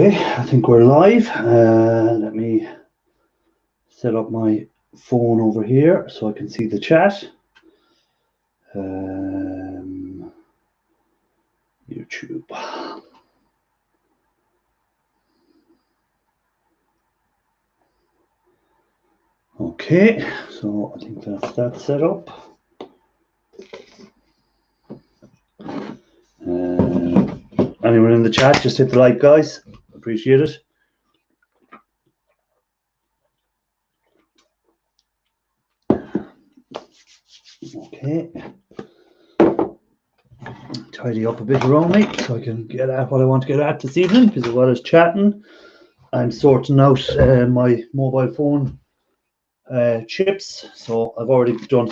Okay, I think we're live. Let me set up my phone over here so I can see the chat. YouTube. Okay, so I think that's that set up. Anyone in the chat, just hit the like, guys. Appreciate it. Okay. Tidy up a bit around me so I can get at what I want to get at this evening, because while I was chatting, I'm sorting out my mobile phone chips. So I've already done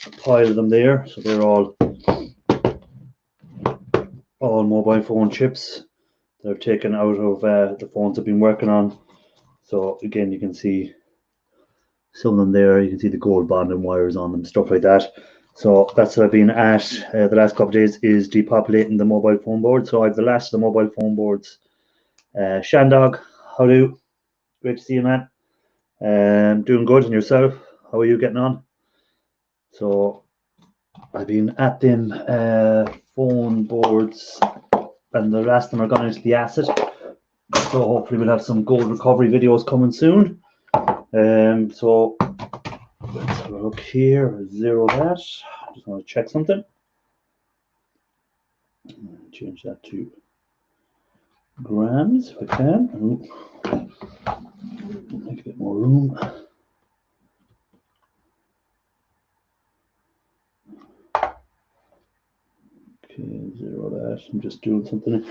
a pile of them there. So they're all mobile phone chips. They're taken out of the phones I've been working on. So again, you can see some of them there. You can see the gold bonding wires on them, stuff like that. So that's what I've been at the last couple of days, is depopulating the mobile phone board. So I've the last of the mobile phone boards. Shandog, how do you? Great to see you, man. Doing good, and yourself? How are you getting on? So I've been at them phone boards, and the rest of them are gone into the acid. So hopefully we'll have some gold recovery videos coming soon. So let's have a look here. Zero that. Just want to check something. Change that to grams if I can. Ooh. Make a bit more room. Okay, zero that. I'm just doing something.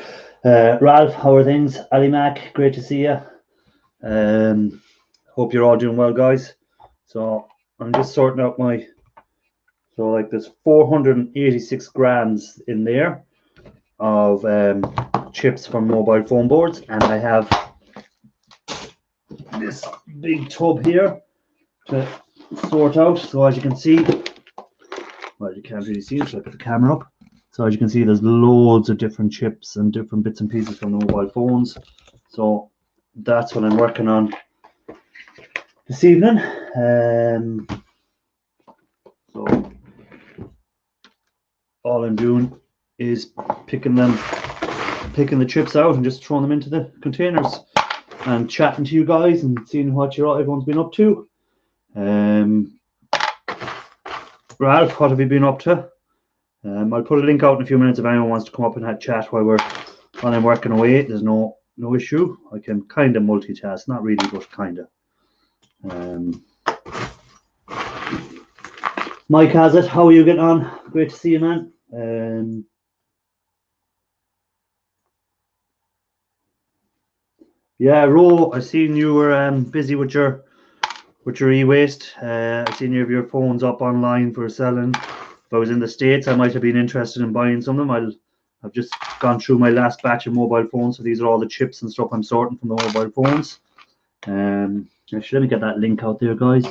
Ralph, how are things? Ali Mac, great to see you. Hope you're all doing well, guys. So I'm just sorting out my. So like there's 486 grams in there of chips from mobile phone boards, and I have this big tub here to sort out. So as you can see, well, you can't really see it, so I put the camera up. So as you can see, there's loads of different chips and different bits and pieces from the mobile phones. So that's what I'm working on this evening. So all I'm doing is picking the chips out and just throwing them into the containers and chatting to you guys and seeing what everyone's been up to. Ralph, what have you been up to? I'll put a link out in a few minutes if anyone wants to come up and have chat while I'm working away. There's no issue. I can kind of multitask, not really, but kind of. Mike has it. How are you getting on? Great to see you, man. Yeah, Ro, I seen you were busy with your e-waste. I seen you have your phones up online for selling. If I was in the States, I might have been interested in buying some of them. I've just gone through my last batch of mobile phones, so these are all the chips and stuff I'm sorting from the mobile phones. Actually, let me get that link out there, guys,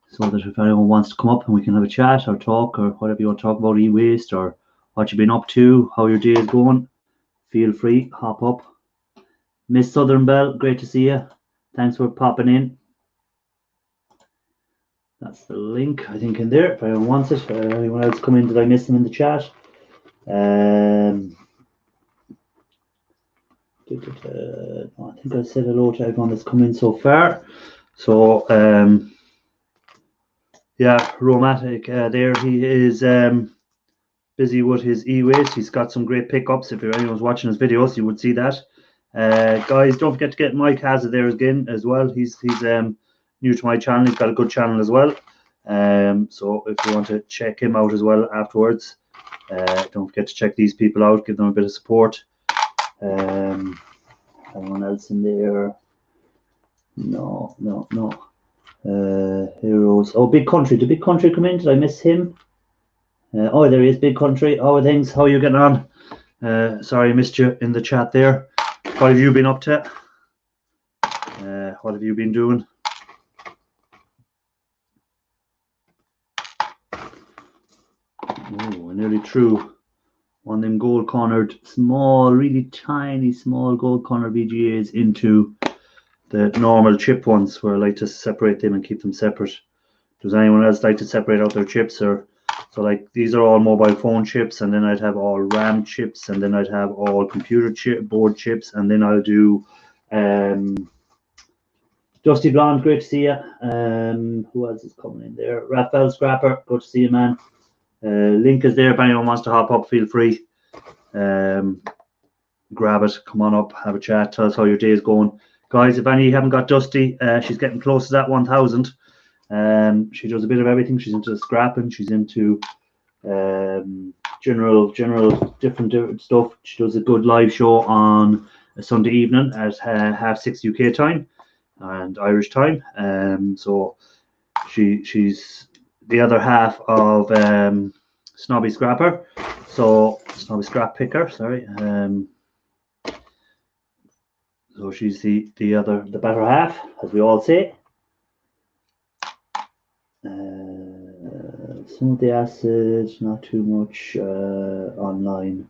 so that if anyone wants to come up and we can have a chat or talk or whatever you want to talk about, e-waste or what you've been up to, how your day is going, feel free, hop up. Miss Southern Bell, great to see you. Thanks for popping in. That's the link, I think, in there, if anyone wants it. Anyone else come in? Did I miss them in the chat? I think I said hello to everyone that's come in so far. So, yeah, Romatic there, he is busy with his e-waste. He's got some great pickups. If anyone's watching his videos, you would see that. Guys, don't forget to get Mike Hazard there again as well. He's new to my channel. He's got a good channel as well. So if you want to check him out as well afterwards, don't forget to check these people out. Give them a bit of support. Anyone else in there? No. Heroes. Oh, Big Country. Did Big Country come in? Did I miss him? Oh, there he is, Big Country. How are things? How are you getting on? Sorry I missed you in the chat there. What have you been up to? What have you been doing? Oh, I nearly threw one of them gold cornered, small, really tiny, small gold cornered VGAs into the normal chip ones, where I like to separate them and keep them separate. Does anyone else like to separate out their chips? Or so, like, these are all mobile phone chips, and then I'd have all RAM chips, and then I'd have all computer board chips, and then I'll do Dusty Blonde, great to see you. Who else is coming in there? Raphael Scrapper, good to see you, man. Link is there if anyone wants to hop up, feel free. Grab it, come on up, have a chat, tell us how your day is going. Guys, if any haven't got Dusty, she's getting close to that 1,000. She does a bit of everything. She's into scrapping, she's into general different stuff. She does a good live show on a Sunday evening at 6:30 UK time and Irish time. So she's the other half of Snobby Scrapper. So Snobby Scrap Picker, sorry. So she's the better half, as we all say. Some of the acid, not too much online.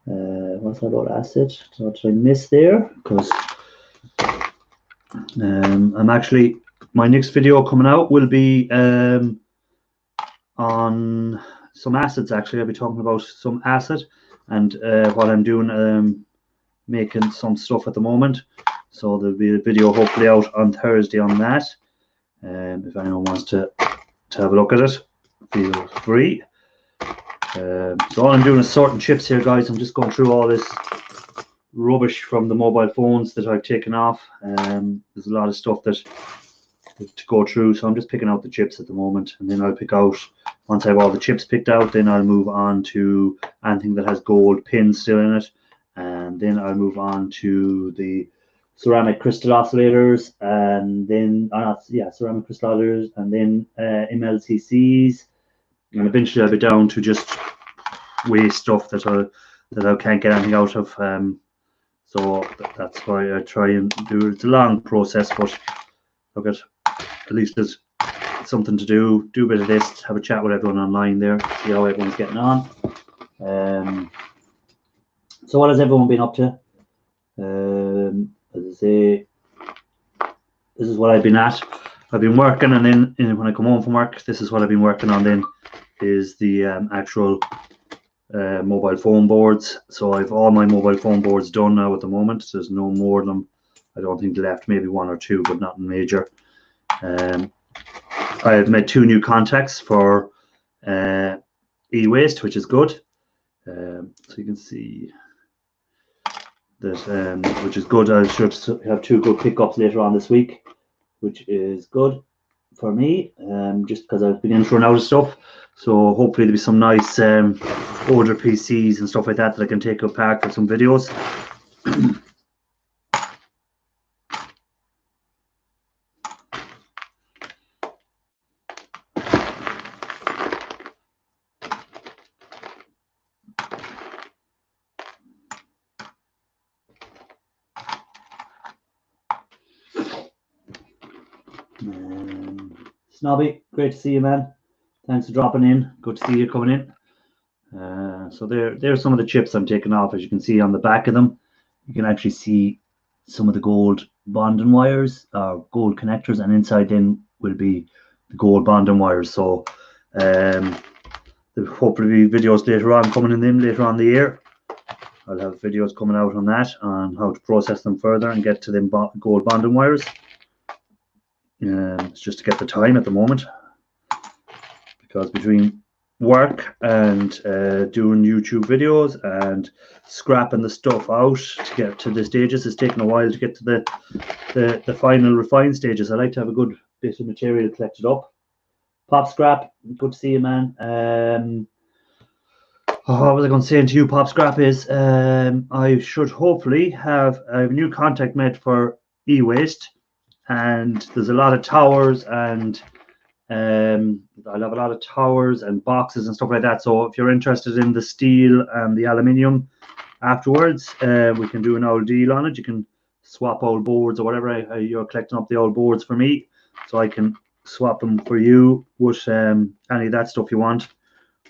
What's that about acid? What did I miss there? Because I'm actually, my next video coming out will be on some acids. Actually, I'll be talking about some acid and what I'm doing, making some stuff at the moment. So there'll be a video hopefully out on Thursday on that. If anyone wants to have a look at it, feel free. So all I'm doing is sorting chips here, guys. I'm just going through all this rubbish from the mobile phones that I've taken off. There's a lot of stuff to go through, so I'm just picking out the chips at the moment, and then I'll pick out, once I have all the chips picked out, then I'll move on to anything that has gold pins still in it, and then I'll move on to the ceramic crystal oscillators, and then ceramic crystal oscillators, and then MLCCs, and eventually I'll be down to just waste stuff that I can't get anything out of. So that's why I try and do it. It's a long process, but look at least there's something to do. Do a bit of this, have a chat with everyone online there, see how everyone's getting on. So what has everyone been up to? As I say, this is what I've been at. I've been working, and then when I come home from work, this is what I've been working on. Then is the actual mobile phone boards. So I've all my mobile phone boards done now at the moment. There's no more of them, I don't think, left. Maybe one or two, but nothing major. I have made 2 new contacts for e-waste, which is good. So you can see that, which is good. I should have 2 good pickups later on this week, which is good for me, just because I've been in for and out of stuff. So hopefully there'll be some nice older PCs and stuff like that I can take apart for some videos. Snobby, great to see you, man. Thanks for dropping in. Good to see you coming in. So there's some of the chips I'm taking off. As you can see on the back of them, you can actually see some of the gold bonding wires, gold connectors, and inside then will be the gold bonding wires. So there'll hopefully be videos later on coming in them later on in the year. I'll have videos coming out on that, on how to process them further and get to them gold bonding wires. It's just to get the time at the moment, because between work and doing YouTube videos and scrapping the stuff out to get to the stages, it's taken a while to get to the final refined stages. I like to have a good bit of material collected up. Pop Scrap, good to see you, man. What was I going to say to you, Pop Scrap, is I should hopefully have a new contact made for e-waste, and there's a lot of towers, and I'll have a lot of towers and boxes and stuff like that. So if you're interested in the steel and the aluminium afterwards, we can do an old deal on it. You can swap old boards or whatever. You're collecting up the old boards for me, so I can swap them for you with any of that stuff you want.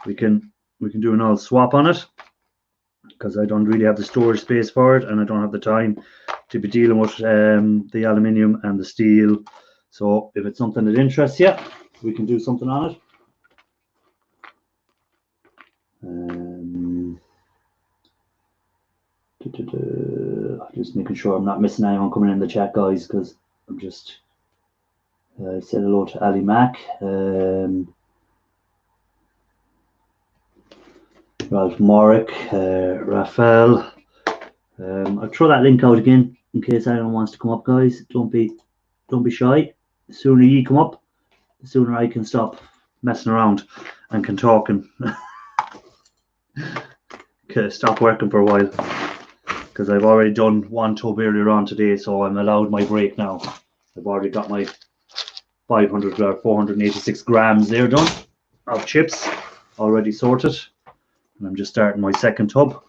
We can do an old swap on it. because I don't really have the storage space for it, and I don't have the time to be dealing with the aluminium and the steel. So if it's something that interests you, we can do something on it. Just making sure I'm not missing anyone coming in the chat, guys, because I'm just said hello to Ali Mack, Ralph Morick, Raphael. I'll throw that link out again in case anyone wants to come up, guys. Don't be shy. The sooner you come up, the sooner I can stop messing around and can talk and stop working for a while, because I've already done one tub earlier on today, so I'm allowed my break now. I've already got my 500 or 486 grams there done of chips already sorted, and I'm just starting my second tub.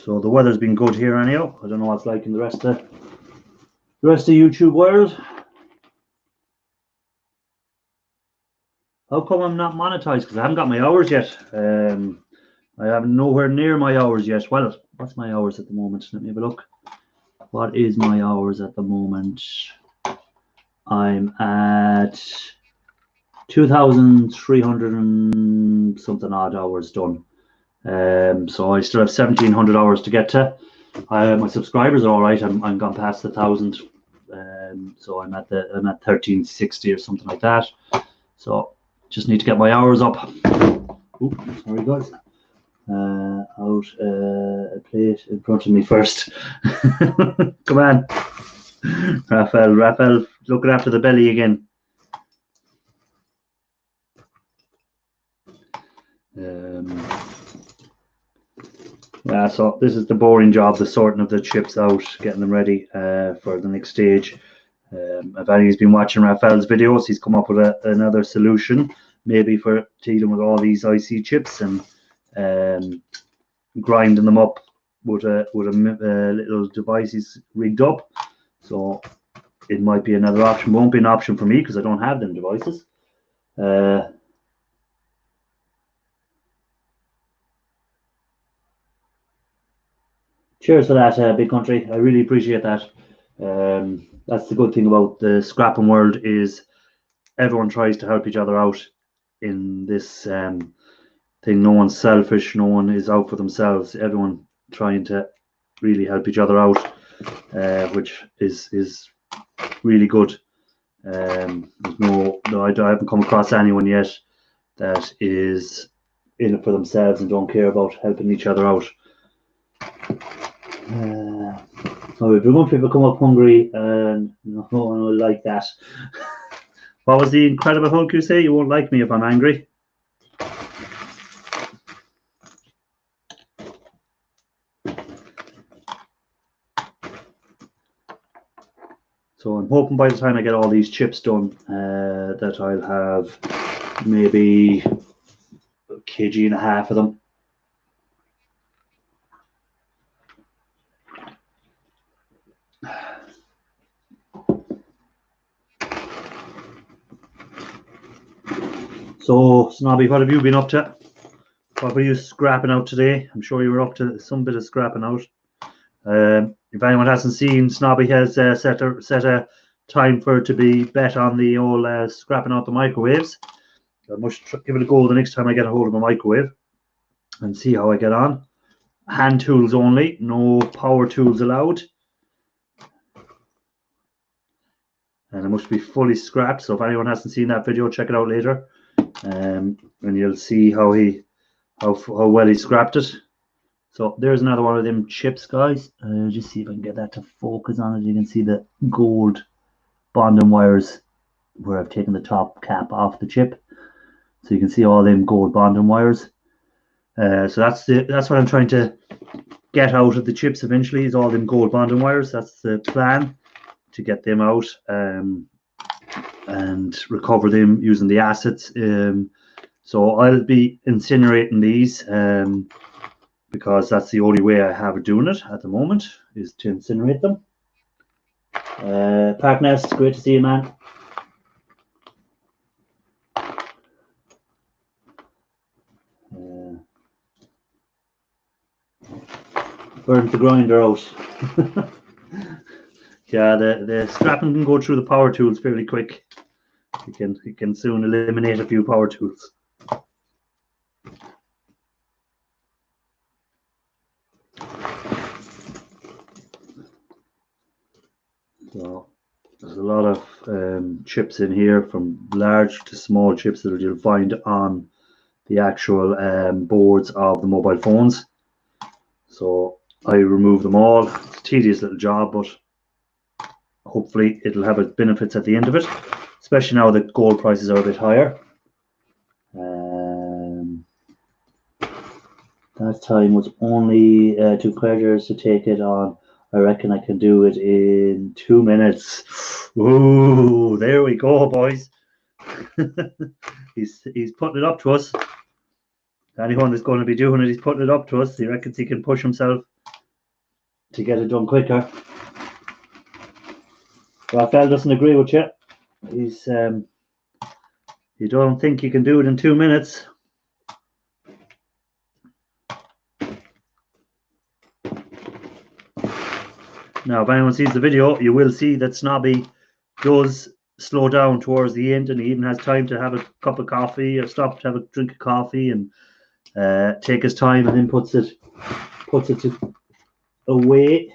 So the weather's been good here anyhow. I don't know what it's like in the rest of YouTube world. How come I'm not monetized? Because I haven't got my hours yet. I have nowhere near my hours yet. Well, what's my hours at the moment? Let me have a look. What is my hours at the moment? I'm at 2,300 and something odd hours done. So I still have 1,700 hours to get to. My subscribers are all right. I'm gone past 1,000. So I'm at 1,360 or something like that. So just need to get my hours up. Ooh, sorry guys. Out a plate in front of me first. Come on, Raphael, looking after the belly again. Yeah, so this is the boring job, the sorting of the chips out, getting them ready for the next stage. If anybody's been watching Raphael's videos, he's come up with another solution, maybe for dealing with all these IC chips and grinding them up with a little device he's rigged up. So it might be another option. Won't be an option for me because I don't have them devices. Cheers for that, Big Country. I really appreciate that. That's the good thing about the scrapping world, is everyone tries to help each other out in this thing. No one's selfish. No one is out for themselves. Everyone trying to really help each other out, which is really good. I haven't come across anyone yet that is in it for themselves and don't care about helping each other out. So if you want people to come up hungry, and no one will like that. What was the Incredible Hulk you say? You won't like me if I'm angry. So I'm hoping by the time I get all these chips done, that I'll have maybe 1.5 kg of them. So, Snobby, what have you been up to? What were you scrapping out today? I'm sure you were up to some bit of scrapping out. If anyone hasn't seen, Snobby has set a time for it to be bet on the old scrapping out the microwaves. I must give it a go the next time I get a hold of a microwave and see how I get on. Hand tools only, no power tools allowed. And it must be fully scrapped. So if anyone hasn't seen that video, check it out later. And you'll see how well he scrapped it. So there's another one of them chips, guys. Just see if I can get that to focus on it. You can see the gold bonding wires where I've taken the top cap off the chip. So you can see all them gold bonding wires. So that's what I'm trying to get out of the chips eventually, is all them gold bonding wires. That's the plan, to get them out and recover them using the acids. So I'll be incinerating these because that's the only way I have of doing it at the moment, is to incinerate them. Parknest, great to see you, man. Burned the grinder out. Yeah, the scrapping can go through the power tools fairly quick. You can soon eliminate a few power tools. So there's a lot of chips in here, from large to small chips that you'll find on the actual boards of the mobile phones. So I remove them all. It's a tedious little job, but hopefully it'll have its benefits at the end of it, especially now that gold prices are a bit higher. That time was only 2 creditors to take it on. I reckon I can do it in 2 minutes. Ooh, there we go, boys. He's putting it up to us. Anyone that's going to be doing it, he's putting it up to us. He reckons he can push himself to get it done quicker. Raphael doesn't agree with you. He's you don't think you can do it in 2 minutes. Now, if anyone sees the video, you will see that Snobby does slow down towards the end, and he even has time to have a cup of coffee or stop to have a drink of coffee and take his time, and then puts it away.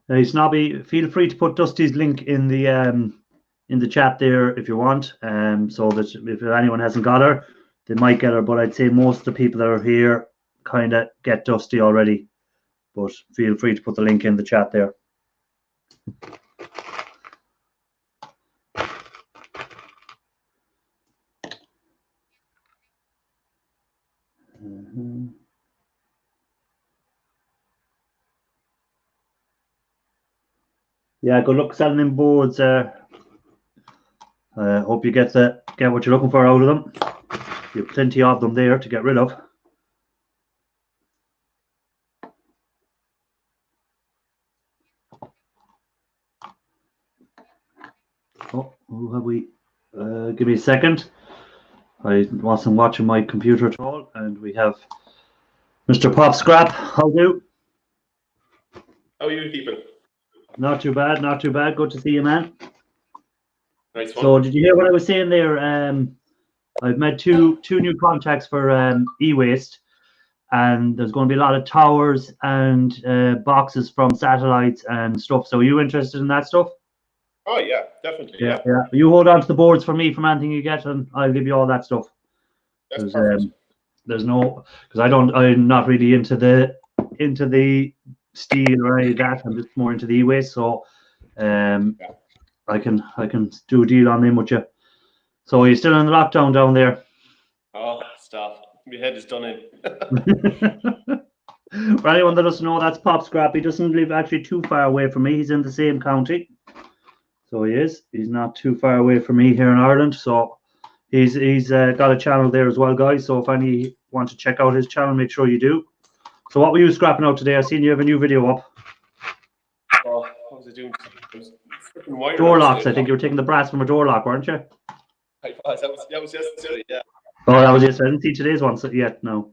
Hey, Snobby, feel free to put Dusty's link in the chat there if you want, so that if anyone hasn't got her, they might get her. But I'd say most of the people that are here kind of get Dusty already. But feel free to put the link in the chat there. Yeah, good luck selling them boards. Hope you get what you're looking for out of them. You have plenty of them there to get rid of. Oh, who have we? Give me a second. I wasn't watching my computer at all, and we have Mr. Pop Scrap. How do? How are you keeping? Not too bad, not too bad. Good to see you, man. Nice one. So, did you hear what I was saying there? I've met two new contacts for e-waste, and there's going to be a lot of towers and boxes from satellites and stuff. So, are you interested in that stuff? Oh yeah, definitely. Yeah. You hold on to the boards for me from anything you get, and I'll give you all that stuff. That's perfect. There's no, because I'm not really into the steel or any of that. I'm just more into the e-waste. So, I can do a deal on them with you. So are you still in the lockdown down there? Oh, stop. My head is done in. For anyone that doesn't know, that's Pop Scrap. He doesn't live actually too far away from me. He's in the same county. So he is. He's not too far away from me here in Ireland. So he's got a channel there as well, guys. So if any want to check out his channel, make sure you do. So what were you scrapping out today? I seen you have a new video up. Oh, what was I doing? Door locks. I think you were taking the brass from a door lock, weren't you? I was. That was yesterday, yeah. Oh, that was yesterday. I didn't see today's one yet, no.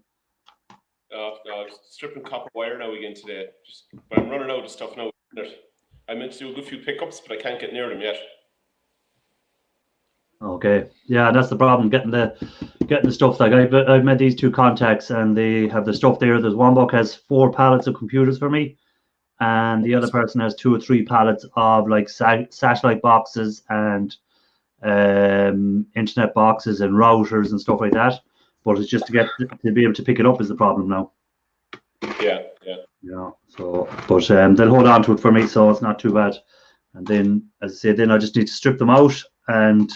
No, I'm stripping copper wire now again today. But I'm running out of stuff now. I meant to do a good few pickups, but I can't get near them yet. Okay, yeah, that's the problem. Getting the stuff. Like I've met these two contacts, and they have the stuff there. There's one buck has 4 pallets of computers for me, and the other person has 2 or 3 pallets of like satellite boxes and internet boxes and routers and stuff like that. But it's just to be able to pick it up is the problem now. Yeah. So, but they'll hold on to it for me, so it's not too bad. And then, as I say, then I just need to strip them out, and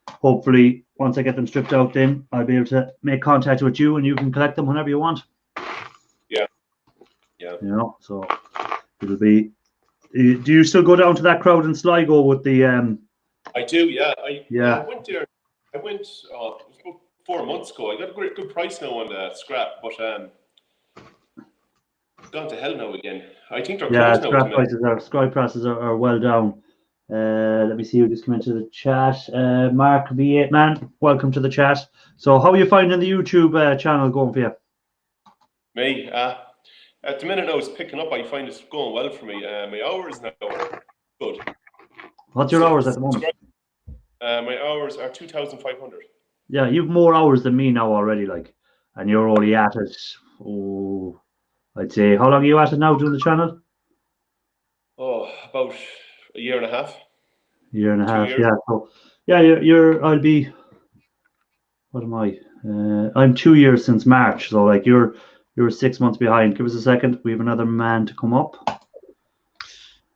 hopefully, once I get them stripped out, then I'll be able to make contact with you, and you can collect them whenever you want. Yeah. You know, so it'll be. Do you still go down to that crowd in Sligo with the? I do. Yeah. Yeah. I went there. I went. It was about 4 months ago. I got a good price now on the scrap, but it's gone to hell now again. I think they're closed now. Scrap prices are well down. Let me see who just came into the chat. Mark V8 man, welcome to the chat. So how are you finding the YouTube channel going for you? Me, at the minute now it's picking up. I find it's going well for me. My hours now are good. What's your hours at the moment? My hours are 2,500. Yeah, you've more hours than me now already, like, and you're only at it. Oh, I'd say, how long are you at it now doing the channel? Oh, about a year and a half. Year and a half, 2 years. yeah. So, yeah, I'll be. What am I? I'm 2 years since March, so like you're 6 months behind. Give us a second. We have another man to come up.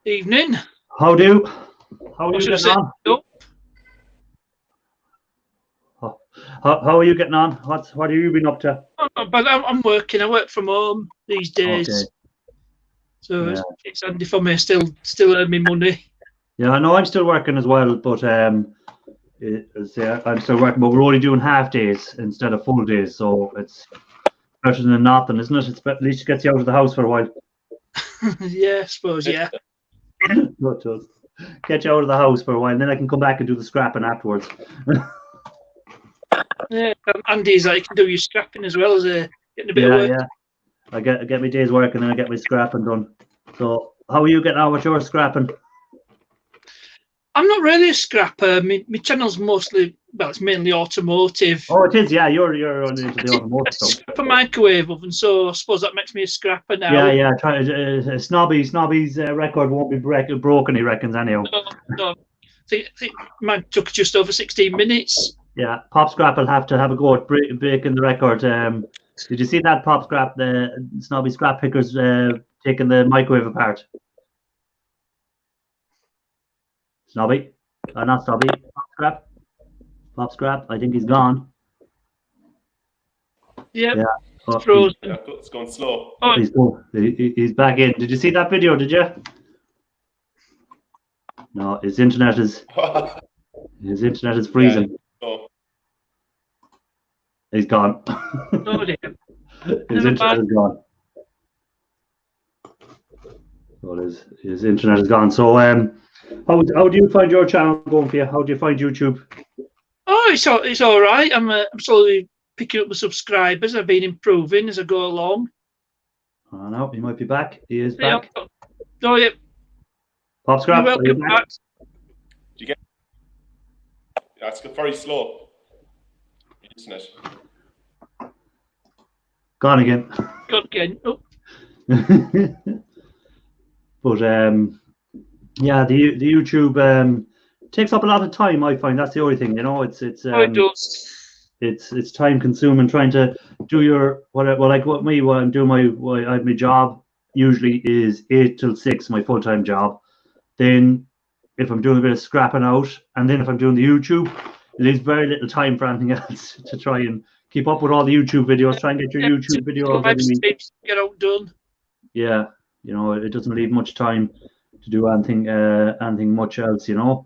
Evening. How are you getting on? How are you getting on? What have you been up to? But I'm working. I work from home these days, okay. So yeah. It's handy for me. Still earn me money. Yeah, I know I'm still working as well, but I'm still working. But we're only doing half days instead of full days, so it's better than nothing, isn't it? It's at least it gets you out of the house for a while. Yeah, I suppose. Yeah. Get you out of the house for a while, and then I can come back and do the scrapping afterwards. Yeah, Andy's like, you can do your scrapping as well as getting a bit of work. Yeah. I get my day's work and then I get my scrapping done. So how are you getting on with your scrapping? I'm not really a scrapper. My channel's mostly, well, it's mainly automotive. Oh, it is, yeah. You're into the automotive stuff. Scrap a microwave oven, so I suppose that makes me a scrapper now. Yeah. Snobby's record won't be broken, he reckons, anyhow. No. I think mine took just over 16 minutes. Yeah, Pop Scrap will have to have a go at breaking the record. Did you see that, Pop Scrap? The Snobby Scrap Pickers taking the microwave apart. Snobby? Not Snobby. Pop Scrap. I think he's gone. Yeah. It's going slow. Oh. He's back in. Did you see that video? Did you? No, his internet is freezing. Oh. He's gone. Oh dear. His internet is gone. So his internet is gone. So how do you find your channel going for you? How do you find YouTube? Oh, it's all right. I'm slowly picking up the subscribers. I've been improving as I go along. I know he might be back. He is back. Oh yeah. Pop Scrap, you're welcome back. Do you get? Yeah, it's very slow. Internet. Gone again. Oh. But yeah, the YouTube takes up a lot of time. I find that's the only thing. You know, it does. It's time consuming trying to do your what I'm doing I have my job usually is 8 till 6, my full-time job. Then if I'm doing a bit of scrapping out, and then if I'm doing the YouTube, it leaves very little time for anything else to try and keep up with all the YouTube videos. Try and get your YouTube videos get outdone. Yeah, you know, it doesn't leave much time to do anything much else, you know.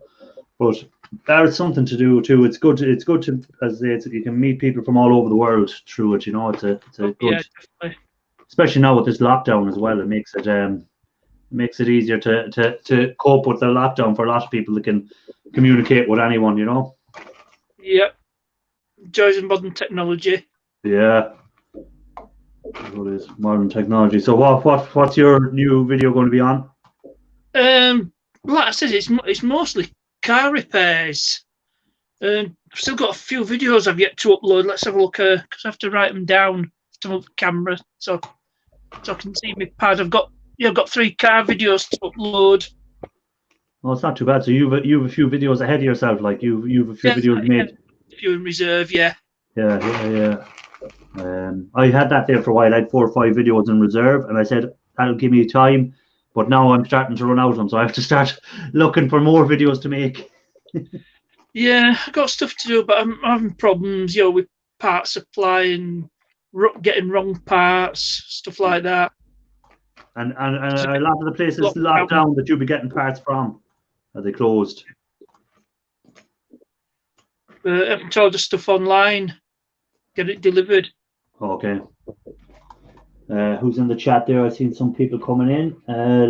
But there's something to do too. It's good to as they say, you can meet people from all over the world through it. You know, it's a good, definitely. Especially now with this lockdown as well. It makes it easier to cope with the lockdown for a lot of people that can communicate with anyone. You know. Yep. Joys of modern technology. Yeah. What is modern technology? So what's your new video going to be on? Like I said, it's mostly car repairs. I've still got a few videos I've yet to upload. Let's have a look, because I have to write them down to move the camera so I can see my pad. I've got 3 car videos to upload. Well, it's not too bad. So you've a few videos ahead of yourself. Like you've a few videos made. A few in reserve, yeah. Yeah. I had that there for a while. I had 4 or 5 videos in reserve, and I said that'll give me time. But now I'm starting to run out of them, so I have to start looking for more videos to make. Yeah, I got stuff to do, but I'm having problems, with part supply and getting wrong parts, stuff like that. And a lot of the places locked down that you'll be getting parts from. Are they closed? I can order stuff online, get it delivered. Okay. Who's in the chat there? I've seen some people coming in.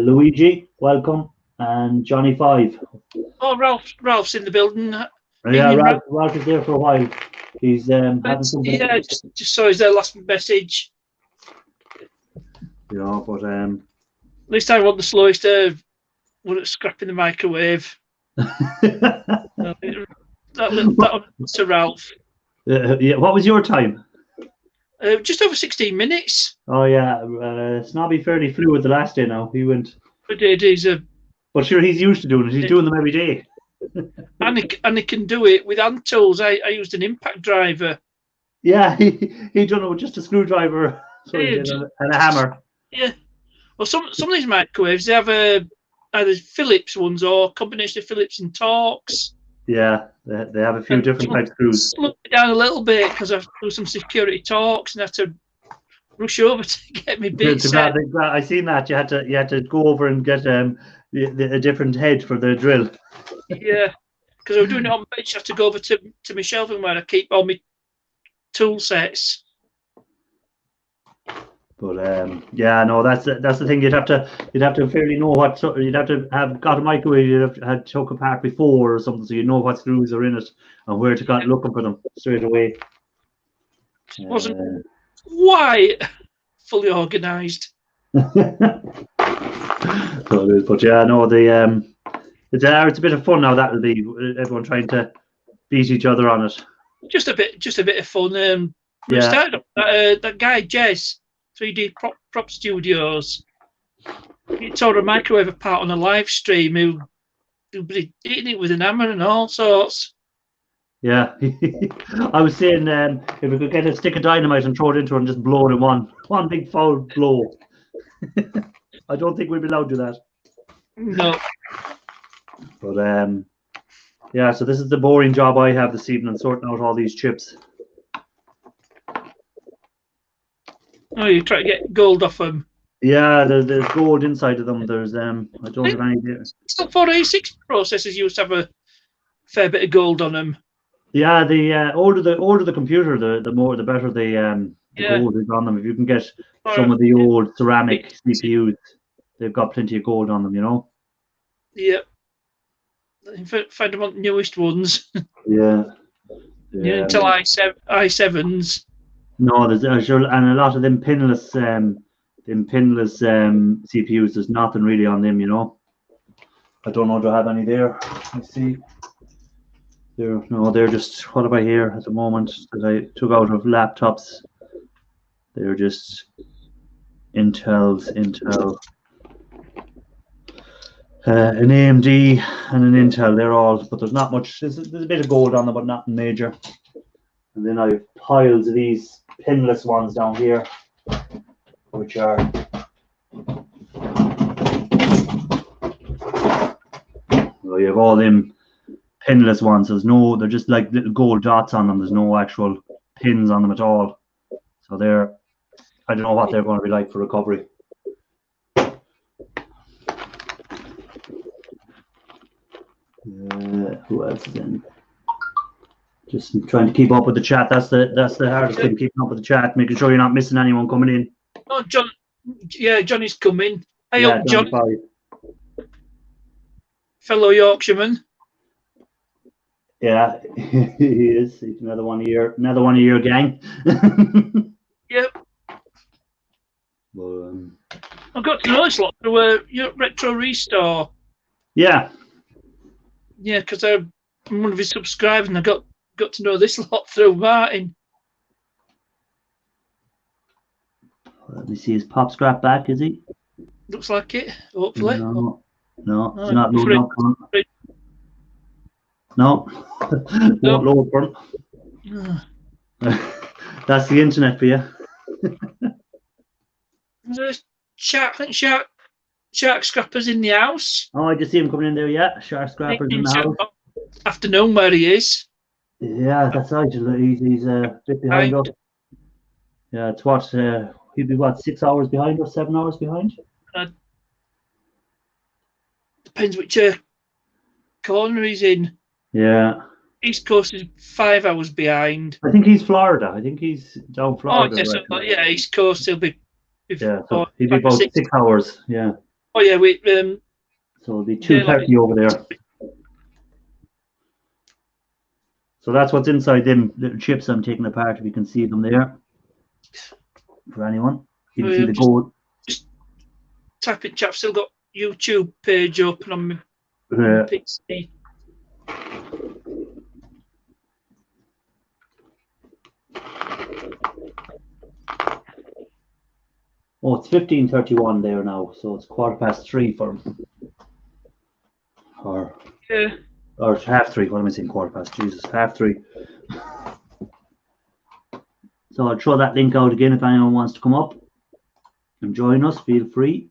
Luigi, welcome, and Johnny Five. Oh, Ralph's in the building. Yeah, Ralph is there for a while. He's having something. Yeah, just saw his last message. Yeah, but At least I want the slowest one scrapping the microwave. that to Ralph. Yeah, what was your time? Just over 16 minutes. Oh yeah, Snobby fairly flew it the last day. Now he went. I did. But sure, he's used to doing it. He's doing them every day. and he can do it with hand tools. I used an impact driver. Yeah, he done it with just a screwdriver and a hammer. Yeah. Well, some of these microwaves, they have either Phillips ones or a combination of Phillips and Torx. Yeah, they have a few different types of screws. Slowed it down a little bit because I've done some security Torx and I had to rush over to get me bits. I seen that you had to go over and get a different head for the drill. Yeah, because I was doing it on the bench. I had to go over to my shelving where I keep all my tool sets. But yeah, no, that's the thing. You'd have to fairly know you'd have to have got a microwave. You'd have had took apart before or something, so you know what screws are in it and where to go looking for them straight away. Wasn't quite fully organised. But yeah, no, it's a bit of fun now. That'll be everyone trying to beat each other on it. Just a bit of fun. We started up that guy Jez, 3D Prop Studios. He tore a microwave apart on a live stream. Who eating it with an hammer and all sorts. Yeah, I was saying if we could get a stick of dynamite and throw it into it and just blow it in one big foul blow. I don't think we'd be allowed to do that. No. But yeah, so this is the boring job I have this evening, sorting out all these chips. Oh, you try to get gold off them? Yeah, there's gold inside of them. There's I don't have any idea. Still 486 processors used to have a fair bit of gold on them. Yeah, the older the computer, the better the gold is on them. If you can get some of the old ceramic CPUs, they've got plenty of gold on them, you know. Yeah. Find them on the newest ones. Yeah. Until i7s. No, there's and a lot of them pinless CPUs. There's nothing really on them, you know. I don't know. Do I have any there? Let's see. They're just, what have I here at the moment that I took out of laptops? They're just Intel, an AMD and an Intel. They're all, but there's not much. There's a bit of gold on them, but nothing major. And then I have piles of these pinless ones down here, which are you have all them pinless ones. They're just like little gold dots on them. There's no actual pins on them at all. So I don't know what they're going to be like for recovery. Who else is in? Just trying to keep up with the chat. That's the hardest thing, keeping up with the chat, making sure you're not missing anyone coming in. Oh, John. Yeah, Johnny's coming. Hey, up, John. Fellow Yorkshireman. Yeah, he is. He's another one of your gang. Yep. Well, I've got to know this lot through your Retro Restore. Yeah. Yeah, because I'm one of his subscribers, and I got to know this lot through Martin. Let me see. Is Pop Scrap back? Is he? Looks like it. Hopefully. No, it's not loading up. No, won't load for him. That's the internet for you. There's Shark Scrappers in the house. Oh, I just see him coming in there. Yeah, Shark Scrappers in the house. Afternoon, where he is. Yeah, that's right. He's a bit behind us. Yeah, it's what he'd be what 6 hours behind or 7 hours behind. Depends which corner he's in. Yeah, East Coast is 5 hours behind. I think he's Florida. I think he's down Oh, Florida. yeah, so, right? yeah, East Coast he'll be. Yeah, so oh, he'd be about 6 hours. Yeah. Oh yeah, we So it'll be 2:30 over there. So that's what's inside them little chips I'm taking apart. If you can see them there. For anyone, you can see the gold. Just type it, chap. Still got YouTube page open on my PC. Oh, it's 15:31 there now, so it's 3:15 for him. Or 3:30. What am I saying? 3:15. Jesus, 3:30. So I'll throw that link out again if anyone wants to come up and join us. Feel free.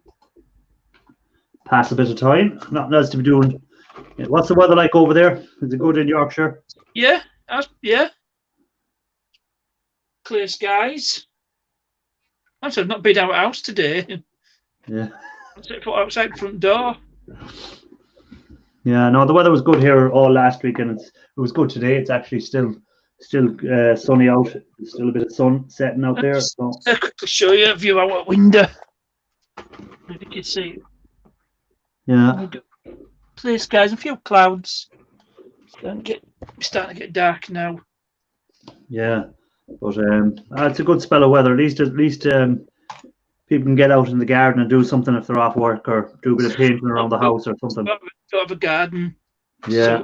Pass a bit of time. Nothing else to be doing. What's the weather like over there? Is it good in Yorkshire? Yeah, yeah. Clear skies. I've not been out of house today. Yeah. Outside front door. Yeah, no, the weather was good here all last week, and it was good today. It's actually still sunny out. There's still a bit of sun setting out there. So I'll quickly show you a view out a window. If you can see. Yeah. Clear skies, a few clouds. Starting to get dark now. Yeah, but it's a good spell of weather. At least people can get out in the garden and do something if they're off work, or do a bit of painting around the house or something. Got have a garden. Yeah.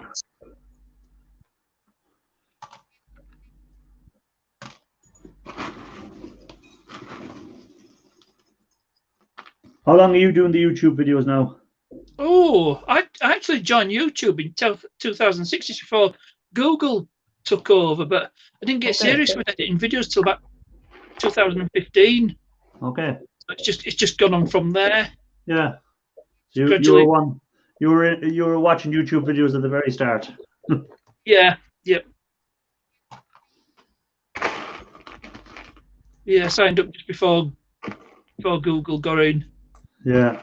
How long are you doing the YouTube videos now? Oh, I actually joined YouTube in 2006, just before Google took over, but I didn't get serious with editing videos till about 2015. Okay. It's just gone on from there. Yeah. So you were watching YouTube videos at the very start. Yeah. Yep. Yeah, I signed up just before Google got in. Yeah.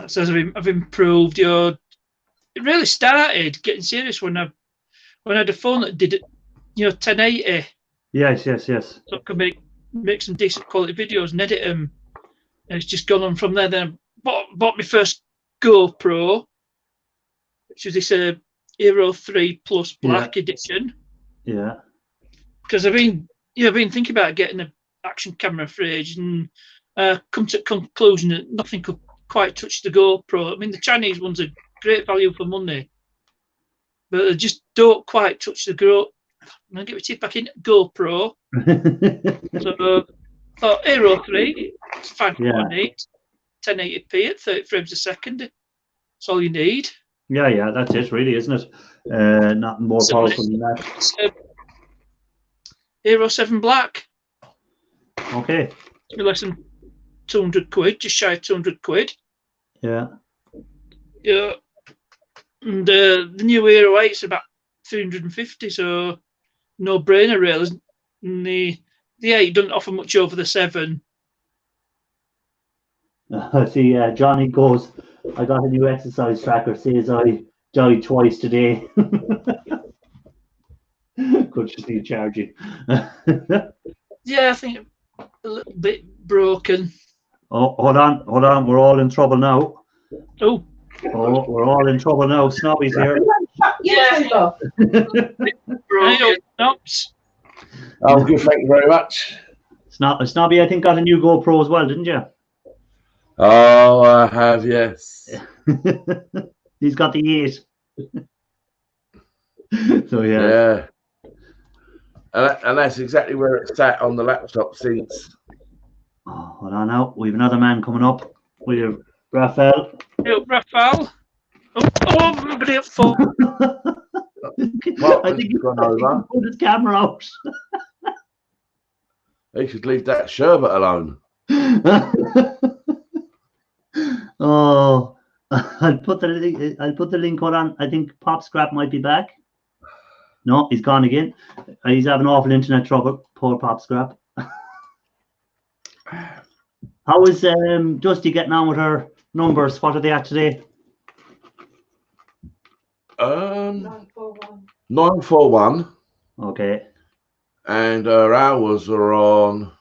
So I've improved. It really started getting serious when I had a phone that did it, 1080. Yes. So I could make some decent quality videos and edit them. And it's just gone on from there. Then I bought my first GoPro, which was this Hero 3 Plus Black edition. Yeah. Because I've been thinking about getting an action camera for ages, and come to the conclusion that nothing could quite touch the GoPro. I mean, the Chinese ones are great value for money, but they just don't quite touch the I'm gonna get my teeth back in GoPro. So I thought Hero 3, it's 5 what I need, 1080p at 30 frames a second. That's all you need. Yeah, that's it, really, isn't it? Nothing more powerful than that. Hero 7 Black. Okay. It's less than 200 quid, just shy of 200 quid. Yeah. Yeah. And the new Hero 8 is about 350, so no brainer really. And the 8 doesn't offer much over the 7. See, Johnny goes, I got a new exercise tracker, says I died twice today. Could just be charging. Yeah, I think a little bit broken. Oh, hold on. We're all in trouble now. Oh, we're all in trouble now. Snobby's here. Yeah. Broken. Oops. Oh, good. Thank you very much. Snobby, I think, got a new GoPro as well, didn't you? Oh, I have, yes. He's got the 8. So yeah. And that's exactly where it's sat on the laptop since. Oh, hold on now. We have another man coming up. We have Raphael. Hey, Raphael. Oh, everybody up for. I think he's gone over. Put his camera out. He should leave that sherbet alone. Oh, I'll put the link. I'll put the link on. I think Pop Scrap might be back. No, he's gone again. He's having awful internet trouble. Poor Pop Scrap. How is Dusty getting on with her numbers? What are they at today? 941. Okay. And her hours are on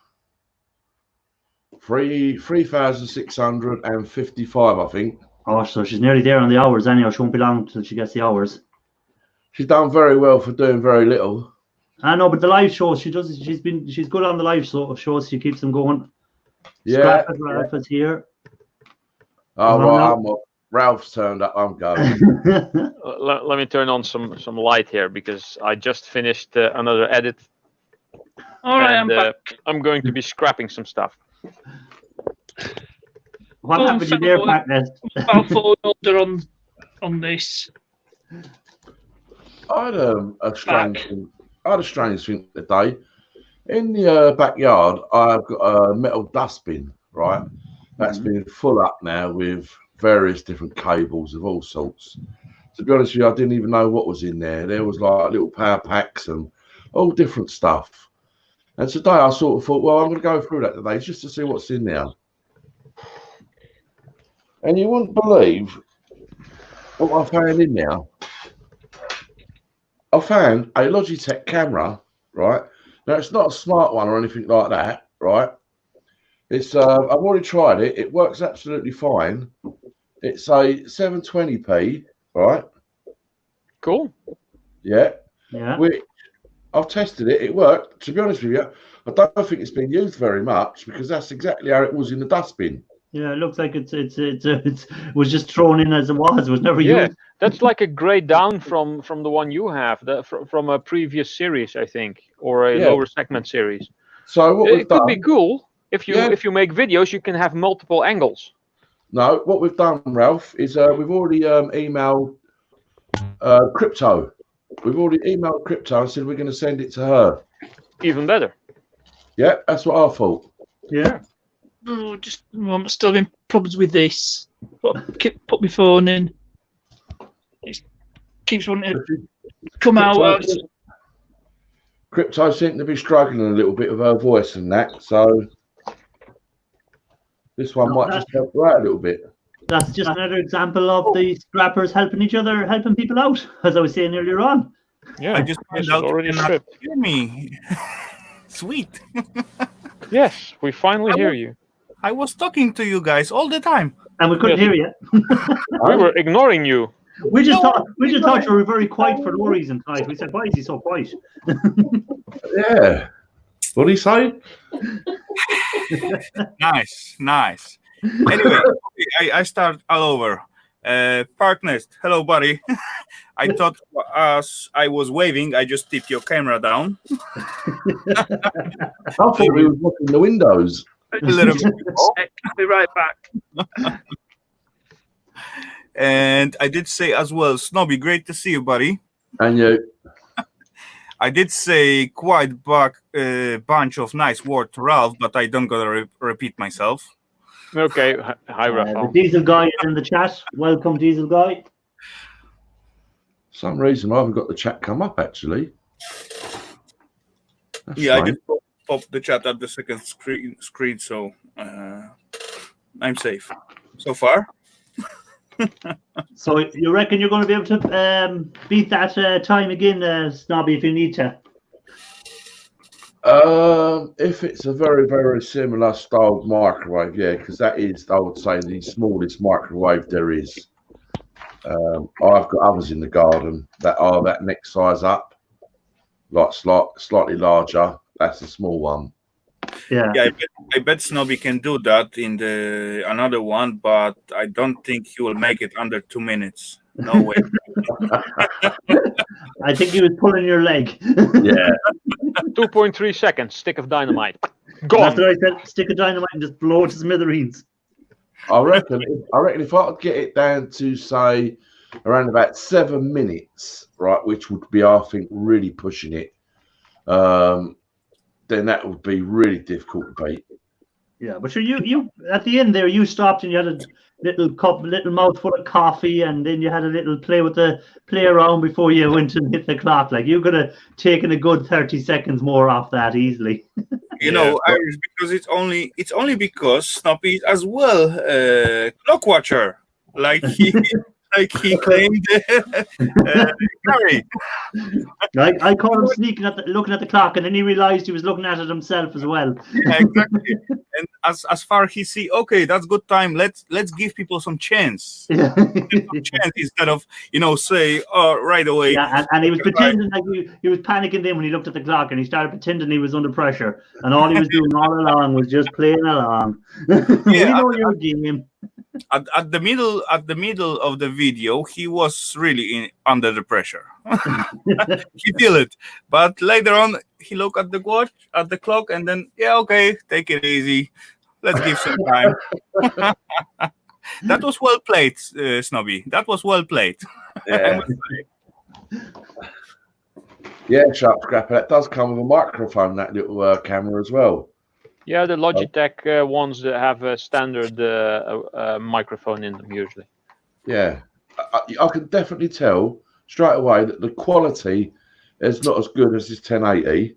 3,655, I think. Oh, so she's nearly there on the hours anyhow. She won't be long till she gets the hours. She's done very well for doing very little. I know, but the live shows she's good on the live shows. She keeps them going. Yeah. Ralph is here. Oh, right. Ralph's turned up. I'm going. Let me turn on some light here because I just finished another edit. All right, and, I'm back. I'm going to be scrapping some stuff. What happened to their partners? I'll phone order on this. I had a strange thing today. In the backyard, I've got a metal dustbin, right? That's been full up now with various different cables of all sorts. To be honest with you, I didn't even know what was in there. There was like little power packs and all different stuff. And today I sort of thought, well, I'm going to go through that today just to see what's in there. And you wouldn't believe what I found in there. I found a Logitech camera, right? Now, it's not a smart one or anything like that, right? It's I've already tried it. It works absolutely fine. It's a 720p, right? Cool. Yeah. Which I've tested it. It worked. To be honest with you, I don't think it's been used very much because that's exactly how it was in the dustbin. Yeah, it looks like it was just thrown in as it was. It was never used. That's like a grade down from the one you have, from a previous series, I think, or a lower segment series. So what we've done, could be cool if you make videos. You can have multiple angles. No, what we've done, Ralph, is we've already emailed Crypto. We've already emailed Crypto and said we're going to send it to her. Even better. Yeah, that's what I thought. Yeah. Oh, I'm still having problems with this. Put my phone in. It keeps wanting to come out. Crypto seemed to be struggling a little bit with her voice and that, so this one might just help her out a little bit. That's just another example of the scrappers helping each other, helping people out, as I was saying earlier on. Yeah, I just found out already you cannot hear me. Sweet. Yes, we finally hear you. I was talking to you guys all the time. And we couldn't hear you. We were ignoring you. We just thought you were very quiet for no reason tonight. We said, why is he so quiet? Yeah. What did he say? Nice. Anyway, I start all over. Parknest, hello, buddy. I thought as I was waving, I just tipped your camera down. I thought we were looking the windows. A little bit. I'll be right back. And I did say as well, Snobby, great to see you, buddy. And you. I did say quite bunch of nice words to Ralph, but I don't gotta repeat myself. Okay, hi, Ralph. The Diesel guy is in the chat. Welcome, Diesel guy. For some reason, I haven't got the chat come up, actually. That's Yeah, strange. I just popped the chat at the second screen, so I'm safe so far. So you reckon you're going to be able to beat that time again, Snobby, if you need to? If it's a very, very similar styled microwave, yeah, because that is, I would say, the smallest microwave there is. I've got others in the garden that are that next size up, like slightly larger. That's a small one. Yeah. I bet Snobby can do that in the another one, but I don't think he will make it under 2 minutes. No way. I think he was pulling your leg. Yeah. 2.3 seconds. Stick of dynamite. That's Gone. what I said. Stick a dynamite and just blow it to smithereens. I reckon if I could get it down to say around about 7 minutes, right, which would be, I think, really pushing it, then that would be really difficult to beat. Yeah, but sure, you at the end there, you stopped and you had a little mouthful of coffee, and then you had a little play around before you went and hit the clock. Like, you could have taken a good 30 seconds more off that easily. You know, Irish, because it's only because Snoopy is as well clock watcher, like he claimed. Gary. I caught him sneaking looking at the clock, and then he realized he was looking at it himself as well. Yeah, exactly. And as far as he see, okay, that's good time. Let's give people some chance. Yeah. Chance instead of say right away. Yeah, and he was pretending like he was panicking then when he looked at the clock, and he started pretending he was under pressure, and all he was doing all along was just playing along. We know your game. At the middle of the video, he was really under the pressure. He feel it, but later on he looked at the watch, at the clock, and then okay, take it easy. Let's give some time. That was well played, Snobby. That was well played. Yeah. Yeah, Sharp Scrapper. That does come with a microphone, that little camera as well. Yeah, the Logitech ones that have a standard microphone in them usually. Yeah, I can definitely tell straight away that the quality is not as good as this 1080.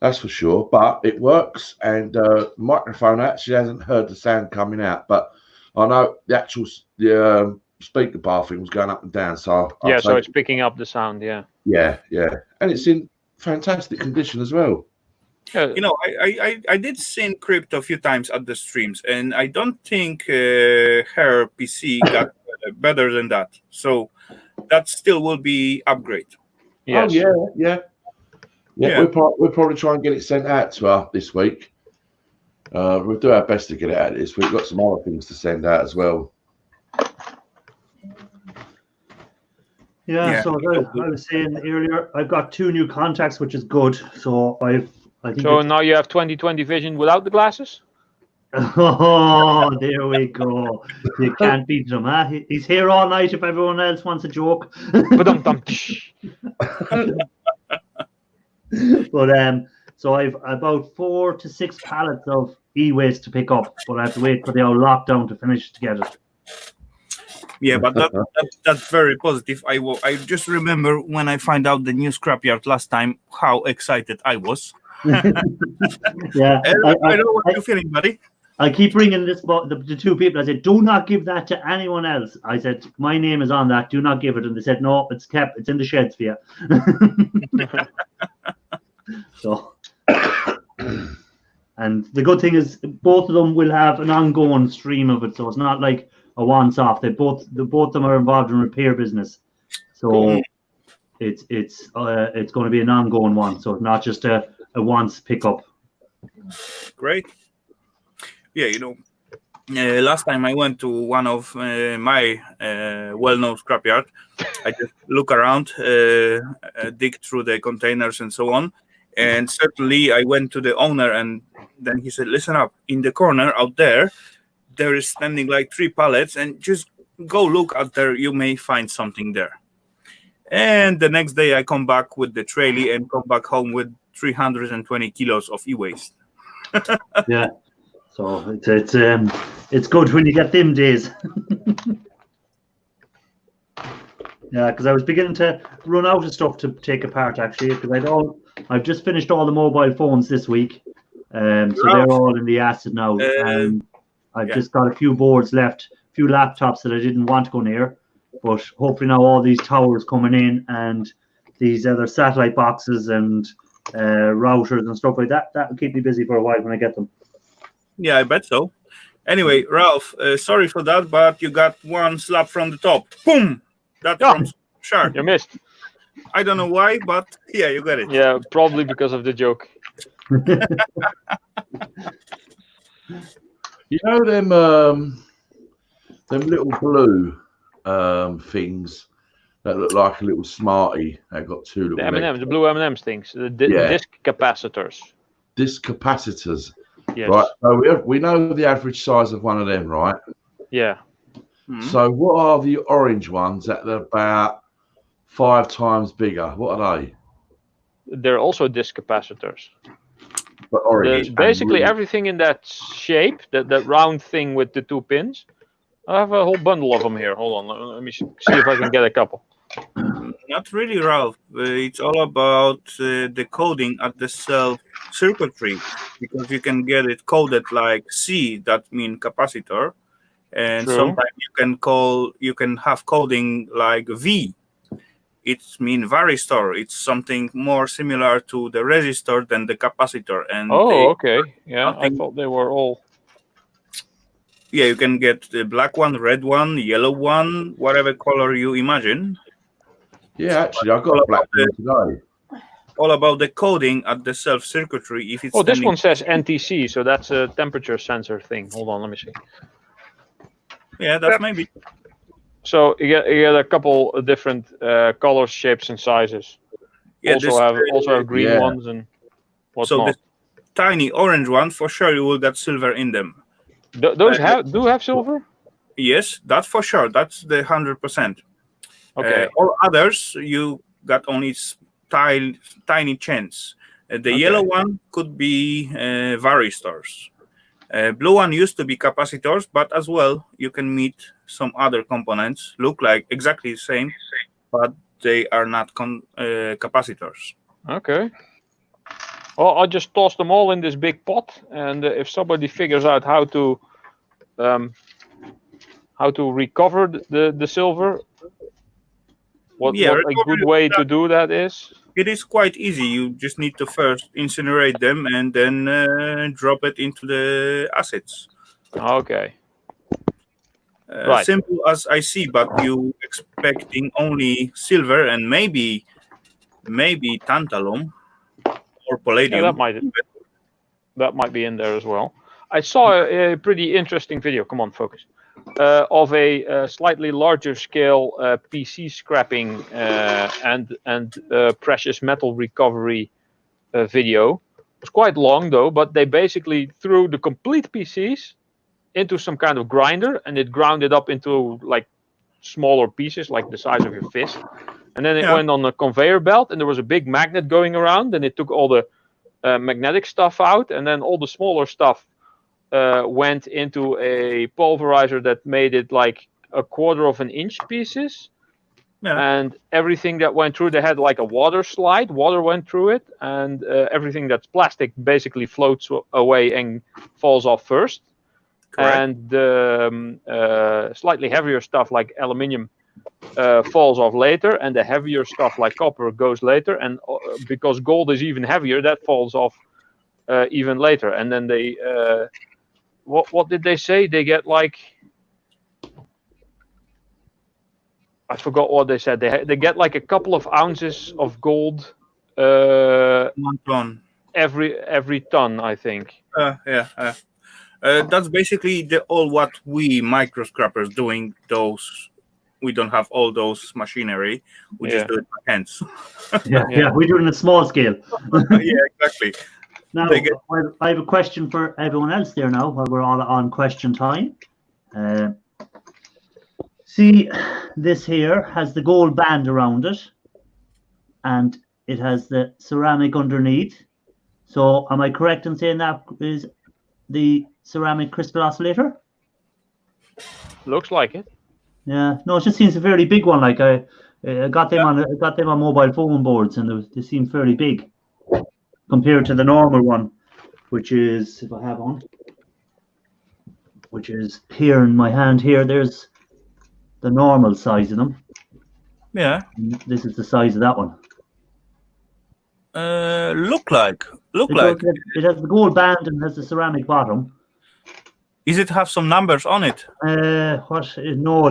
That's for sure, but it works, and the microphone actually hasn't heard the sound coming out. But I know the actual speaker bar thing was going up and down, so so it's picking up the sound. Yeah, and it's in fantastic condition as well. I did see Crypto a few times at the streams, and I don't think her PC got better than that. So that still will be upgrade. Yes. Oh yeah. We'll probably try and get it sent out to her this week. We'll do our best to get it out this week. We've got some other things to send out as well. Yeah. So I was saying earlier, I've got 2 new contacts, which is good. So I think. So now you have 20/20 vision without the glasses. Oh, there we go. You can't beat him, huh? He's here all night if everyone else wants a joke. But so I've about 4 to 6 pallets of e-waste to pick up, but I have to wait for the old lockdown to finish to get it. Yeah, but that's very positive. I just remember when I found out the new scrapyard last time, how excited I was. Yeah, I know what you're feeling, buddy. I keep ringing the 2 people. I said, do not give that to anyone else. I said, my name is on that. Do not give it. And they said, no, it's kept. It's in the sheds for you. So, and the good thing is both of them will have an ongoing stream of it. So it's not like a once-off. Both of them are involved in repair business. So it's going to be an ongoing one. So not just a once pickup. Great. Yeah, last time I went to one of my well-known scrapyard, I just look around, dig through the containers and so on. And certainly I went to the owner, and then he said, listen up, in the corner out there is standing like 3 pallets, and just go look out there. You may find something there. And the next day I come back with the trolley and come back home with 320 kilos of e-waste. Yeah. So it's good when you get them days. Yeah, because I was beginning to run out of stuff to take apart actually, because I've just finished all the mobile phones this week, so they're all in the acid now. I've just got a few boards left, a few laptops that I didn't want to go near, but hopefully now all these towers coming in and these other satellite boxes and routers and stuff like that will keep me busy for a while when I get them. Yeah, I bet so. Anyway, Ralph, sorry for that, but you got 1 slap from the top. Boom! That's from Shark. You missed. I don't know why, but yeah, you got it. Yeah, probably because of the joke. You know them little blue things that look like a little Smartie. They got 2 little. The M&Ms, the blue M&Ms things, the disc capacitors. Disc capacitors. Yes. Right. So we know the average size of one of them, right? Yeah. Mm-hmm. So what are the orange ones that are about 5 times bigger? What are they? They're also disc capacitors. But orange. Basically everything in that shape, that round thing with the 2 pins. I have a whole bundle of them here. Hold on, let me see if I can get a couple. Not really, Ralph. It's all about the coding at the cell circuitry, because you can get it coded like C, that means capacitor, and True. sometimes you can have coding like V. It means varistor. It's something more similar to the resistor than the capacitor. And okay. Yeah, I thought they were all. Yeah, you can get the black one, red one, yellow one, whatever color you imagine. Yeah, actually, I got a black one today. All about the coding at the self-circuitry. If it's this one says NTC, so that's a temperature sensor thing. Hold on, let me see. Yeah, that's maybe. So you get a couple of different colors, shapes, and sizes. Yeah, also have green ones and whatnot. So the tiny orange one, for sure, you will get silver in them. Those have silver? Yes, that's for sure. That's the 100%. Okay. All others, you got only tiny chance. The yellow one could be varistors. Blue one used to be capacitors, but as well, you can meet some other components, look like exactly the same, but they are not capacitors. Okay. Well, I just tossed them all in this big pot, and if somebody figures out how to recover the silver, what a good way to do that is? It is quite easy. You just need to first incinerate them and then drop it into the acids. Okay. Right. Simple as I see, but you expecting only silver and maybe tantalum or palladium. Yeah, that might be in there as well. I saw a pretty interesting video. Come on, focus. Of a slightly larger scale PC scrapping and precious metal recovery video. It was quite long though, but they basically threw the complete PCs into some kind of grinder, and it ground it up into like smaller pieces, like the size of your fist. And then it went on a conveyor belt, and there was a big magnet going around, and it took all the magnetic stuff out, and then all the smaller stuff went into a pulverizer that made it like 1/4 of an inch pieces. And everything that went through, they had like a water slide. Water went through it, and everything that's plastic basically floats away and falls off first. Correct. And the slightly heavier stuff like aluminium falls off later, and the heavier stuff like copper goes later. And because gold is even heavier, that falls off even later. And then they, what did they say? They get like, I forgot what they said. They get like a couple of ounces of gold 1 ton every ton, I think. That's basically all what we micro scrappers doing. Those we don't have all those machinery. We just do it by hands. yeah, we do it in a small scale. Yeah, exactly. Now, I have a question for everyone else there now, while we're all on question time. See, this here has the gold band around it, and it has the ceramic underneath. So am I correct in saying that is the ceramic crystal oscillator? Looks like it. Yeah, no, it just seems a fairly big one. Like I got them on mobile phone boards, and they seem fairly big compared to the normal one, which is, if I have one, which is here in my hand here. There's the normal size of them. Yeah. And this is the size of that one. Look like. It has the gold band and has the ceramic bottom. Is it have some numbers on it? No,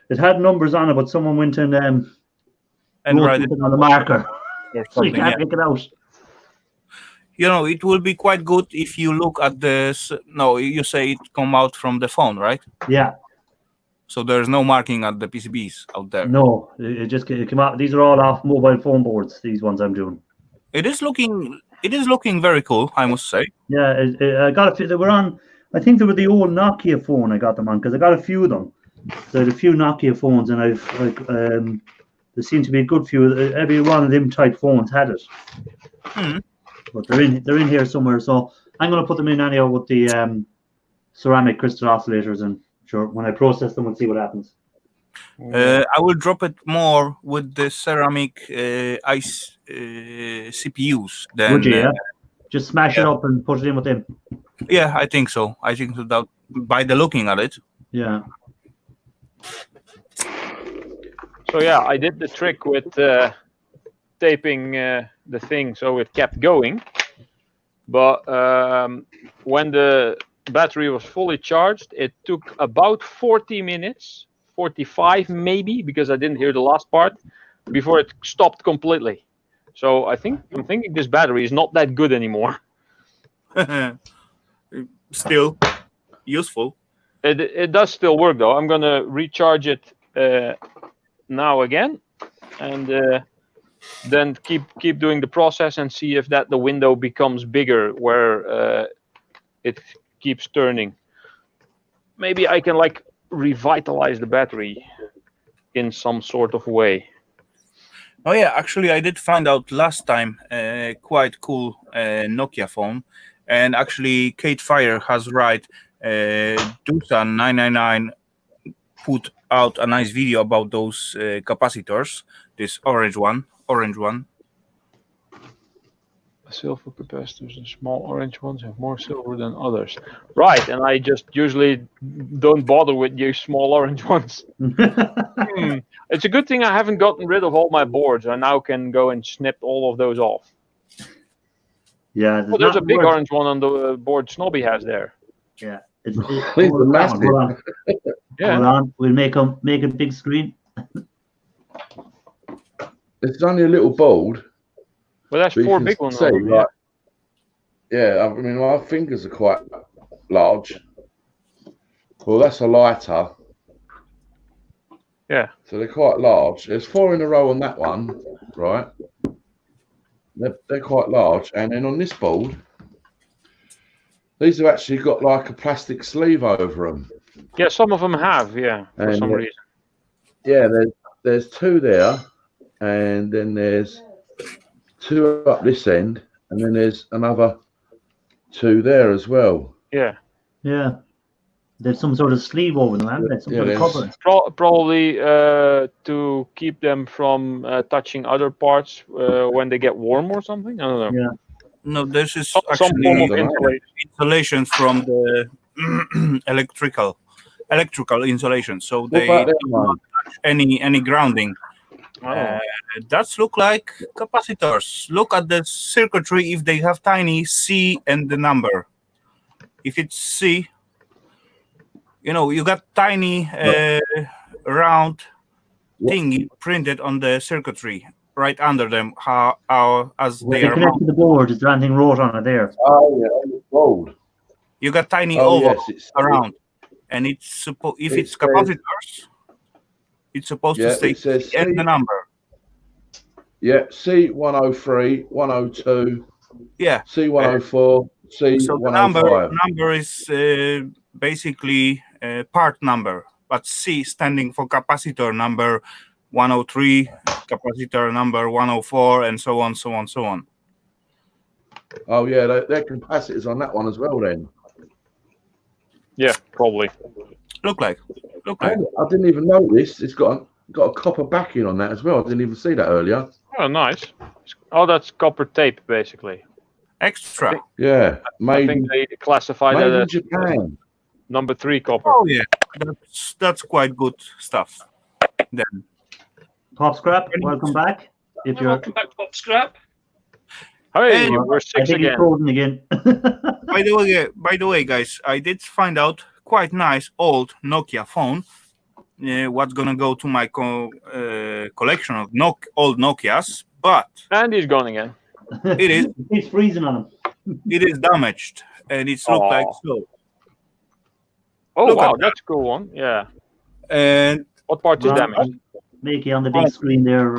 it had numbers on it, but someone went and write it on the marker. So you can't yeah. make it out. You know, it will be quite good if you look at this. No, you say it come out from the phone, right? Yeah. So there's no marking at the PCBs out there. No, it came out. These are all off mobile phone boards. These ones I'm doing. It is looking very cool, I must say. Yeah, I got a few. They were on. I think they were the old Nokia phone I got them on, because I got a few of them. So I had a few Nokia phones, and there seemed to be a good few. Every one of them type phones had it. but they're in here somewhere. So I'm going to put them in anyhow with the ceramic crystal oscillators, and sure, when I process them, we'll see what happens. I will drop it more with the ceramic ice CPUs. Then, Would you? Yeah? Just smash it up and put it in with them. Yeah, I think so. That by the looking at it. Yeah. So yeah, I did the trick with taping the thing so it kept going. But when the battery was fully charged, it took about 40 minutes, 45 maybe, because I didn't hear the last part, before it stopped completely. So I'm thinking this battery is not that good anymore. Still useful. It does still work though. I'm gonna recharge it now again, and then keep doing the process and see if the window becomes bigger where it keeps turning. Maybe I can like revitalize the battery in some sort of way. Oh yeah, actually I did find out last time quite cool Nokia phone, and actually Kate Fire has right. Dusan 999 put out a nice video about those capacitors. This orange one. Silver capacitors, the small orange ones have more silver than others. Right, and I just usually don't bother with you small orange ones. It's a good thing I haven't gotten rid of all my boards. I now can go and snip all of those off. Yeah. Well, there's a big orange one on the board Snobby has there. Yeah. These are massive. Hold on. Yeah. Hold on. We'll make a big screen. It's only a little board. Well, that's but you 4 can big ones. see, on them, like, yeah, I mean, my fingers are quite large. Well, that's a lighter. Yeah. So they're quite large. There's 4 in a row on that one, right? They're quite large. And then on this board, these have actually got like a plastic sleeve over them. Yeah, some of them have, yeah, for And, some reason. Yeah, there's 2 there, and then there's 2 up this end, and then there's another 2 there as well. Yeah. Yeah. There's some sort of sleeve over them, haven't they? Some sort of cover. Probably to keep them from touching other parts when they get warm or something. I don't know. Yeah. No, this is Some actually form of insulation. insulation from the electrical insulation, so What they about them don't one? touch any grounding. Oh. That look like capacitors. Look at the circuitry if they have tiny C and the number. If it's C, you got tiny round thingy printed on the circuitry right under them. As When they they are connect to the board, is there anything wrote on it there? Oh, yeah, on the board. you got tiny Oh, oval yes, it's around, and it's if It it's says- capacitors, it's supposed Yeah, to stay it says C and the number. Yeah, C103, 102, Yeah. C104, So the number C105. is basically part number, but C standing for capacitor number 103, capacitor number 104, and so on, so on, so on. Oh, yeah, they're capacitors on that one as well then. Yeah, probably. Look like. I didn't even notice. It's got a copper backing on that as well. I didn't even see that earlier. Oh, nice. Oh, that's copper tape, basically. Extra. Yeah, I made think they classify in that as Japan. number 3 copper. Oh yeah, that's quite good stuff. Then. Pop Scrap, welcome back. If you're, Welcome back, Pop Scrap. Hey, And- we're I 6 think he's again. frozen again. By the way, guys, I did find out quite nice old Nokia phone. What's gonna go to my collection of old Nokias, but And he's gone again. it is He's freezing on him. it is damaged, and it's look like Aw. so. Oh, Look wow, at that's a cool one. Yeah. And What part is Right. damaged? Make it on the big screen there.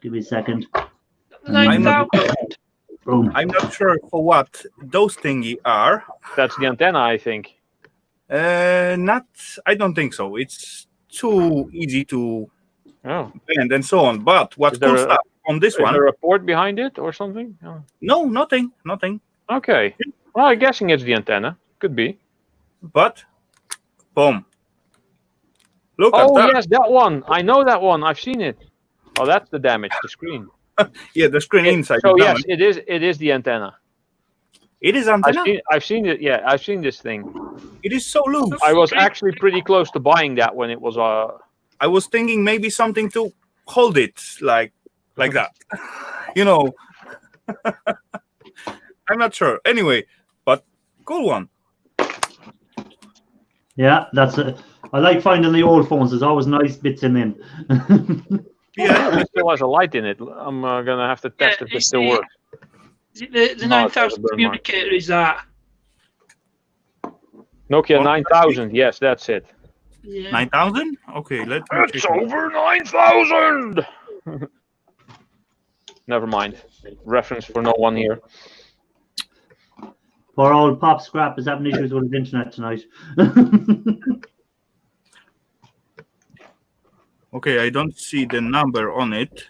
Give me a second. 9,000. Boom. I'm not sure for what those thingy are. That's the antenna, I think. Not, I don't think so. It's too easy to Oh. bend and so on. But what's Is there cool a- stuff? on this Is one. there a port behind it or something? Oh. No, nothing. Okay. Well, I'm guessing it's the antenna. Could be. But, boom. Look at Oh, that. yes, that one. I know that one. I've seen it. Oh, that's the damage, the screen. Yeah, the screen inside. So, is yes, damaged. it is the antenna. It is antenna. I've seen it. Yeah, I've seen this thing. It is so loose. I was actually pretty close to buying that when it was I was thinking maybe something to hold it like that. You know. I'm not sure. Anyway, but cool one. Yeah, that's it. I like finding the old phones. There's always nice bits in them. Yeah. it still has a light in it. I'm gonna have to test if it it's still the- works. Is it the No, it's 9000 a burn mark. communicator? Is that? Nokia What? 9000. Yes, that's it. Yeah. 9,000? Okay, let me It's check. over 9,000. Never mind. Reference for no one here. Poor old Pop Scrap is having issues with his internet tonight. Okay, I don't see the number on it.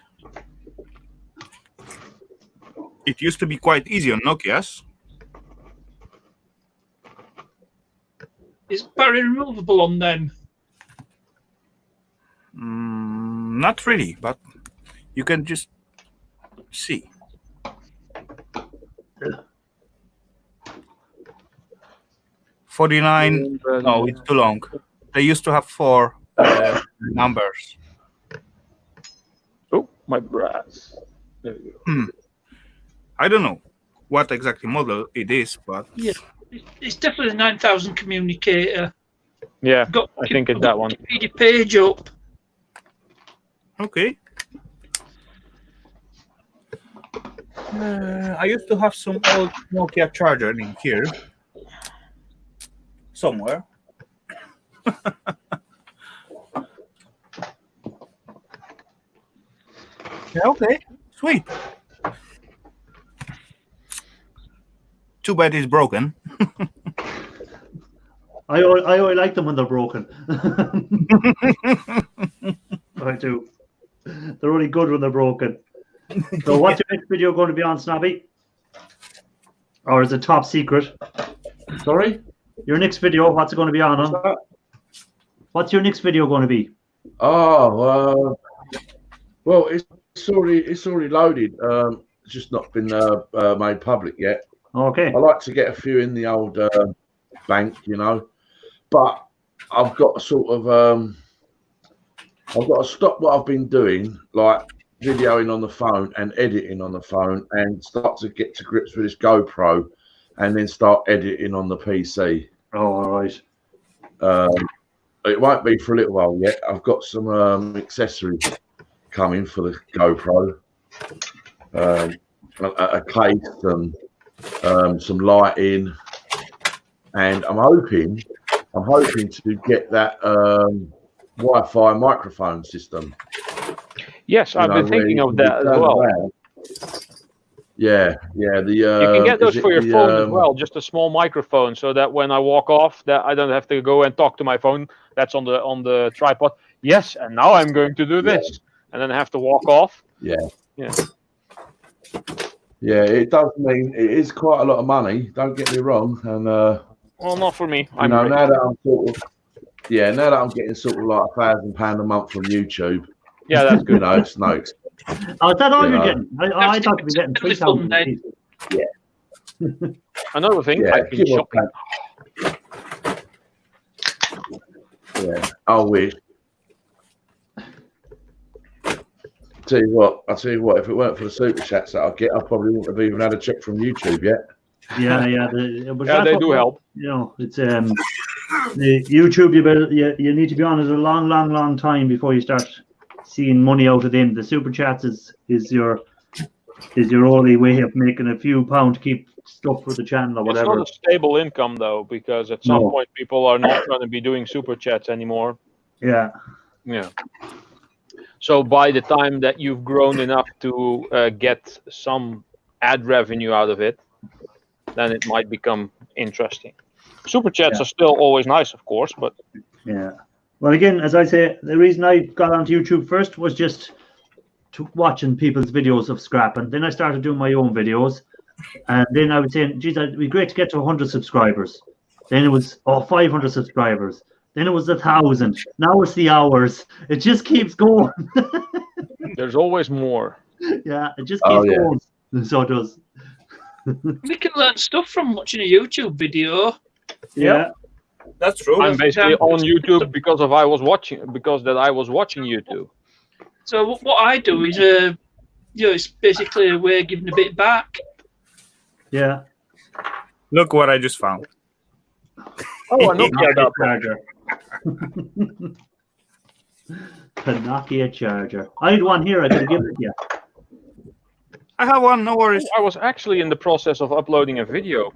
It used to be quite easy on Nokia's. Is battery removable on them? Not really, but you can just see. $49. No, it's too long. They used to have 4 numbers. Oh, my brass. There we go. I don't know what exactly model it is, but Yeah. It's definitely the 9000 communicator. Yeah, Got I think it's that one. Wikipedia page up. okay. I used to have some old Nokia charger in here somewhere. Yeah, okay, sweet. Too bad it's broken. I always like them when they're broken. I do. They're only good when they're broken. So what's your next video going to be on, Snobby? Or is it top secret? Sorry? Your next video, what's it going to be on? What's your next video going to be? Oh, well, it's already loaded. It's just not been made public yet. Okay. I like to get a few in the old bank, you know, but I've got to sort of I've got to stop what I've been doing, like videoing on the phone and editing on the phone, and start to get to grips with this GoPro, and then start editing on the PC. Oh, all right. It won't be for a little while yet. I've got some accessories coming for the GoPro, a case and some lighting, and I'm hoping to get that Wi-Fi microphone system. Yes, I've been thinking of that as well. Yeah. You can get those for your phone as well, just a small microphone, so that when I walk off, that I don't have to go and talk to my phone. That's on the tripod. Yes, and now I'm going to do this, and then I have to walk off. Yeah. Yeah. Yeah, it does mean it is quite a lot of money. Don't get me wrong, and Well, not for me. I'm now rich. that I'm now that I'm getting sort of like £1,000 a month from YouTube, Yeah, that's you good. know, it's no. Oh, is that all You you're know. getting? I thought you'd be getting That's fun, 3,000. then. Another thing, Yeah, I've been give or shopping. Yeah, I wish. I'll tell you what, if it weren't for the super chats that I get, I probably wouldn't have even had a check from YouTube yet. Yeah. But Yeah, that's they what- do help. You know, it's the YouTube. You need to be on it a long time before you start seeing money out of them. The super chats is your only way of making a few pound to keep stuff for the channel or It's whatever. not a stable income though, because at some No. point people are not going to be doing super chats anymore. Yeah. Yeah. So by the time that you've grown enough to get some ad revenue out of it, then it might become interesting. Super chats Yeah. are still always nice, of course, but Yeah. Well, again, as I say, the reason I got onto YouTube first was just watching people's videos of scrapping. Then I started doing my own videos, and then I was saying, geez, it'd be great to get to 100 subscribers. Then it was 500 subscribers. Then it was 1,000. Now it's the hours. It just keeps going. There's always more. Yeah, it just keeps going. So it does. We can learn stuff from watching a YouTube video. Yeah. That's true. I'm basically on YouTube because I was watching YouTube. So what I do is, it's basically a way of giving a bit back. Yeah. Look what I just found. Oh, I Nokia that charger. The Nokia charger. I had one here. I could have given it to you. I have one, no worries. I was actually in the process of uploading a video.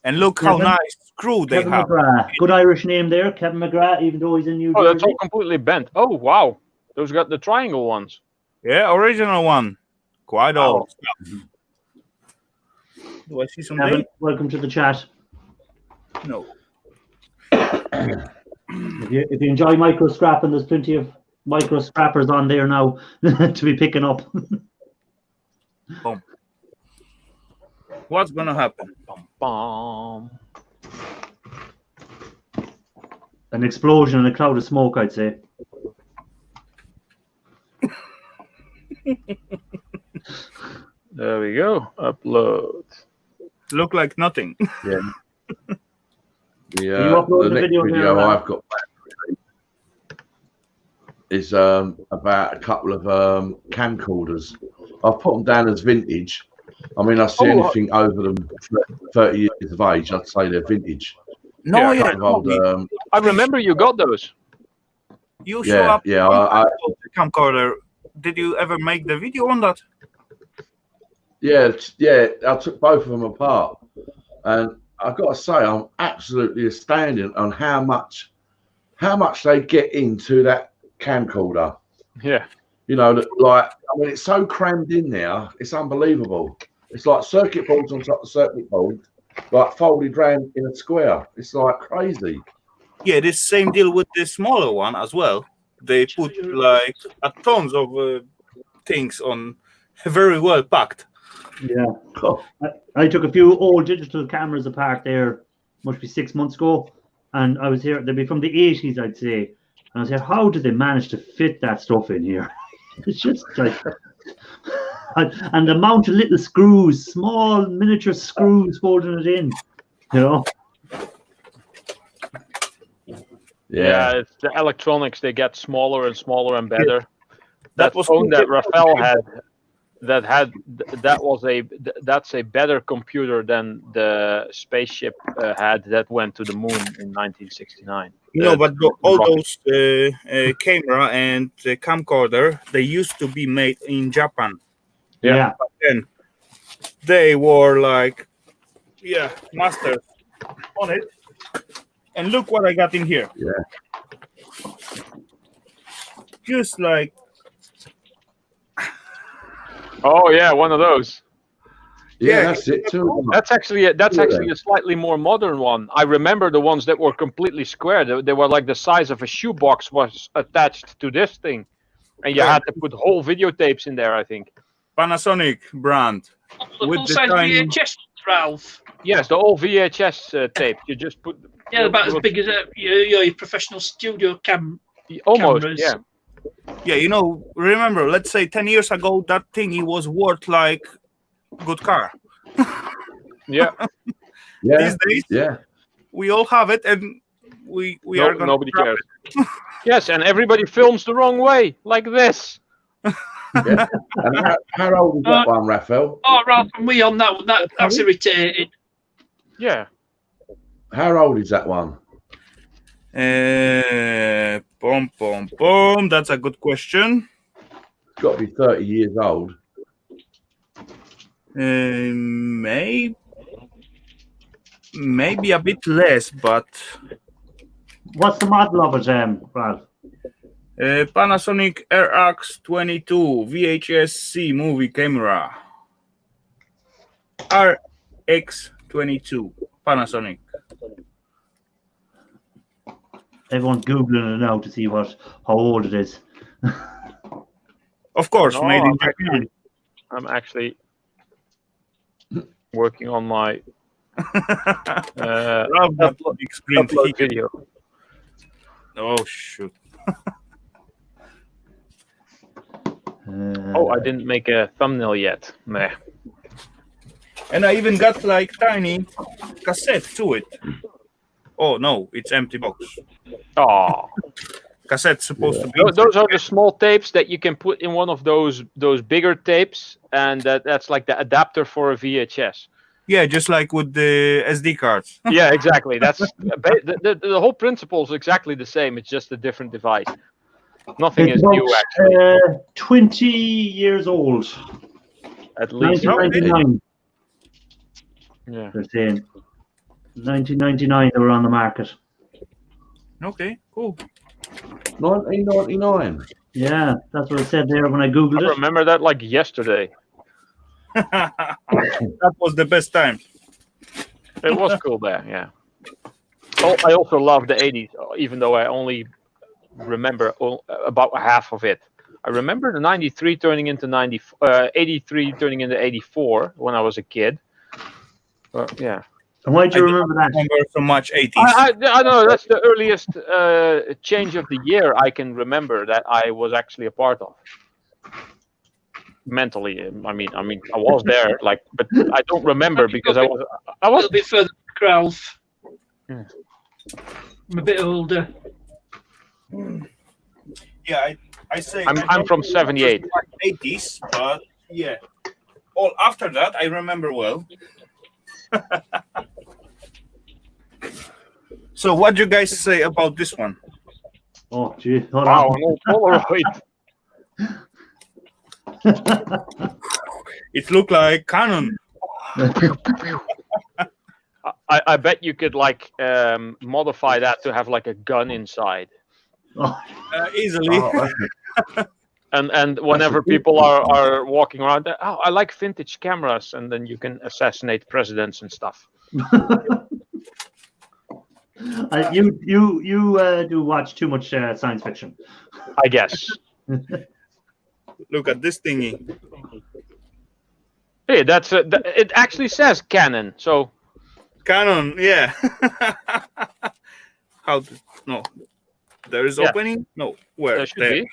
And look how Kevin- nice screw they Kevin have. McGrath. Good Irish name there, Kevin McGrath, even though he's in New Oh, that's Jersey. all completely bent. Oh, wow. Those got the triangle ones. Yeah, original one. Quite Wow. old. Do I see some Kevin, date? welcome to the chat. No. If you enjoy micro scrapping, there's plenty of micro scrappers on there now to be picking up. What's gonna happen? Bum. An explosion and a cloud of smoke, I'd say. There we go. Upload. Look like nothing. Yeah. you upload The the next video video, there, I've got is about a couple of camcorders. I've put them down as vintage. I mean, I see anything over them 30 years of age, I'd say they're vintage. No, Yeah, yeah. Old, I remember you got those. You show yeah, up yeah. on the camcorder. Did you ever make the video on that? Yeah, I took both of them apart, and I've got to say, I'm absolutely astounded on how much they get into that camcorder. Yeah. You know, like, I mean, it's so crammed in there, it's unbelievable. It's like circuit boards on top of circuit boards, like folded round in a square. It's like crazy. Yeah, this same deal with the smaller one as well. They put like a tons of things on, very well packed. Yeah. I took a few old digital cameras apart there, must be 6 months ago, and I was here, they'd be from the 80s, I'd say. And I was like, how did they manage to fit that stuff in here? It's just like, and the amount of little screws, small miniature screws holding it in, you know? Yeah, it's the electronics, they get smaller and smaller and better. That was phone that cool. Rafael had, that's a better computer than the spaceship had that went to the moon in 1969. No, but all those camera and camcorder, they used to be made in Japan. Yeah. But then they were like, masters on it. And look what I got in here. Yeah. Just like, Oh yeah, one of those. Yeah, that's it too. That's actually a slightly more modern one. I remember the ones that were completely square. They were like the size of a shoebox was attached to this thing, and you had to put whole videotapes in there. I think. Panasonic brand. The With full the size tiny- VHS, Ralph. Yes, the old VHS tape. You just put. Yeah, about as big as your professional studio Almost. cameras. Yeah. Yeah, you know, remember, let's say 10 years ago, that thing, it was worth like good car. Yeah. Yeah, These days, yeah. we all have it, and we are going to Nobody cares. Yes, and everybody films the wrong way, like this. Yeah. And how old is that one, Raphael? Oh, Ralph, and we on that one. That's irritating. Yeah. How old is that one? That's a good question. It's got to be 30 years old. Maybe a bit less, but What's the model of it, Ralph? Panasonic RX22 VHS-C movie camera. RX22 Panasonic. Everyone's Googling it now to see how old it is. Of course, No, made in Japan. I'm actually working on my Love that big screen upload feature. video. Oh shoot! Oh, I didn't make a thumbnail yet. Meh. And I even got like tiny cassette to it. Oh no, it's empty box. Oh, Cassette's supposed to be. those are the small tapes that you can put in one of those bigger tapes, and that's like the adapter for a VHS. Yeah, just like with the SD cards. Yeah, exactly. That's the whole principle is exactly the same. It's just a different device. Nothing is new, actually. 20 years old. At least. 1999. Yeah. They're saying 1999 they were on the market. Okay, cool. 1999. Yeah, that's what it said there when I googled I it. remember that like yesterday. That was the best time. It was cool there, yeah. Oh, I also love the 80s, even though I only remember about half of it. I remember the 93 turning into 83 turning into 84 when I was a kid. Yeah. And why do you I remember that? Remember so much 80s. I know that's the earliest change of the year I can remember that I was actually a part of. Mentally, I mean, I was there, like, but I don't remember because I was. A little bit further back, Ralph. Yeah. I'm a bit older. Yeah, I say I'm from 78. 80s, but yeah. All after that, I remember well. So, what do you guys say about this one? Oh, gee. Hold Wow, on. an old Polaroid. It looked like Canon. I bet you could like modify that to have like a gun inside. Oh, Easily. And whenever people are walking around, oh, I like vintage cameras, and then you can assassinate presidents and stuff. you do watch too much science fiction. I guess. Look at this thingy. Hey, it actually says Canon, so Canon, yeah. No. There is Yeah. opening? No. Where? there should be.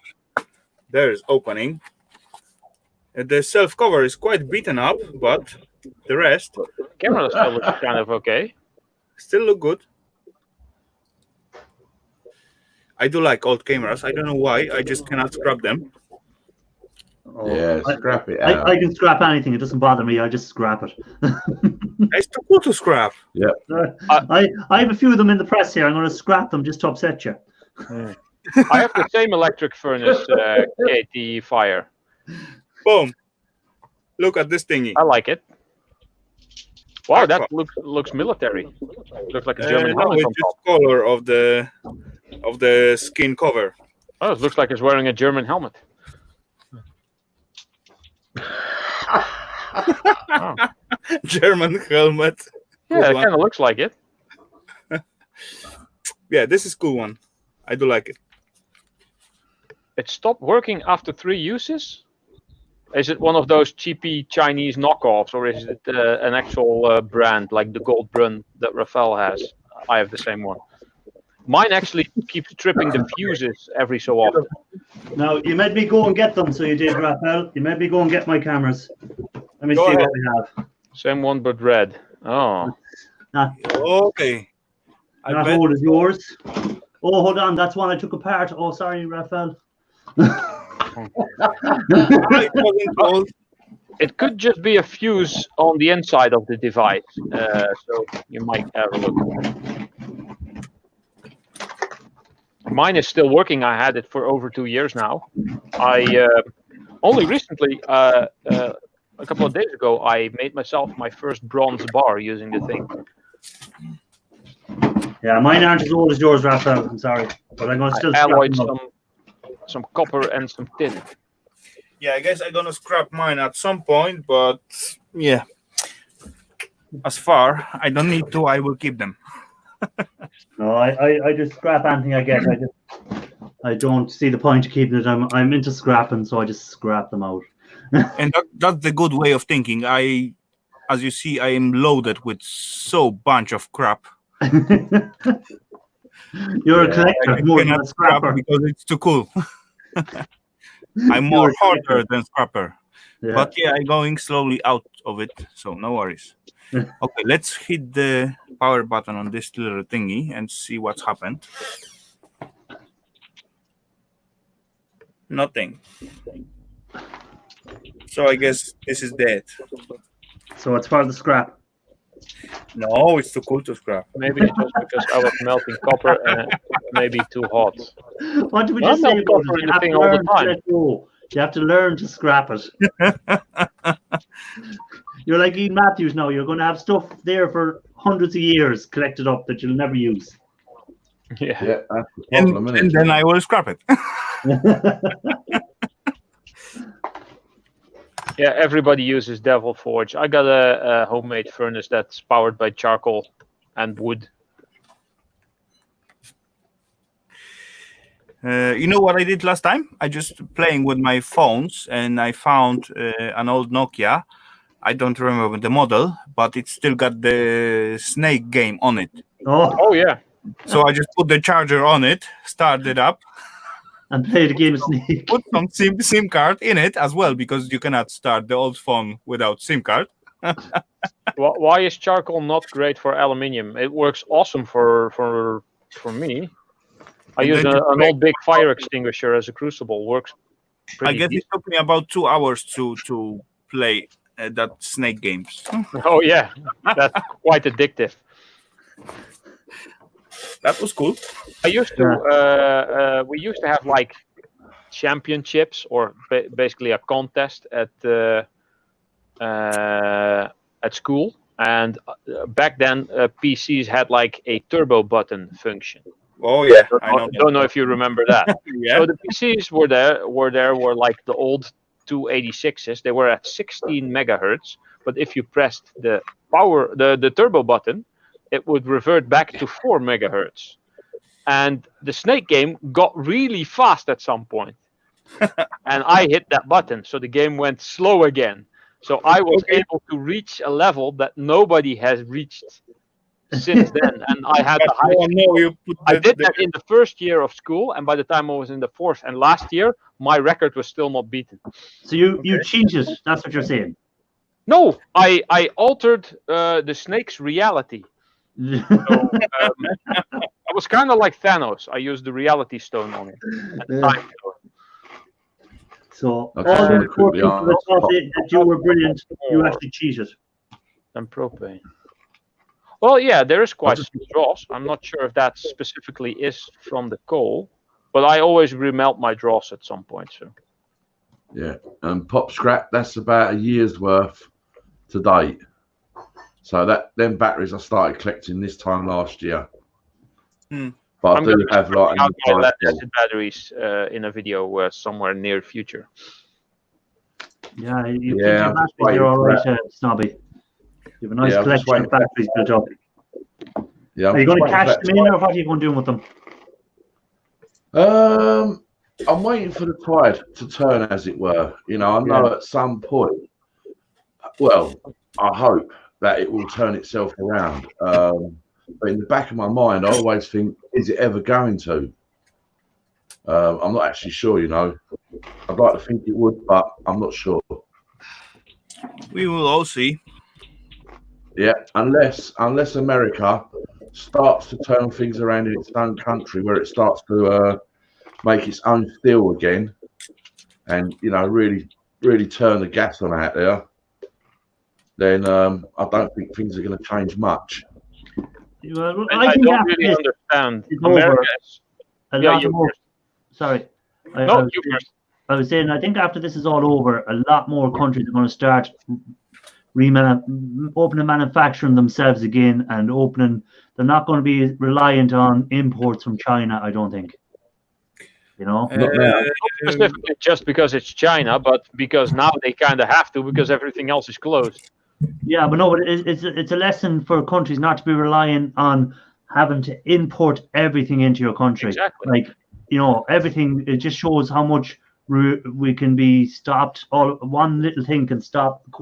There is opening. The self cover is quite beaten up, but the rest Camera still looks kind of okay. still look good. I do like old cameras. I don't know why. I just cannot scrap them. Oh, Yeah, scrap it out. I can scrap anything. It doesn't bother me. I just scrap it. It's too cool to scrap. I have a few of them in the press here. I'm going to scrap them just to upset you. I have the same electric furnace KT Fire. Boom. Look at this thingy. I like it. Wow, that looks military. Looks like a German No, helmet it's on just top. color of the skin cover. Oh, it looks like it's wearing a German helmet. Oh. German helmet. Yeah, Good it one. kind of looks like it. Yeah, this is cool one. I do like it. It stopped working after 3 uses? Is it one of those cheapy Chinese knockoffs, or is it an actual brand like the Gold Brun that Rafael has? I have the same one. Mine actually keeps tripping the fuses every so often. Now, you made me go and get them, so you did, Raphael. You made me go and get my cameras. Let me Go see ahead. what we have. Same one but red. Oh. Okay. I That bet. hole is yours. Oh, hold on. That's one I took apart. Oh, sorry, Raphael. It wasn't gold. It could just be a fuse on the inside of the device, so you might have a look. Mine is still working. I had it for over 2 years now. I only recently, a couple of days ago, I made myself my first bronze bar using the thing. Yeah, mine aren't as old as yours, Raphael. I'm sorry. But I'm going to still I scrap alloyed them up. some copper and some tin. Yeah, I guess I'm gonna scrap mine at some point, but yeah. As far I don't need to, I will keep them. No, I just scrap anything I get. I don't see the point of keeping it. I'm into scrapping, so I just scrap them out. And that's the good way of thinking. As you see, I am loaded with so bunch of crap. You're a Yeah, collector I more than a cannot scrap scrapper. because it's too cool. I'm You're more a collector. harder than scrapper. Yeah. But yeah, I'm going slowly out of it, so no worries. Okay, let's hit the power button on this little thingy and see what's happened. Nothing. So I guess this is dead. So it's part of the scrap. No, it's too cool to scrap. Maybe it's just because I was melting copper and maybe too hot. What did we Well, just I'm say not about covering it? the You have thing to all the learn to time. let go. You have to learn to scrap it. You're like Ian Matthews now. You're going to have stuff there for hundreds of years collected up that you'll never use. Yeah. Yeah, that's the And, problem, isn't and it? then I will scrap it. Yeah, everybody uses Devil Forge. I got a homemade furnace that's powered by charcoal and wood. You know what I did last time? I just playing with my phones and I found an old Nokia. I don't remember the model, but it still got the Snake game on it. Oh, Oh yeah. So I just put the charger on it, started it up, and play the game of Snake. put some SIM card in it as well, because you cannot start the old phone without SIM card. Why is charcoal not great for aluminium? It works awesome for me. I And use then you an play- old big fire extinguisher as a crucible. Works I pretty guess it decent. took me about 2 hours to play that Snake games. Oh yeah, that's quite addictive. That was cool. I used to. We used to have like championships or basically a contest at school, and back then PCs had like a turbo button function. Oh yeah, I know. Don't know if you remember that. Yeah. So the PCs were like the old 286s. They were at 16 megahertz, but if you pressed the turbo button, it would revert back to 4 megahertz. And the Snake game got really fast at some point. And I hit that button, so the game went slow again. So I was able to reach a level that nobody has reached since then. And I had the high. I did that in the first year of school, and by the time I was in the fourth and last year, my record was still not beaten. So you cheated. That's what you're saying. No, I altered the Snake's reality. So, I was kind of like Thanos. I used the reality stone on it at the time. So That's all very the poor quickly people on. that thought that you were brilliant, you actually cheated. And propane. Well, yeah, there is quite some dross. I'm not sure if that specifically is from the coal, but I always remelt my dross at some point. So Yeah, and pop scrap, that's about a year's worth to date. So them batteries I started collecting this time last year. But I do gonna have like out my an lead acid batteries in a video somewhere near future. Yeah, you Yeah, think your I'm just batteries waiting are all for right, Snobby. You have a nice Yeah, I'm just collection of waiting batteries built up. Yeah, Are you going to cash them in, or what are you going to do with them? I'm waiting for the tide to turn, as it were. You know, I know at some point, well, I hope that it will turn itself around. But in the back of my mind, I always think, is it ever going to? I'm not actually sure, you know. I'd like to think it would, but I'm not sure. We will all see. Yeah, unless America starts to turn things around in its own country, where it starts to make its own steel again, and you know, really turn the gas on out there, then I don't think things are going to change much. Well, I think don't after really this, understand it's America. over. A Yeah, lot you more. first. Sorry. No, you first. I was saying, I think after this is all over, a lot more countries are going to start opening manufacturing themselves again and opening. They're not going to be reliant on imports from China, I don't think. You know? Not now. Not specifically just because it's China, but because now they kind of have to because everything else is closed. Yeah, but no, but it's a lesson for countries not to be relying on having to import everything into your country. Exactly. Like everything. It just shows how much we can be stopped. All one little thing can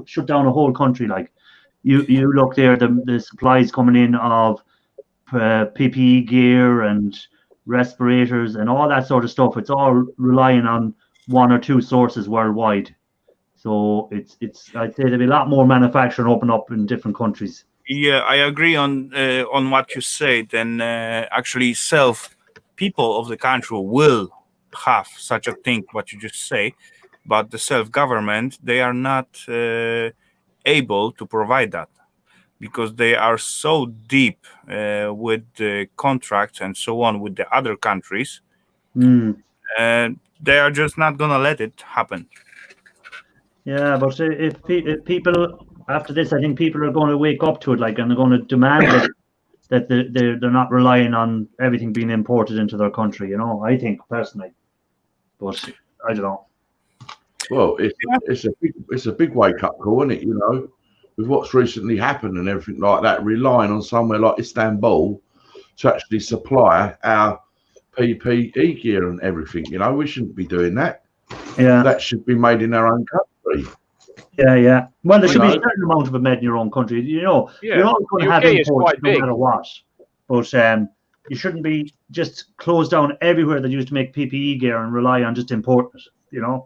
shut down a whole country. Like you look there, the supplies coming in of PPE gear and respirators and all that sort of stuff. It's all relying on one or two sources worldwide. So it's I'd say there'll be a lot more manufacturing open up in different countries. Yeah, I agree on what you said. And actually, people of the country will have such a thing, what you just say, but the self-government, they are not able to provide that, because they are so deep with the contracts and so on with the other countries, and they are just not gonna let it happen. Yeah, but if people after this, I think people are going to wake up to it, like, and they're going to demand that they're not relying on everything being imported into their country. I think personally, but I don't know. Well, it's a big wake up call, isn't it? With what's recently happened and everything like that, relying on somewhere like Istanbul to actually supply our PPE gear and everything. We shouldn't be doing that. Yeah, that should be made in our own country. Yeah. Well, there should be a certain amount of it made in your own country. You're always going to have imports no matter what. But you shouldn't be just closed down everywhere that used to make PPE gear and rely on just importing it.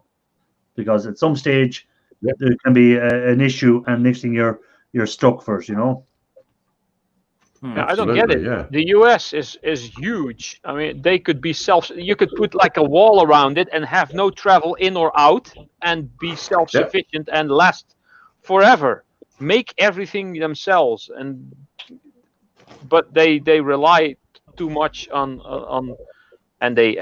Because at some stage there can be an issue, and next thing you're stuck for it. I don't get it. Yeah. The US is huge. I mean, they could be you could put like a wall around it and have no travel in or out and be self-sufficient and last forever. Make everything themselves, but they rely too much on and they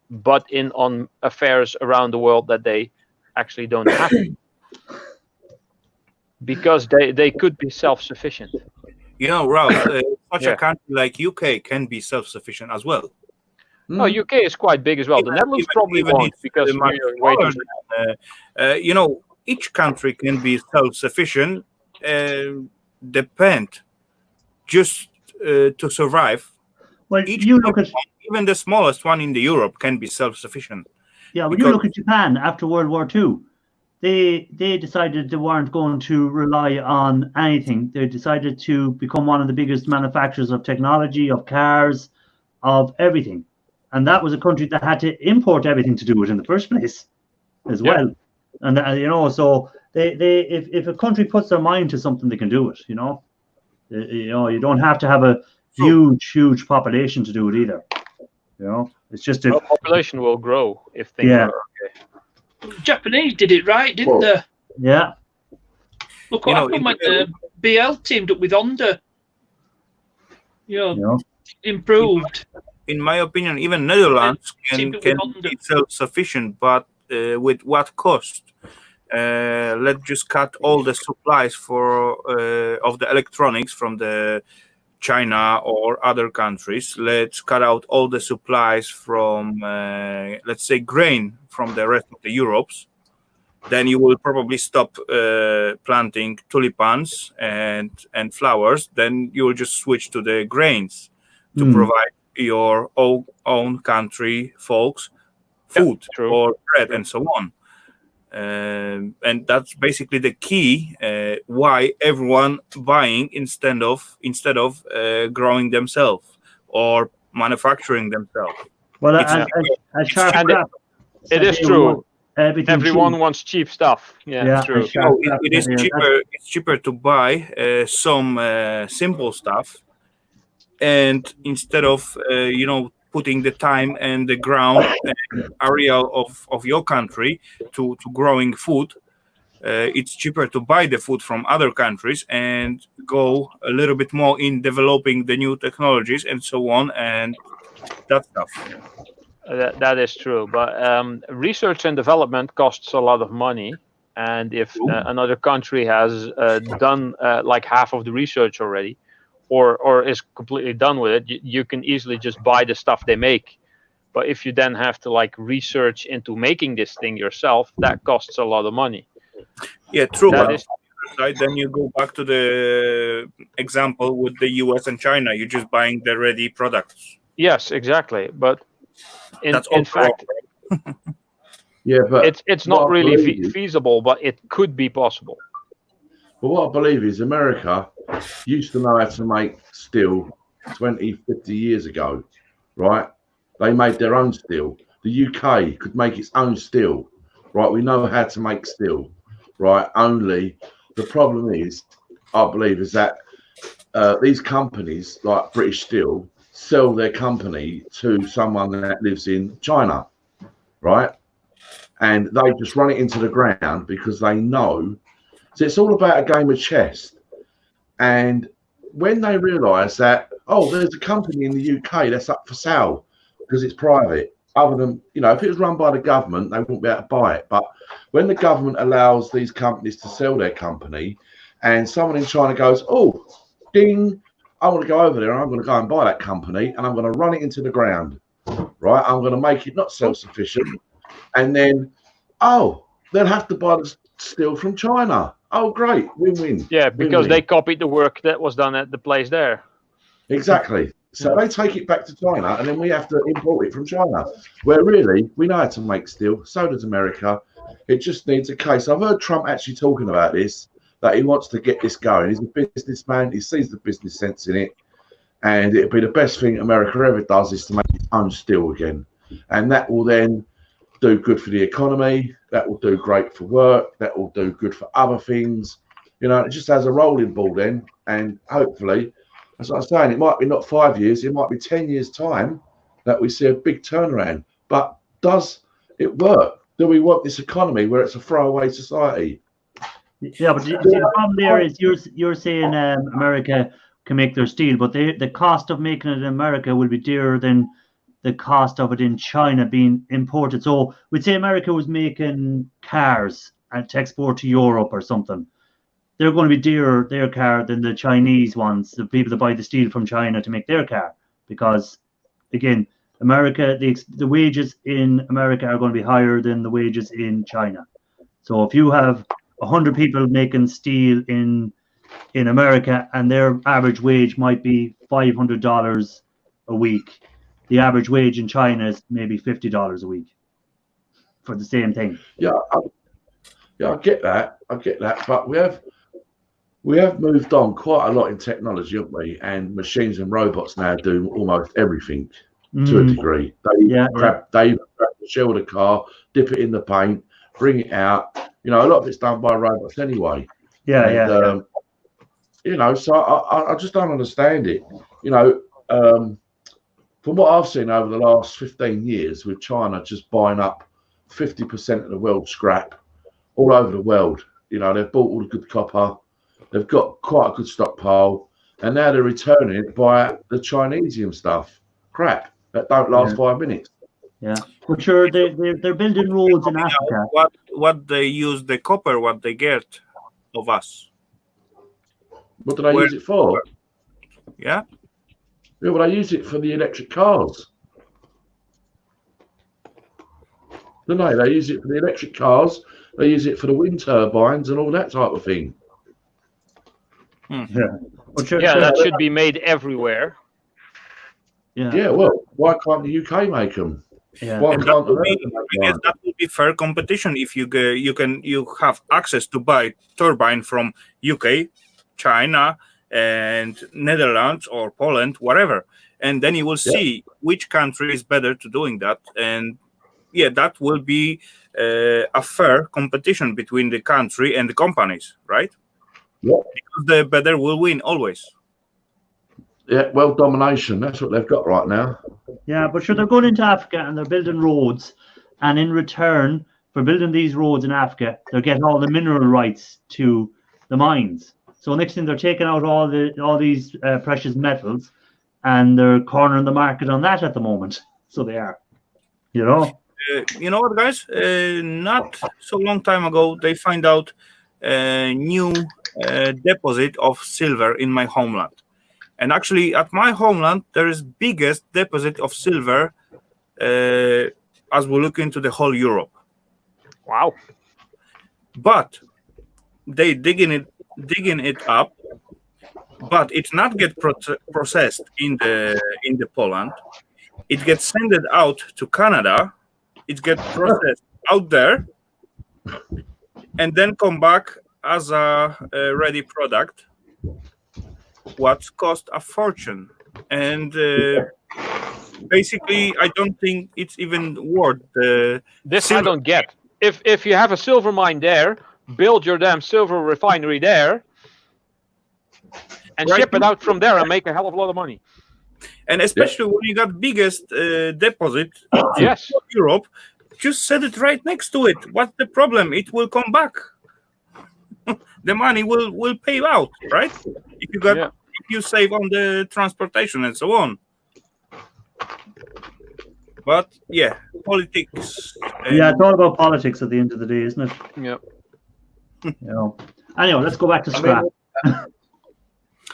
butt in on affairs around the world that they actually don't have to. Because they could be self-sufficient. Ralph, such a country like UK can be self-sufficient as well. No, UK is quite big as well. The Netherlands probably won't, because each country can be self-sufficient, depend just to survive. Well, even the smallest one in the Europe can be self-sufficient. Yeah, when you look at Japan after World War II, they decided they weren't going to rely on anything. They decided to become one of the biggest manufacturers of technology, of cars, of everything. And that was a country that had to import everything to do it in the first place as well. And, so if a country puts their mind to something, they can do it, You don't have to have a huge population to do it either. It's just the population will grow if things are okay. Japanese did it right, didn't they? Yeah. Look what happened when BL teamed up with Honda. Improved. In my opinion, even Netherlands can be self-sufficient, but with what cost? Let's just cut all the supplies of the electronics from the China or other countries. Let's cut out all the supplies from, let's say, grain from the rest of the Europes. Then you will probably stop planting tulipans and flowers. Then you will just switch to the grains to provide your own country folks food or bread and so on. And that's basically the key why everyone buying instead of growing themselves or manufacturing themselves. Well, it is true. Everyone wants cheap stuff. Yeah, true. It is cheaper. It's cheaper to buy some simple stuff, and instead of putting the time and the ground and area of your country to growing food, it's cheaper to buy the food from other countries and go a little bit more in developing the new technologies and so on and that stuff. That is true, but research and development costs a lot of money, and if another country has done like half of the research already, or is completely done with it, you can easily just buy the stuff they make. But if you then have to like research into making this thing yourself, that costs a lot of money. Yeah, true. Then you go back to the example with the US and China. You're just buying the ready products. Yes, exactly. But In also fact, Yeah, but it's what not I really believe is- feasible, but it could be possible. But what I believe is America used to know how to make steel 20, 50 years ago, right? They made their own steel. The UK could make its own steel, right? We know how to make steel, right? Only the problem is, I believe, is that these companies like British Steel sell their company to someone that lives in China, right? And they just run it into the ground because they know. So it's all about a game of chess. And when they realise that, oh, there's a company in the UK that's up for sale because it's private, other than, if it was run by the government, they wouldn't be able to buy it. But when the government allows these companies to sell their company and someone in China goes, oh, ding, I want to go over there and I'm going to go and buy that company and I'm going to run it into the ground, right? I'm going to make it not self-sufficient. And then, they'll have to buy the steel from China. Oh, great, win-win. Yeah, because Win-win. they copied the work that was done at the place there. Exactly. So they take it back to China and then we have to import it from China, where really we know how to make steel. So does America. It just needs a case. I've heard Trump actually talking about this, that he wants to get this going. He's a businessman. He sees the business sense in it. And it'd be the best thing America ever does is to make its own steel again. And that will then do good for the economy. That will do great for work. That will do good for other things. It just has a rolling ball then. And hopefully, as I was saying, it might be not 5 years, it might be 10 years' time that we see a big turnaround. But does it work? Do we want this economy where it's a throwaway society? Yeah, but the problem there is you're saying America can make their steel, but the cost of making it in America will be dearer than the cost of it in China being imported. So we'd say America was making cars and to export to Europe or something. They're going to be dearer, their car, than the Chinese ones, the people that buy the steel from China to make their car. Because, again, America, the wages in America are going to be higher than the wages in China. So if you have 100 people making steel in America and their average wage might be $500 a week, the average wage in China is maybe $50 a week for the same thing. Yeah, I get that. But we have moved on quite a lot in technology, haven't we? And machines and robots now do almost everything to a degree. They grab the shell of the car, dip it in the paint, bring it out. A lot of it's done by robots anyway. So I just don't understand it. From what I've seen over the last 15 years, with China just buying up 50% of the world's scrap all over the world. They've bought all the good copper. They've got quite a good stockpile. And now they're returning it by the Chinesium stuff. Crap. That don't last 5 minutes. Yeah. But sure, they're building roads in Africa. What they use the copper, what they get of us. What do they use it for? Yeah. Yeah, well, they use it for the electric cars. Don't they? They use it for the electric cars. They use it for the wind turbines and all that type of thing. Yeah. But sure, That should be made everywhere. Yeah, well, why can't the UK make them? Yeah. Why And can't that would America be, make I guess one? that would be fair competition if you have access to buy turbine from UK, China, and Netherlands or Poland, whatever, and then you will see which country is better to doing that, and that will be a fair competition between the country and the companies, right? Yeah. Because the better will win always. Yeah, world domination. That's what they've got right now. Yeah, but sure, they're going into Africa and they're building roads, and in return for building these roads in Africa, they're getting all the mineral rights to the mines. So next thing, they're taking out all these precious metals, and they're cornering the market on that at the moment. So they are, You know what, guys? Not so long time ago, they find out a new deposit of silver in my homeland. And actually, at my homeland, there is biggest deposit of silver as we look into the whole Europe. Wow! But they digging it up, but it's not get processed in the Poland. it gets sent out to Canada, it gets processed out there, and then come back as a ready product. What's cost a fortune, and basically, I don't think it's even worth the. This I don't get. If you have a silver mine there, build your damn silver refinery there, and ship it out from there and make a hell of a lot of money. And especially when you got biggest deposit Yes. in Europe, just set it right next to it. What's the problem? It will come back. The money will pay out, right? If you got if you save on the transportation and so on. But yeah, politics. Yeah, it's all about politics at the end of the day, isn't it? Yep. You know. Anyway, let's go back to scrap.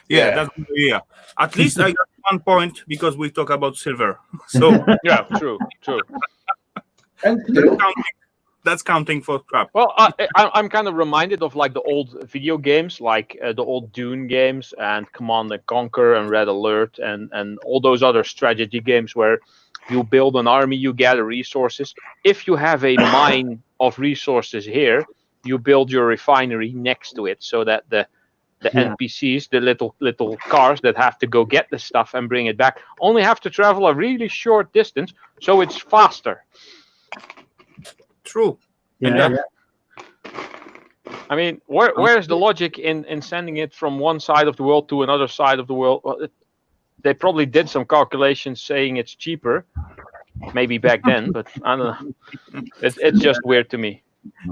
Yeah, that's At least I got 1 point because we talk about silver. So yeah, true. And that's counting for scrap. Well, I'm kind of reminded of like the old video games, like the old Dune games and Command and Conquer and Red Alert and all those other strategy games where you build an army, you gather resources. If you have a mine of resources here, you build your refinery next to it so that the NPCs, the little cars that have to go get the stuff and bring it back, only have to travel a really short distance, so it's faster. True. Yeah. I mean, where's the logic in sending it from one side of the world to another side of the world? Well, they probably did some calculations saying it's cheaper, maybe back then, but I don't know. It's just weird to me.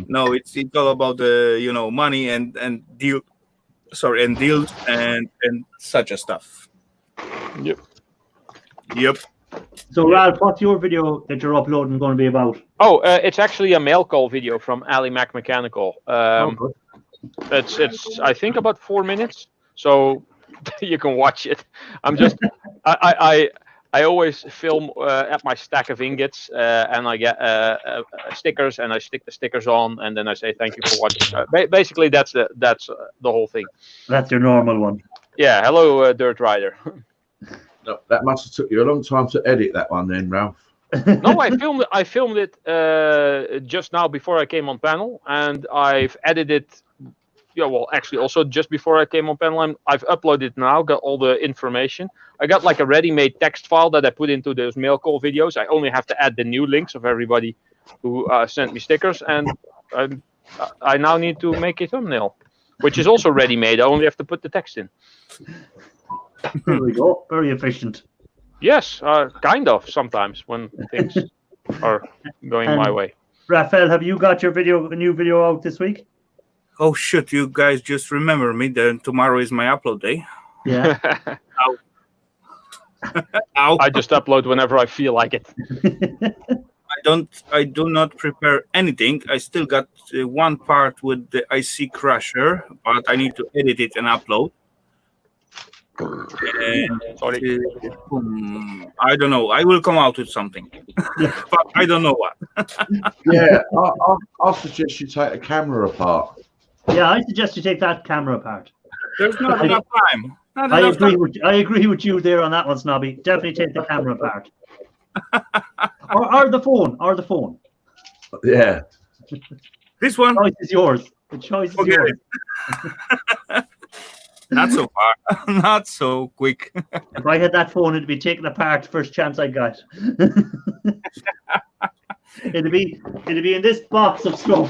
No, it's all about the money and deal. Sorry, and deals and such a stuff. Yep. So, Ralph, what's your video that you're uploading going to be about? Oh, it's actually a mail call video from Ali Mac Mechanical. It's I think about 4 minutes, so you can watch it. I'm just I always film at my stack of ingots, and I get stickers, and I stick the stickers on, and then I say thank you for watching. Basically, that's the whole thing. That's your normal one. Yeah. Hello, Dirt Rider. No, that must have took you a long time to edit that one, then, Ralph. No, I filmed it just now before I came on panel, and I've edited. Yeah, well, actually, also just before I came on panel, I've uploaded now, got all the information. I got like a ready-made text file that I put into those mail call videos. I only have to add the new links of everybody who sent me stickers, and I now need to make a thumbnail, which is also ready-made. I only have to put the text in. There we go. Very efficient. Yes, kind of sometimes when things are going my way. Raphael, have you got your new video out this week? Oh shit! You guys just remember me. Then tomorrow is my upload day. Yeah. Ow. I just upload whenever I feel like it. I do not prepare anything. I still got one part with the IC Crusher, but I need to edit it and upload. Sorry. I don't know. I will come out with something, but I don't know what. Yeah, I'll suggest you take the camera apart. Yeah, I suggest you take that camera apart. There's not enough time. I agree with you there on that one, Snobby. Definitely take the camera apart. or the phone. Yeah. This one. The choice is yours. The choice is yours. Not so far. Not so quick. If I had that phone, it'd be taken apart first chance I got. it'd be in this box of stuff.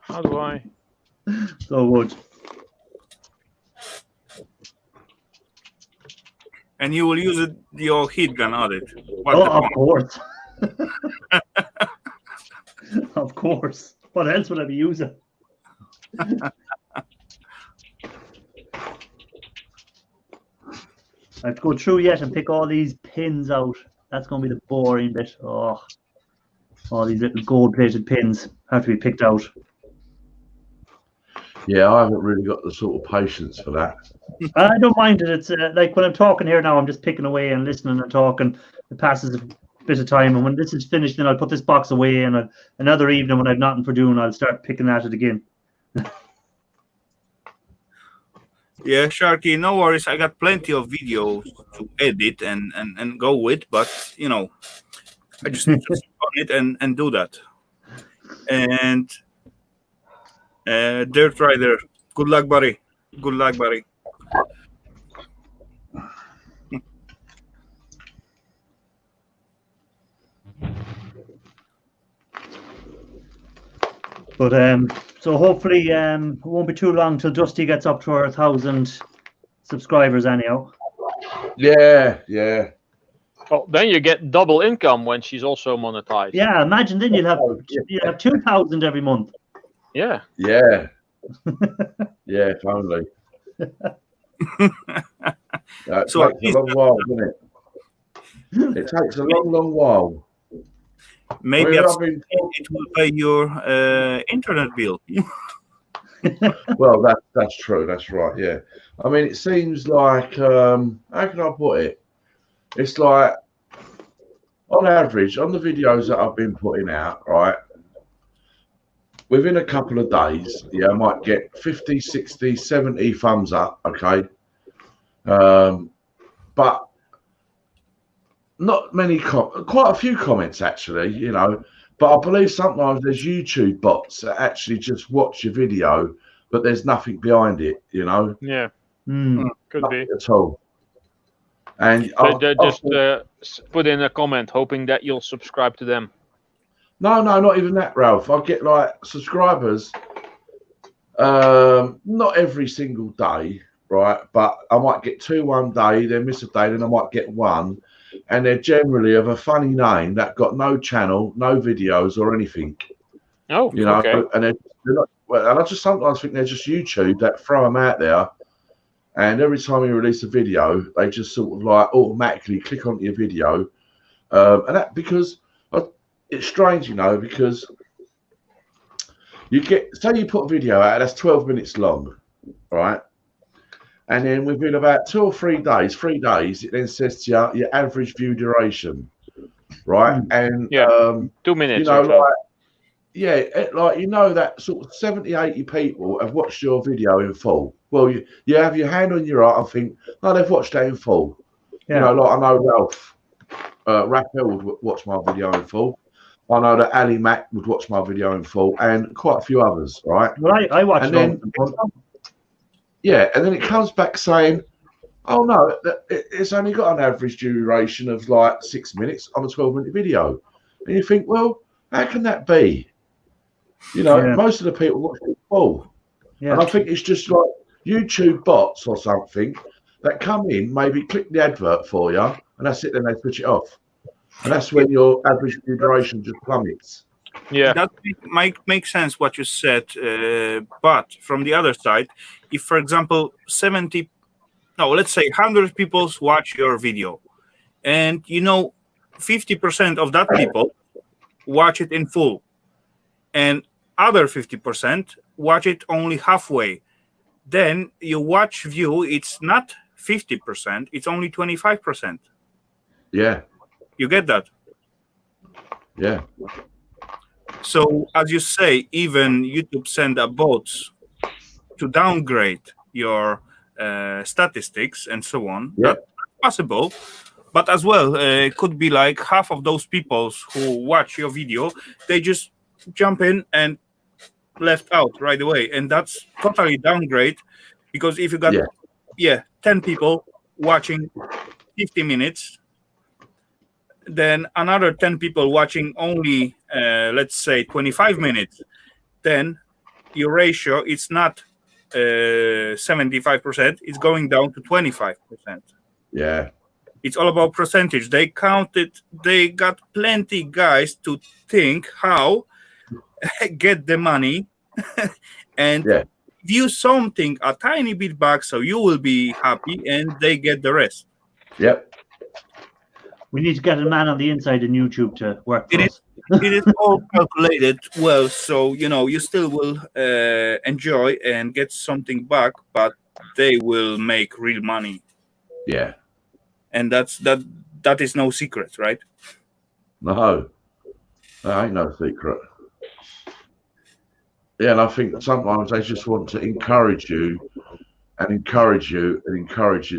How do I? So would. And you will use your heat gun on it. Of course. Of course. What else would I be using? I have to go through yet and pick all these pins out. That's going to be the boring bit. Oh, all these little gold-plated pins have to be picked out. Yeah, I haven't really got the sort of patience for that. I don't mind it. It's like when I'm talking here now, I'm just picking away and listening and talking. It passes a bit of time, and when this is finished, then I'll put this box away, and another evening when I've nothing for doing, I'll start picking at it again. Yeah, Sharky, no worries. I got plenty of videos to edit and go with, but you know, I just need to sit on it and do that. And Dirt Rider, good luck, buddy. Good luck, buddy. But so hopefully it won't be too long till Dusty gets up to our 1,000 subscribers anyhow. Yeah, yeah. Oh, then you get double income when she's also monetized. Yeah, imagine then you'll have 2,000 every month. Yeah. Yeah. Yeah, if only. It So takes a long while, doesn't it? It takes a long, long while. maybe Well, at some point it will pay your internet bill. Well, that's true. That's right. Yeah. I mean, it seems like how can I put it? It's like on average on the videos that I've been putting out, right? Within a couple of days, yeah, I might get 50, 60, 70 thumbs up. Okay. But not many, quite a few comments actually, you know. But I believe sometimes there's YouTube bots that actually just watch your video, but there's nothing behind it, you know. Yeah. Hmm. Could be. At all. And They just put in a comment hoping that you'll subscribe to them. no, not even that, Ralph. I get like subscribers, not every single day, right? But I might get 2 one day, then miss a day, then I might get 1, and they're generally of a funny name that got no channel, no videos or anything, Oh, you know. okay. And they're not. Well, and I just sometimes think they're just YouTube that throw them out there. And every time you release a video, they just sort of like automatically click onto your video. And that because it's strange, you know, because you get, say you put a video out that's 12 minutes long, right? And then within about 2 or 3 days, it then says to you your average view duration, right? And Yeah. 2 minutes. you know, or so. like, yeah, like, you know, that sort of 70, 80 people have watched your video in full. Well, you have your hand on your heart and think, no, they've watched that in full. Yeah. You know, like I know Ralph Rappel would watch my video in full. I know that Ali Mack would watch my video in full, and quite a few others, right? Well, I watched And it. then, yeah, and then it comes back saying, oh no, it's only got an average duration of like 6 minutes on a 12-minute video. And you think, well, how can that be? You know, Yeah. most of the people watch it full. Yeah. And I think it's just like YouTube bots or something that come in, maybe click the advert for you, and that's it, then they switch it off. And that's when your average view duration just plummets. Yeah. That might make sense what you said, but from the other side, if for example 100 people watch your video, and you know 50% of that people watch it in full, and other 50% watch it only halfway, then your watch view, it's not 50%, it's only 25%. Yeah, You get that? yeah, So as you say, even YouTube send a bots to downgrade your statistics and so on. Yeah. That's possible, but as well, it could be like half of those people who watch your video, they just jump in and left out right away, and that's totally downgrade. Because if you got 10 people watching 50 minutes, then another 10 people watching only let's say 25 minutes, then your ratio is not 75%, it's going down to 25%. yeah, It's all about percentage. They counted, they got plenty guys to think how get the money and Yeah. view something a tiny bit back so you will be happy and they get the rest. yep. We need to get a man on the inside in YouTube to work for It us. It is all calculated well, so you know you still will enjoy and get something back, but they will make real money, Yeah. and that is no secret, right? No, that ain't no secret. Yeah, and I think sometimes they just want to encourage you and encourage you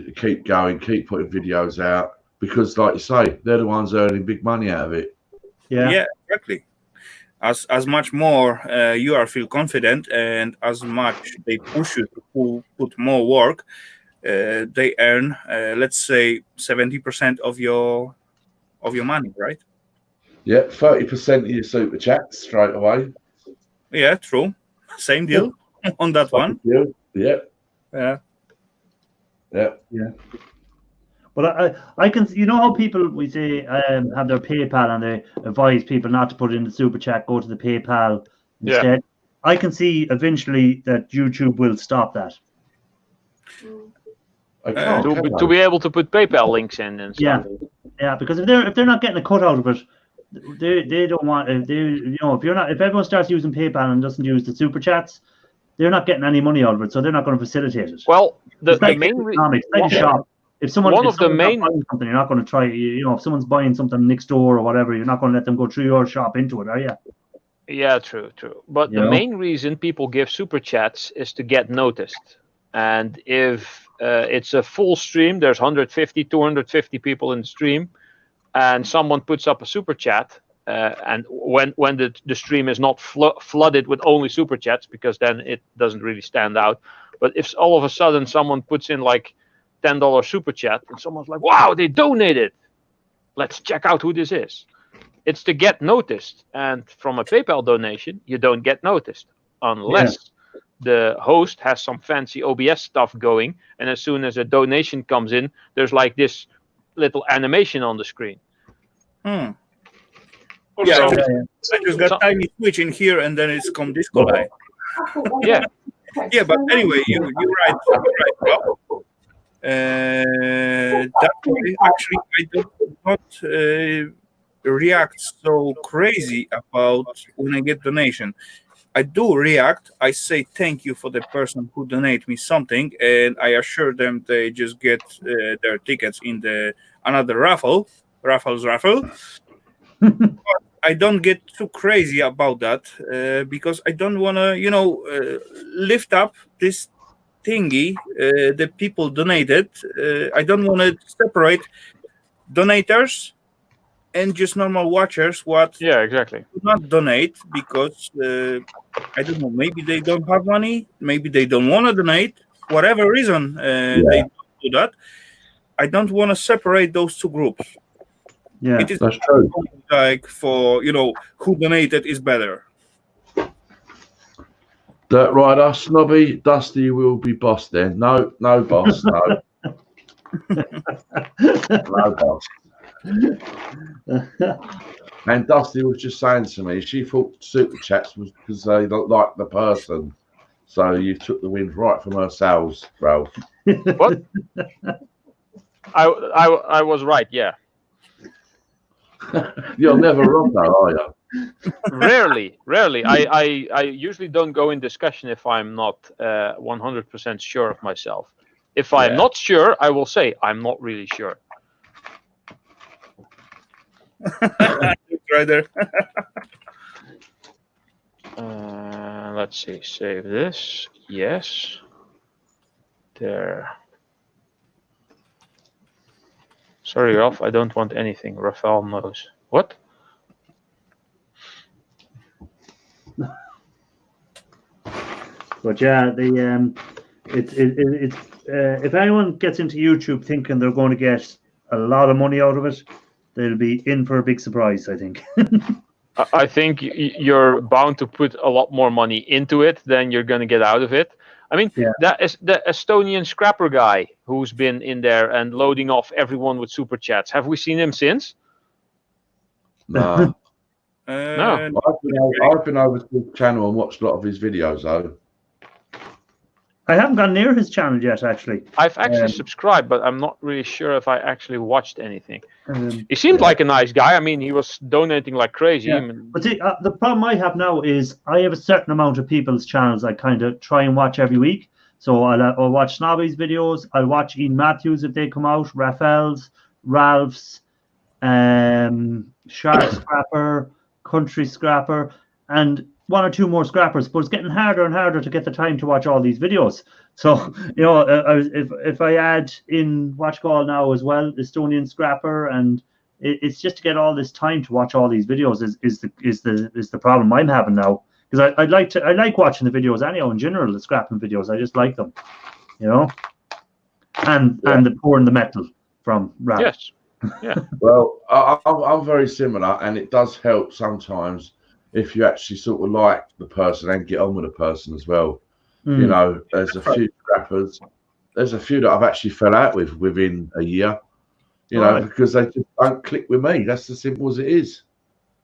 to keep going, keep putting videos out, because like you say, they're the ones earning big money out of it. Yeah, exactly. As much more you are feel confident, and as much they push you to put more work, they earn, let's say, 70% of your money, right? Yeah, 30% of your super chats straight away. Yeah, true. Same deal on that one. Yeah. Yeah. But I can, you know how people, we say, have their PayPal and they advise people not to put it in the super chat, go to the PayPal instead. I can see eventually that YouTube will stop that. To be able to put PayPal links in and stuff. Yeah, because if they're not getting a cut out of it, they don't want, if everyone starts using PayPal and doesn't use the super chats, they're not getting any money out of it, so they're not going to facilitate it. Well, the like main like a shop. If someone's buying something, you're not going to try. If someone's buying something next door or whatever, you're not going to let them go through your shop into it, are you? Yeah, true. But the main reason people give super chats is to get noticed. And if it's a full stream, there's 150, 250 people in the stream, and someone puts up a super chat, and when the stream is not flooded with only super chats, because then it doesn't really stand out. But if all of a sudden someone puts in like $10 super chat and someone's like, wow, they donated, let's check out who this is. It's to get noticed. And from a PayPal donation, you don't get noticed unless the host has some fancy OBS stuff going. And as soon as a donation comes in, there's like this little animation on the screen. Yeah, I just got tiny switch in here and then it's come disco light. Yeah, but anyway, you're right. Well, actually, I do not react so crazy about when I get donation. I do react. I say thank you for the person who donate me something, and I assure them they just get their tickets in the another raffle. But I don't get too crazy about that because I don't want to, lift up this thingy that people donated. I don't want to separate donators and just normal watchers exactly do not donate because I don't know, maybe they don't have money, maybe they don't want to donate, whatever reason they don't do that. I don't want to separate those two groups. Yeah, it is that's true. Like for who donated is better. Dirt Rider, Snobby, Dusty will be boss then. No boss, no. No boss. And Dusty was just saying to me, she thought super chats was because they don't like the person. So you took the wind right from her sails, Ralph. What? I was right, yeah. You're never wrong though, are you? Rarely. I usually don't go in discussion if I'm not 100% sure of myself. If I'm not sure, I will say I'm not really sure. Right there. Let's see. Save this. Yes. There. Sorry, Ralph. I don't want anything. Rafael knows. What? But yeah, if anyone gets into YouTube thinking they're going to get a lot of money out of it, they'll be in for a big surprise, I think. I think you're bound to put a lot more money into it than you're going to get out of it. I mean, that is the Estonian scrapper guy who's been in there and loading off everyone with super chats. Have we seen him since? No. No. I've been over to his channel and watched a lot of his videos though. I haven't gone near his channel yet, actually. I've actually subscribed, but I'm not really sure if I actually watched anything. He seemed like a nice guy. I mean, he was donating like crazy. Yeah. But see, the problem I have now is I have a certain amount of people's channels I kind of try and watch every week. So I'll watch Snobby's videos. I'll watch Ian Matthews if they come out, Raphael's, Ralph's, Shark Scrapper, Country Scrapper. And one or two more scrappers, but it's getting harder and harder to get the time to watch all these videos. So, if I add in WatchCall now as well, Estonian Scrapper, and it's just to get all this time to watch all these videos is the problem I'm having now. Because I like watching the videos anyhow in general, the scrapping videos. I just like them, and the pouring the metal from Rab. Yes. Yeah. Well, I'm very similar, and it does help sometimes if you actually sort of like the person and get on with the person as well. There's a few scrappers. There's a few that I've actually fell out with within a year, because they just don't click with me. That's as simple as it is.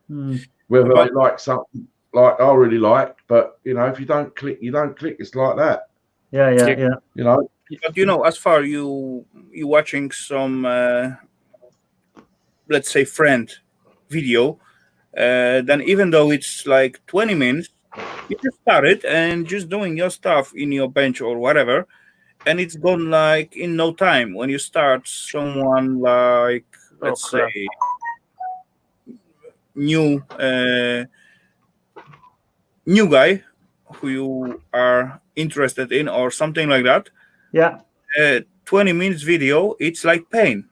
Whether they like something like I really like, but if you don't click, you don't click. It's like that. Yeah. But as far you watching some let's say friend video, then even though it's like 20 minutes, you just start it and just doing your stuff in your bench or whatever, and it's gone like in no time. When you start someone like, let's say, new guy who you are interested in or something like that, 20 minutes video, it's like pain.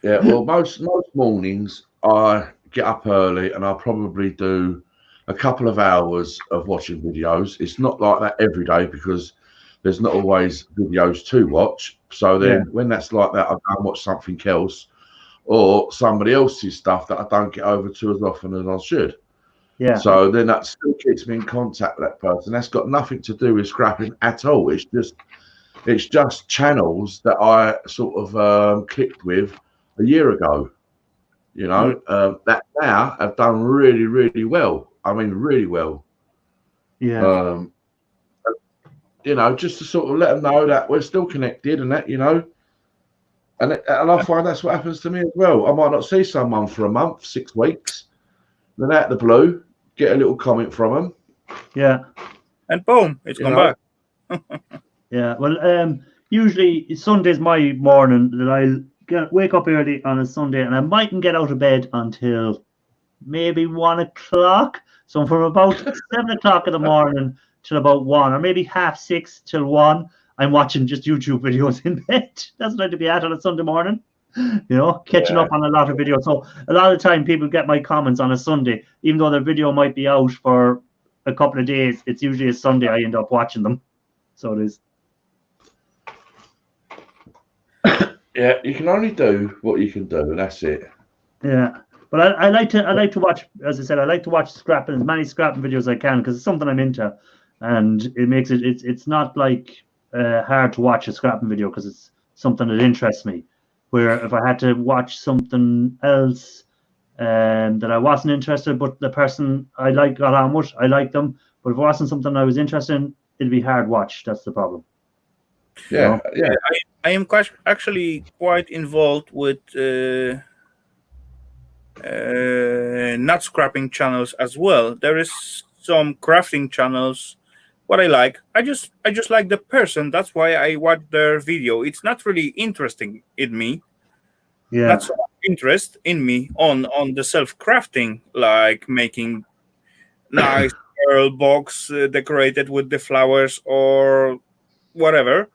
Yeah, well, most mornings I get up early and I probably do a couple of hours of watching videos. It's not like that every day because there's not always videos to watch. So then when that's like that, I go and watch something else or somebody else's stuff that I don't get over to as often as I should. Yeah. So then that still keeps me in contact with that person. That's got nothing to do with scrapping at all. It's just channels that I sort of clicked with a year ago, that now have done really, really well. I mean, really well. Yeah. Just to sort of let them know that we're still connected and that, and I find that's what happens to me as well. I might not see someone for a month, 6 weeks, then out of the blue, get a little comment from them. Yeah. And boom, it's come back. Yeah. Well, usually Sunday's my morning that I'll wake up early on a Sunday, and I mightn't get out of bed until maybe 1 o'clock. So from about 7 o'clock in the morning till about 1, or maybe 6:30 till 1, I'm watching just YouTube videos in bed. That's what I'd be at on a Sunday morning, catching up on a lot of videos. So a lot of the time people get my comments on a Sunday, even though the video might be out for a couple of days. It's usually a Sunday I end up watching them. So it is. Yeah, you can only do what you can do, and that's it. Yeah, but I like to watch, as I said, I like to watch scrapping, as many scrapping videos as I can, because it's something I'm into, and it makes it's not like hard to watch a scrapping video because it's something that interests me. Where if I had to watch something else that I wasn't interested, but the person I got on with, I like them, but if it wasn't something I was interested in, it'd be hard watch. That's the problem. Yeah. I am actually quite involved with nut scrapping channels as well. There is some crafting channels. What I just like the person. That's why I watch their video. It's not really interesting in me. Yeah. Not so much interest in me on the self crafting, like making nice pearl box decorated with the flowers or whatever.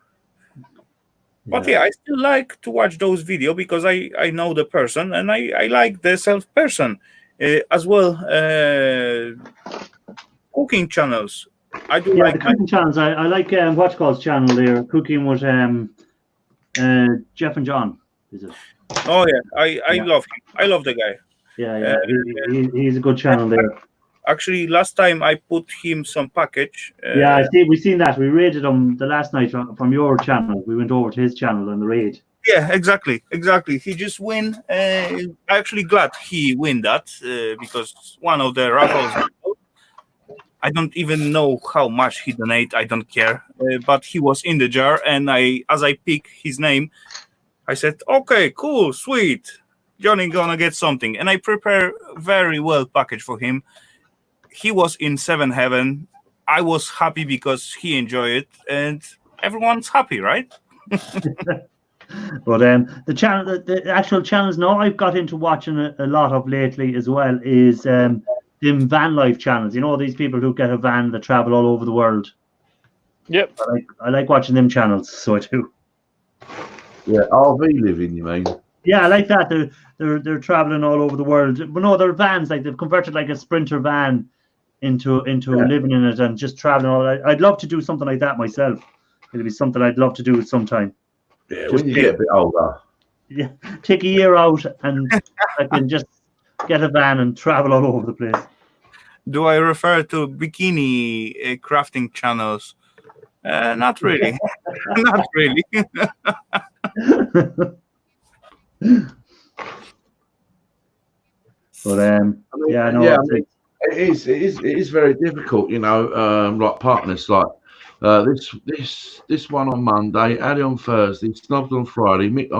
But I still like to watch those videos because I know the person and I like the self person as well. Cooking channels. I do like the cooking channels. I like WatchCall's channel there, cooking with Jeff and John. Is it? Oh yeah, I love him. I love the guy. Yeah. He's a good channel there. Actually, last time I put him some package. I see. We've seen that. We raided him the last night from your channel. We went over to his channel on the raid. Yeah, exactly. He just win. I'm actually glad he win that because one of the raffles. I don't even know how much he donate. I don't care. But he was in the jar, and as I pick his name, I said, "Okay, cool, sweet. Johnny gonna get something," and I prepare very well package for him. He was in 7 heaven. I was happy because he enjoyed it, and everyone's happy, right? But the channel, the actual channels now I've got into watching a lot of lately as well is them van life channels. You know, these people who get a van that travel all over the world. Yep. I like watching them channels, so I do. Yeah, RV living, you mean? Yeah, I like that. They're traveling all over the world. But no, they're vans. Like they've converted like a Sprinter van into living in it and just traveling all. I'd love to do something like that myself. It'd be something I'd love to do sometime. Yeah, Just when you get a bit older. Yeah, take a year out and I can just get a van and travel all over the place. Do I refer to bikini crafting channels? Not really. Not really. But yeah, no, yeah, I mean, it is very difficult, you know. Like partners, like this one on Monday, Ali on Thursday, Snobs on Friday, Mick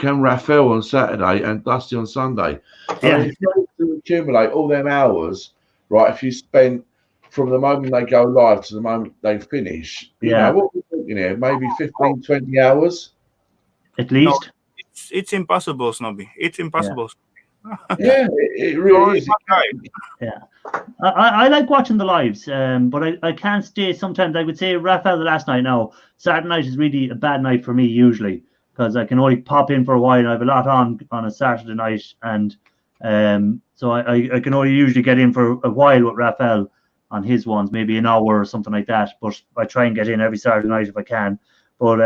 and Raphael on Saturday, and Dusty on Sunday. Yeah. I mean, if you to accumulate all them hours, right? If you spend from the moment they go live to the moment they finish, you know, what we're thinking here, maybe 15, 20 hours at least. No, it's impossible, Snobby. It's impossible. Yeah, it really is. Yeah, I like watching the lives, but I can't stay. Sometimes I would say Raphael the last night. Now Saturday night is really a bad night for me usually because I can only pop in for a while. I have a lot on a Saturday night, and so I can only usually get in for a while with Raphael on his ones, maybe an hour or something like that. But I try and get in every Saturday night if I can. But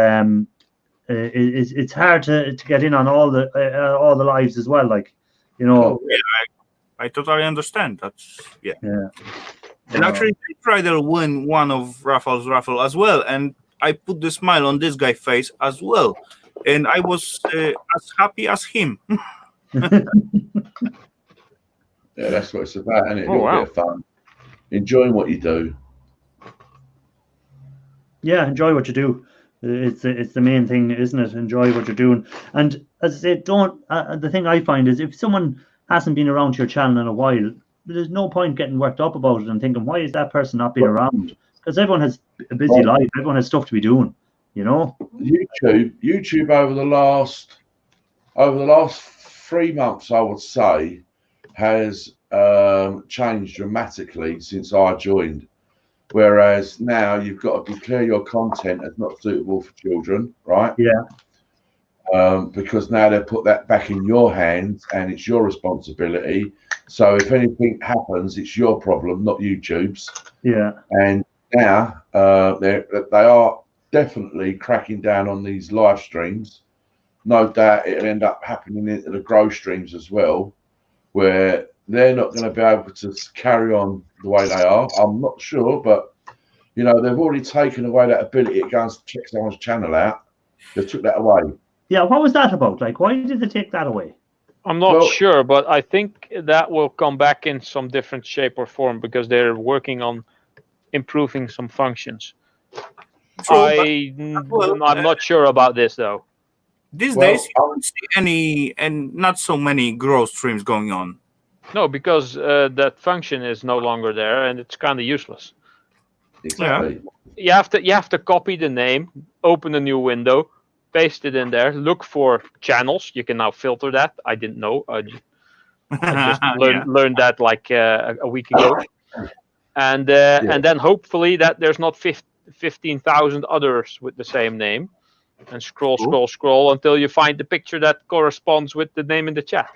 it's hard to get in on all the lives as well, like. You know, yeah, I totally understand. That's yeah. And actually, I tried to win one of Raphael's raffle as well, and I put the smile on this guy's face as well, and I was as happy as him. Yeah, that's what it's about, isn't it? Oh, wow. Bit of fun, enjoying what you do. Yeah, enjoy what you do. It's the main thing, isn't it? Enjoy what you're doing. And as I say, don't. The thing I find is if someone hasn't been around your channel in a while, there's no point getting worked up about it and thinking, why is that person not being around? Because everyone has a busy life. Everyone has stuff to be doing. You know. YouTube over the last 3 months, I would say, has changed dramatically since I joined. Whereas now you've got to declare your content as not suitable for children, right? Yeah. Because now they put that back in your hands and it's your responsibility. So if anything happens, it's your problem, not YouTube's. Yeah. And now they are definitely cracking down on these live streams. No doubt it'll end up happening into the grow streams as well, where they're not going to be able to carry on the way they are. I'm not sure, but you know they've already taken away that ability to go and check someone's channel out. They took that away. Yeah, what was that about? Like, why did they take that away? I'm not sure, but I think that will come back in some different shape or form because they're working on improving some functions. I'm not sure about this though. These days, you don't see any and not so many grow streams going on. No, because that function is no longer there, and it's kind of useless. Exactly. Yeah. You have to copy the name, open a new window, paste it in there, look for channels. You can now filter that. I didn't know. I just learned that like a week ago, and then hopefully that there's not 15,000 others with the same name, and scroll until you find the picture that corresponds with the name in the chat.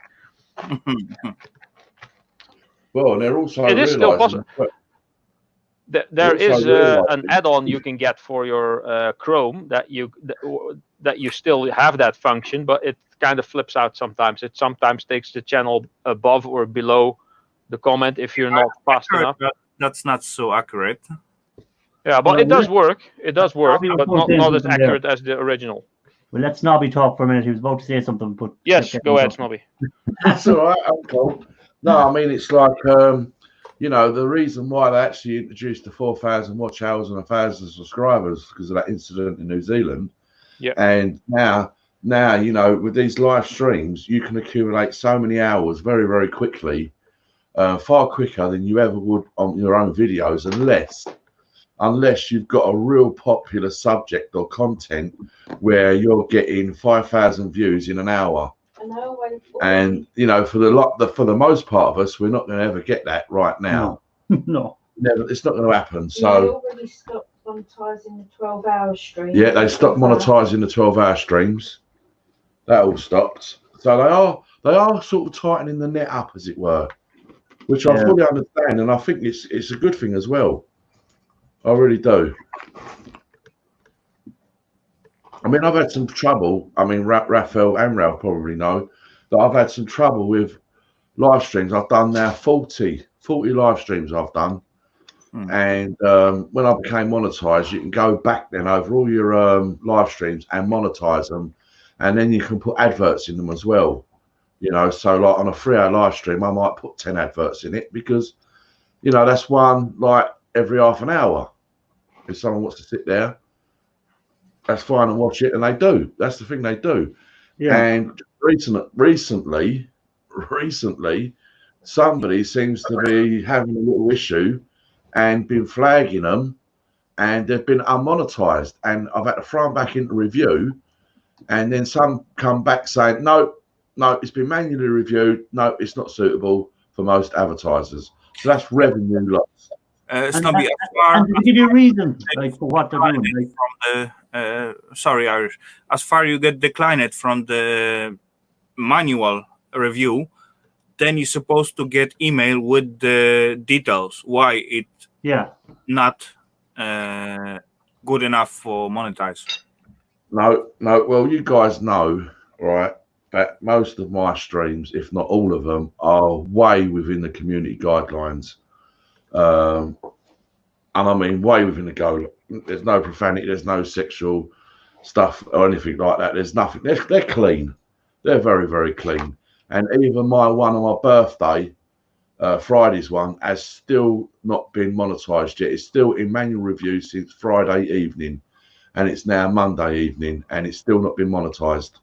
Well, and they're also it is still possible. There is an add-on you can get for your Chrome that you still have that function, but it kind of flips out sometimes. It sometimes takes the channel above or below the comment if you're not fast enough. That's not so accurate. Yeah, but it does work. It does work, but not as accurate as the original. Well, let Snobby talk for a minute. He was about to say something, but yes, go ahead, Snobby. That's all right, Uncle. No, I mean it's like you know, the reason why they actually introduced the 4,000 watch hours and 1,000 subscribers because of that incident in New Zealand. Yeah. And now, you know, with these live streams, you can accumulate so many hours very, very quickly, far quicker than you ever would on your own videos, unless unless you've got a real popular subject or content where you're getting 5,000 views in an hour. And you know, for the most part of us, we're not going to ever get that right now. No. Never, it's not going to happen. So they already stopped monetizing the 12-hour stream. yeah, they stopped monetizing the 12-hour streams. That all stopped. So they are sort of tightening the net up, as it were, which I fully understand, and I think it's a good thing as well. I really do. I mean, I've had some trouble. I mean, Raphael and Ralph probably know that I've had some trouble with live streams. I've done now 40 live streams I've done. And when I became monetized, you can go back then over all your live streams and monetize them. And then you can put adverts in them as well. You know, so like on a 3-hour live stream, I might put 10 adverts in it because, you know, that's one like every half an hour. If someone wants to sit there, that's fine and watch it. And they do. That's the thing they do. Yeah. And recently, somebody seems to be having a little issue and been flagging them, and they've been unmonetized, and I've had to throw them back into review, and then some come back saying no, it's been manually reviewed, no, it's not suitable for most advertisers. So that's revenue loss. Snobby, and to give you a reason like for what they're doing, like, from the sorry, Irish, as far you get declined from the manual review, then you're supposed to get email with the details why it not good enough for monetize. No. Well, you guys know, right, that most of my streams, if not all of them, are way within the community guidelines. And I mean way within the goal. There's no profanity, there's no sexual stuff or anything like that. There's nothing. They're clean. They're very, very clean. And even my one on my birthday, Friday's one, has still not been monetized yet. It's still in manual review since Friday evening, and it's now Monday evening, and it's still not been monetized.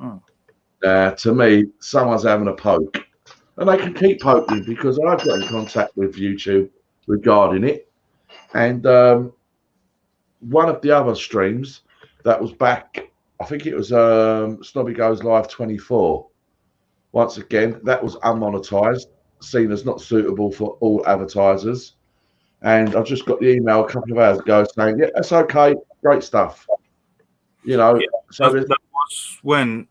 To me, someone's having a poke, and they can keep poking because I've got in contact with YouTube regarding it. And one of the other streams that was back, I think it was Snobby Goes Live 24. Once again, that was unmonetized, seen as not suitable for all advertisers. And I just got the email a couple of hours ago saying, yeah, that's okay, great stuff. You know, so that was when,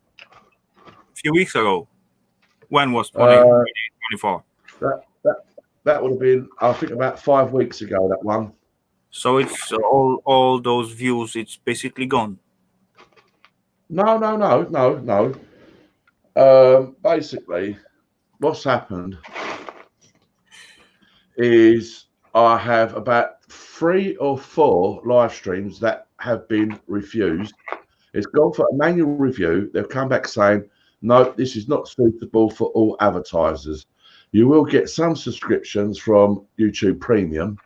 a few weeks ago. When was 2024? That would have been, I think, about 5 weeks ago, that one. So it's all those views, it's basically gone. No. Basically, what's happened is I have about 3 or 4 live streams that have been refused. It's gone for a manual review. They've come back saying, no, this is not suitable for all advertisers. You will get some subscriptions from YouTube Premium,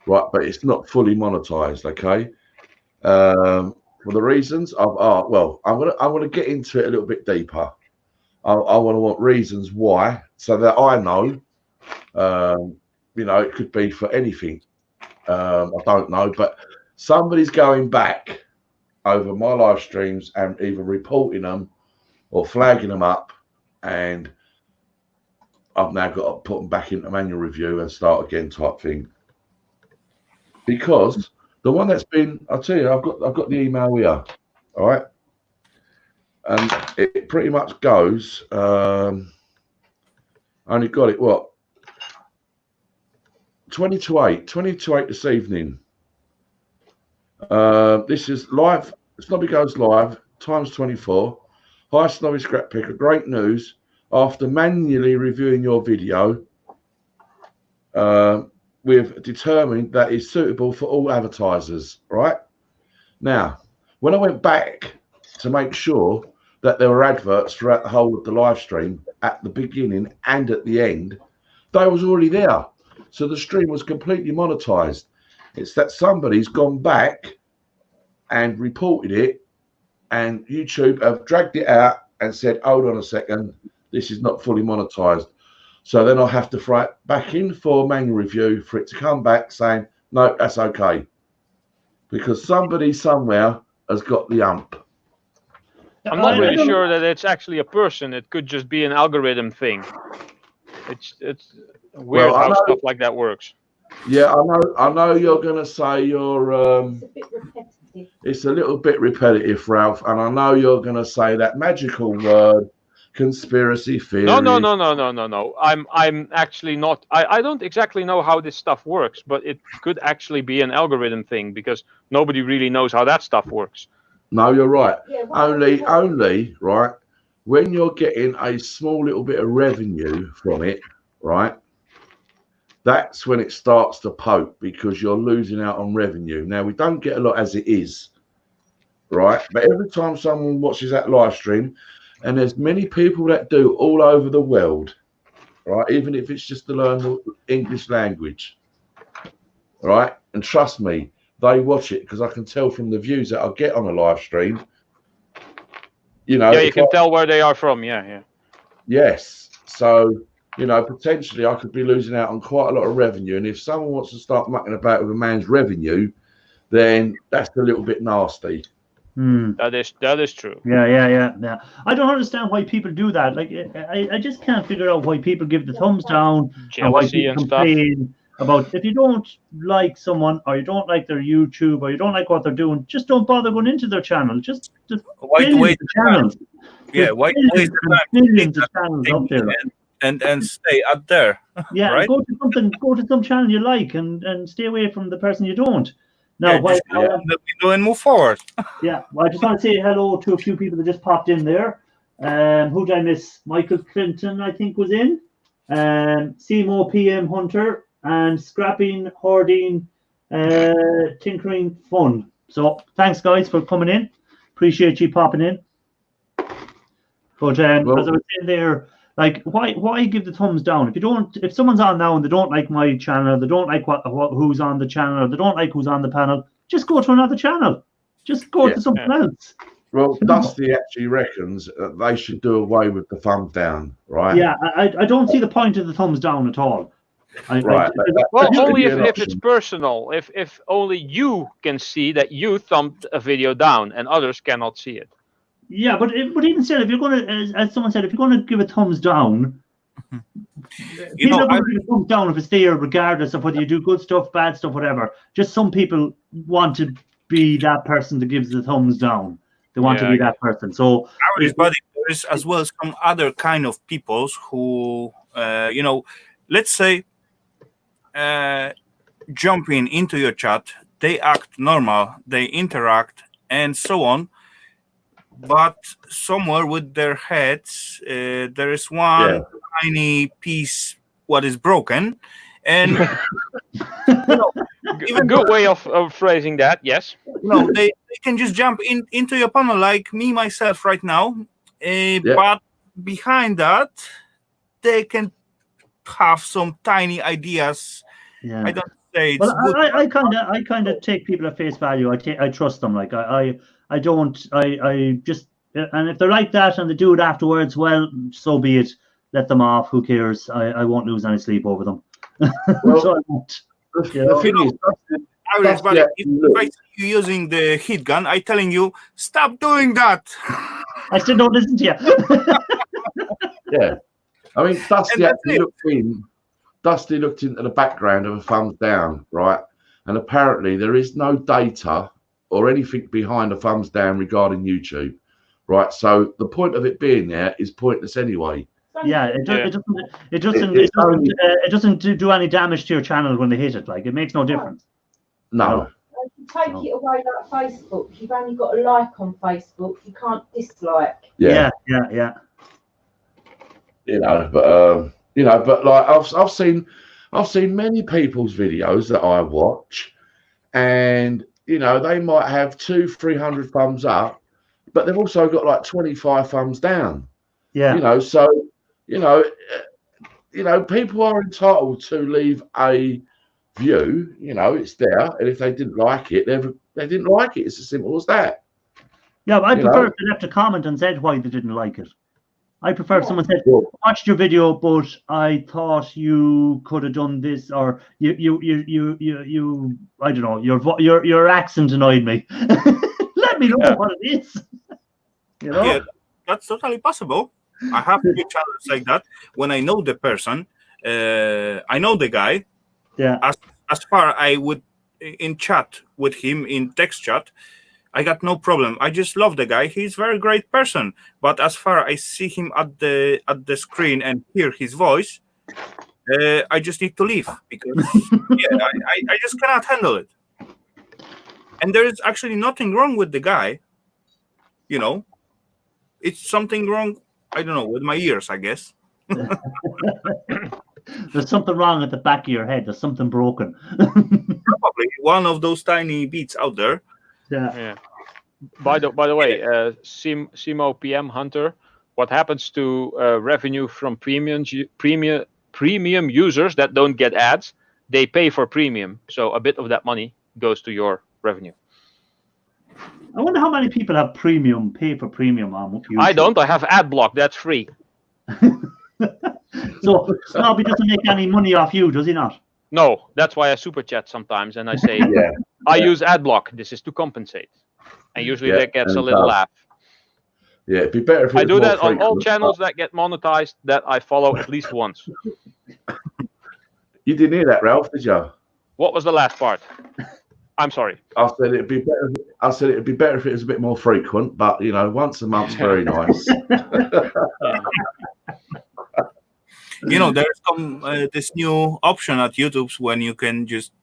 right? But it's not fully monetized, okay? For the reasons of I'm gonna get into it a little bit deeper. I want reasons why, so that I know. You know, it could be for anything. I don't know, but somebody's going back over my live streams and either reporting them or flagging them up, and I've now got to put them back into manual review and start again type thing. Because the one that's been, I'll tell you, I've got the email here, all right, and it pretty much goes. I only got it 20 to 8 this evening. This is live. Snobby Goes Live times 24. Hi, Snobby Scrap Picker. Great news. After manually reviewing your video, we've determined that it's suitable for all advertisers, right? Now, when I went back to make sure that there were adverts throughout the whole of the live stream at the beginning and at the end, they was already there. So the stream was completely monetized. It's that somebody's gone back and reported it, and YouTube have dragged it out and said, hold on a second, this is not fully monetized. So then I'll have to throw it back in for manual review for it to come back saying, No, that's okay. Because somebody somewhere has got the ump. I'm not I really don't- sure that it's actually a person. It could just be an algorithm thing. It's weird Well, I how know- stuff like that works. Yeah, I know you're gonna say you're It's a bit repetitive. it's a little bit repetitive, Ralph, and I know you're gonna say that magical word, conspiracy theory. No. I'm actually not. I don't exactly know how this stuff works, but it could actually be an algorithm thing because nobody really knows how that stuff works. No, you're right. Yeah, Only, right, when you're getting a small little bit of revenue from it, right, that's when it starts to poke because you're losing out on revenue. Now, we don't get a lot as it is, right? But every time someone watches that live stream, and there's many people that do all over the world, right, even if it's just to learn the English language, right? And trust me, they watch it because I can tell from the views that I get on a live stream. You know, Yeah, you if can I- tell where they are from. Yeah. Yes. So, you know, potentially I could be losing out on quite a lot of revenue. And if someone wants to start mucking about with a man's revenue, then that's a little bit nasty. That is true. Yeah. I don't understand why people do that. Like, I just can't figure out why people give the thumbs down and why Jealousy people and stuff. complain about if you don't like someone or you don't like their YouTube or you don't like what they're doing, just don't bother going into their channel. Just Why billions waste of the time? channels. Yeah, There's why billions waste the and time? billions of channels up there. And stay up there. Yeah, right? go to some channel you like and stay away from the person you don't. Now, Yeah, just go on the window and move forward. well, I just want to say hello to a few people that just popped in there. Who did I miss? Michael Clinton, I think, was in. Simo PM Hunter and Scrapping, Hoarding, Tinkering Fun. So thanks, guys, for coming in. Appreciate you popping in. But as I was saying there, like, why give the thumbs down if someone's on now and they don't like my channel, they don't like who's on the channel, or they don't like who's on the panel, just go to another channel. Just go to something else. Well, Dusty actually reckons that they should do away with the thumbs down, right? Yeah, I don't see the point of the thumbs down at all. Right. Well, That should only be an if it's option. personal. If only you can see that you thumbed a video down and others cannot see it. Yeah, but even still, if you're going to, as someone said, if you're going to give a thumbs down, people are going to give a thumbs down if it's there, regardless of whether you do good stuff, bad stuff, whatever. Just some people want to be that person that gives the thumbs down. They want to be that person. So, But there is as well some other kind of peoples who, let's say, jumping into your chat, they act normal, they interact, and so on. But somewhere with their heads, there is one tiny piece what is broken, and A good way of phrasing that. Yes. they can just jump into your panel like me myself right now. But behind that, they can have some tiny ideas. yeah. I don't say it's Well, good. I kind of take people at face value. I trust them. Like I just, and if they're like that and they do it afterwards, well, so be it. Let them off. Who cares? I won't lose any sleep over them. So I won't. The thing is, Irish, but if I see you using the heat gun, I'm telling you, stop doing that. I still don't listen to you. yeah. I mean, Dusty looked into the background of a thumbs down, right? And apparently there is no data or anything behind a thumbs down regarding YouTube, right? So the point of it being there is pointless anyway. Yeah, it doesn't do any damage to your channel when they hit it. Like, it makes no difference. No. If you take it away like Facebook, you've only got a like on Facebook. You can't dislike. Yeah. But like I've seen many people's videos that I watch, and they might have 200-300 thumbs up, but they've also got like 25 thumbs down. Yeah. So people are entitled to leave a view. It's there, and if they didn't like it, they didn't like it. It's as simple as that. Yeah, but I prefer if they left a comment and said why they didn't like it. I prefer if someone said, Well, watched your video, but I thought you could have done this, or you I don't know, your accent annoyed me. Let me know what it is. You know? Yeah, that's totally possible. I have few channels like that. When I know the person, I know the guy. Yeah. As far I would in chat with him in text chat, I got no problem. I just love the guy. He's a very great person. But as far I see him at the screen and hear his voice, I just need to leave because I just cannot handle it. And there is actually nothing wrong with the guy. You know, it's something wrong. I don't know, with my ears, I guess. There's something wrong at the back of your head. There's something broken. Probably one of those tiny beats out there. Yeah. By the way, Simo PM Hunter, what happens to revenue from premium users that don't get ads? They pay for premium, so a bit of that money goes to your revenue. I wonder how many people have pay for premium on YouTube. I don't. I have ad block. That's free. So Snobby doesn't make any money off you, does he not? No, that's why I super chat sometimes and I say, yeah. I use ad block. This is to compensate. And usually that gets a little laugh. Yeah, it'd be better if it I was do more that on all frequent, channels that get monetized that I follow at least once. You didn't hear that, Ralph, did you? What was the last part? I'm sorry. I said it'd be better. I said it'd be better if it was a bit more frequent, but you know, once a month's very nice. You know, there's this new option at YouTube when you can just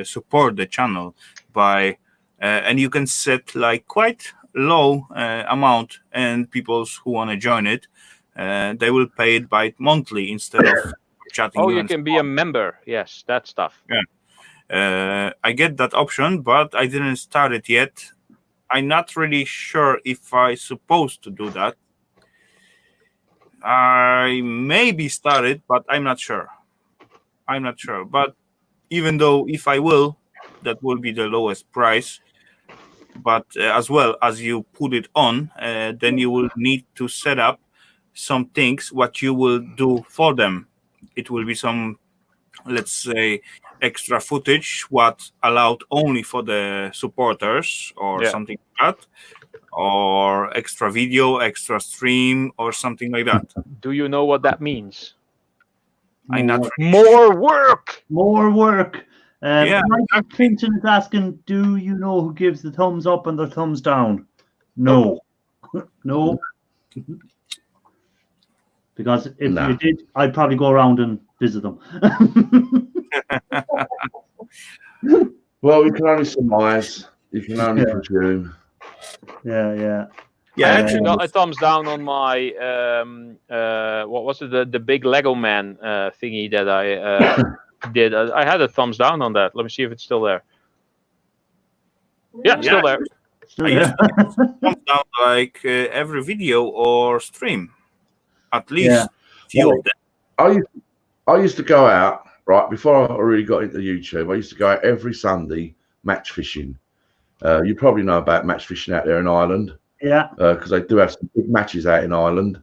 support the channel by, and you can set like quite low amount, and people who want to join it, they will pay it by monthly instead of chatting. Oh, you can be a member. Yes, that stuff. Yeah. I get that option, but I didn't start it yet. I'm not really sure if I'm supposed to do that. I maybe started, but I'm not sure. But even though if I will, that will be the lowest price. But as well as you put it on, then you will need to set up some things what you will do for them. It will be some, let's say, extra footage what allowed only for the supporters or something like that, or extra video, extra stream, or something like that. Do you know what that means? I'm not more work. More work. Yeah. Michael Clinton is asking, do you know who gives the thumbs up and the thumbs down? No. No. Because if you did, I'd probably go around and visit them. Well, we can only surmise. You can only presume. Yeah. I actually got a thumbs down on my what was it, the big Lego man thingy that I did. I had a thumbs down on that. Let me see if it's still there. Yeah, still there. I used to thumbs down like every video or stream, at least few of them. I used to go out right before I really got into YouTube. I used to go out every Sunday match fishing. You probably know about match fishing out there in Ireland. Yeah. Because they do have some big matches out in Ireland.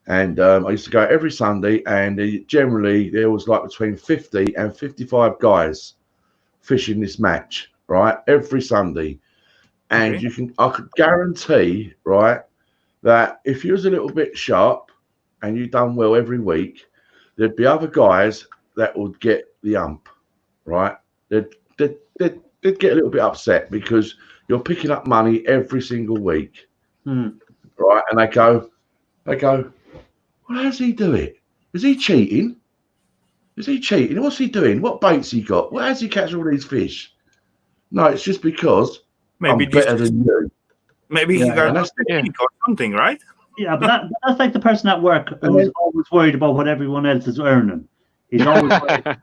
And I used to go every Sunday, and generally there was like between 50 and 55 guys fishing this match, right? Every Sunday. And I could guarantee, right, that if you was a little bit sharp and you done well every week, there'd be other guys that would get the ump, right? They'd get a little bit upset because you're picking up money every single week, right? And they go, well, how's he do it? Is he cheating? What's he doing? What bait's he got? Well, how's he catch all these fish? No, it's just because I'm better than you. Maybe he got a technique or something, right? Yeah, but that's like the person at work who's always worried about what everyone else is earning. He's always worried.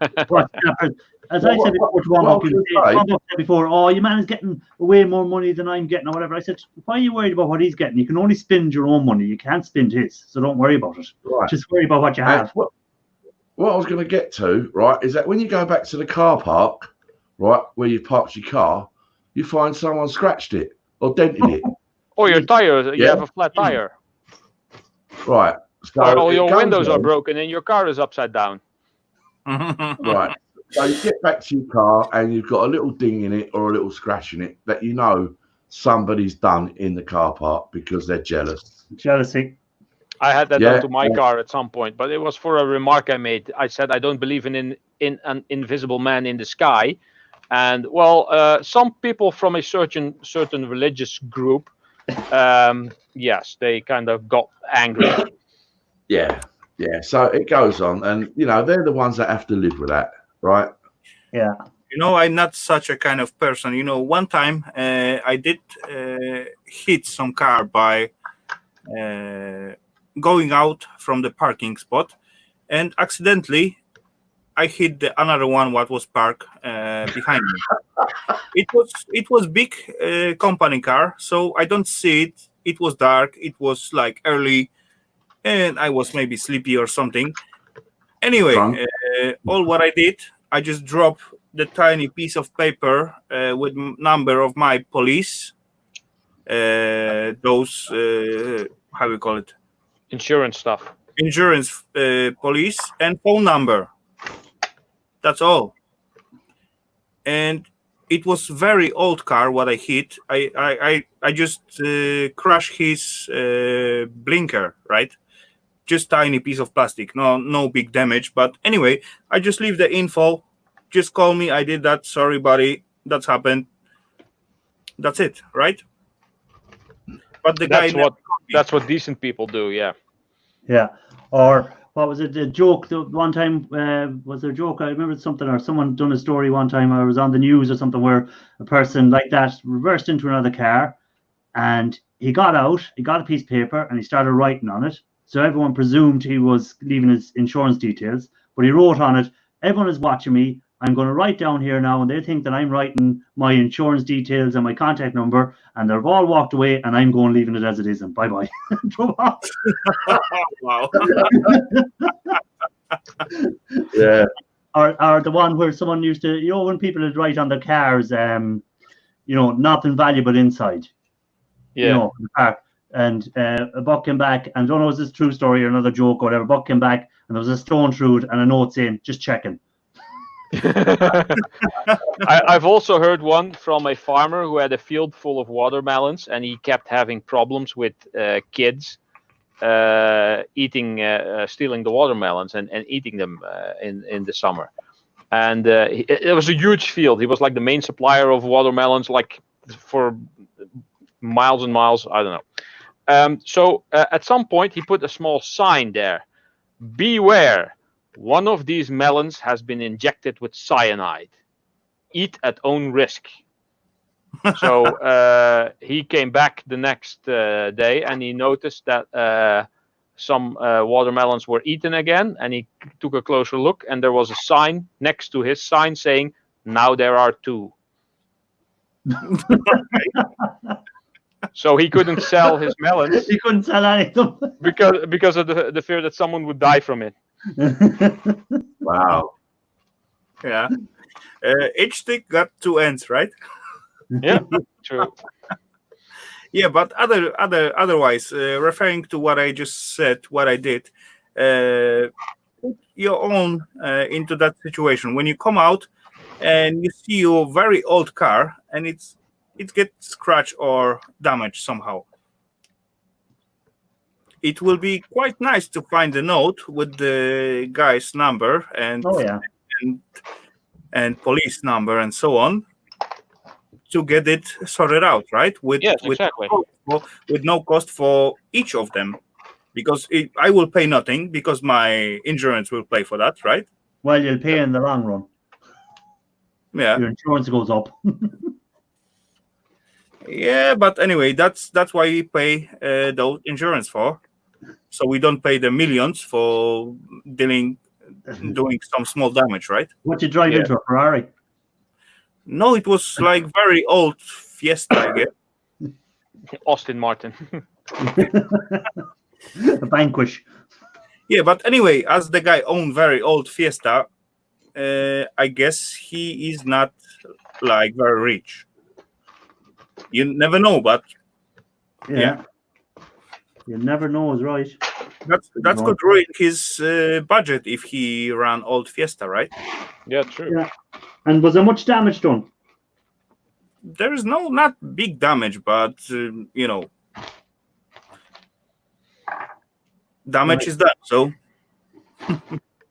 As I said before, oh, your man is getting way more money than I'm getting or whatever. I said, why are you worried about what he's getting? You can only spend your own money. You can't spend his. So don't worry about it. Right. Just worry about what you have. What I was going to get to, right, is that when you go back to the car park, right, where you parked your car, you find someone scratched it or dented it. Or your tire. You have a flat tire. Right. So All it your goes windows are on. broken and your car is upside down. Right. So you get back to your car and you've got a little ding in it or a little scratch in it that you know somebody's done in the car park because they're jealous. Jealousy. I had that Yeah, done to my yeah. car at some point, but it was for a remark I made. I said I don't believe in an invisible man in the sky, and well, some people from a certain religious group, yes, they kind of got angry. Yeah. Yeah. So it goes on, and you know they're the ones that have to live with that, right? Yeah. You know, I'm not such a kind of person. You know, one time I did hit some car by going out from the parking spot, and accidentally I hit the another one what was parked behind me. It was big company car, so I don't see it. It was dark. It was like early, and I was maybe sleepy or something. Anyway, Drunk. all what I did, I just dropped the tiny piece of paper with number of my police. Those how we call it? Insurance stuff. Insurance police and phone number. That's all. And it was very old car what I hit. I just crushed his blinker, right? Just tiny piece of plastic, no big damage. But anyway, I just leave the info. Just call me. I did that. Sorry, buddy. That's happened. That's it, right? But the guy. That's what decent people do. Yeah. Yeah. Or what was it? The joke. The one time was there a joke? I remember something, or someone done a story one time. I was on the news or something where a person like that reversed into another car, and he got out. He got a piece of paper and he started writing on it. So everyone presumed he was leaving his insurance details, but he wrote on it, "Everyone is watching me. I'm going to write down here now, and they think that I'm writing my insurance details and my contact number, and they've all walked away, and I'm going leaving it as it is, and bye-bye." Wow. Yeah. Or the one where someone used to, you know, when people would write on their cars, you know, nothing valuable inside. Yeah. You know, the car. And a buck came back, and I don't know if this is a true story or another joke or whatever. Buck came back, and there was a stone through it and a note saying, "Just checking." I've also heard one from a farmer who had a field full of watermelons, and he kept having problems with kids stealing the watermelons and eating them in the summer. And it was a huge field. He was like the main supplier of watermelons, like for miles and miles. I don't know. So at some point, he put a small sign there: "Beware. One of these melons has been injected with cyanide. Eat at own risk." So he came back the next day and he noticed that some watermelons were eaten again, and he took a closer look, and there was a sign next to his sign saying, "Now there are 2." So he couldn't sell his melons. He couldn't sell any of them because of the fear that someone would die from it. Wow. Yeah. Each stick got 2 ends, right? Yeah, true. Yeah, but otherwise, referring to what I just said, what I did, put your own into that situation. When you come out and you see your very old car and it gets scratched or damaged somehow, it will be quite nice to find a note with the guy's number and and police number and so on to get it sorted out, right? Exactly. With no cost for each of them, because I will pay nothing because my insurance will pay for that, right? Well, you'll pay in the long run. Yeah. Your insurance goes up. Yeah, but anyway, that's why we pay those insurance for, so we don't pay the millions for doing some small damage, right? What you drive into, a Ferrari? No, it was like very old Fiesta, I guess. Austin Martin. A Vanquish. Yeah, but anyway, as the guy owned very old Fiesta, I guess he is not like very rich. You never know, but yeah. You never know is right. That could ruin his budget if he ran old Fiesta, right? Yeah, true. Yeah. And was there much damage done? There is not big damage, but damage is done. So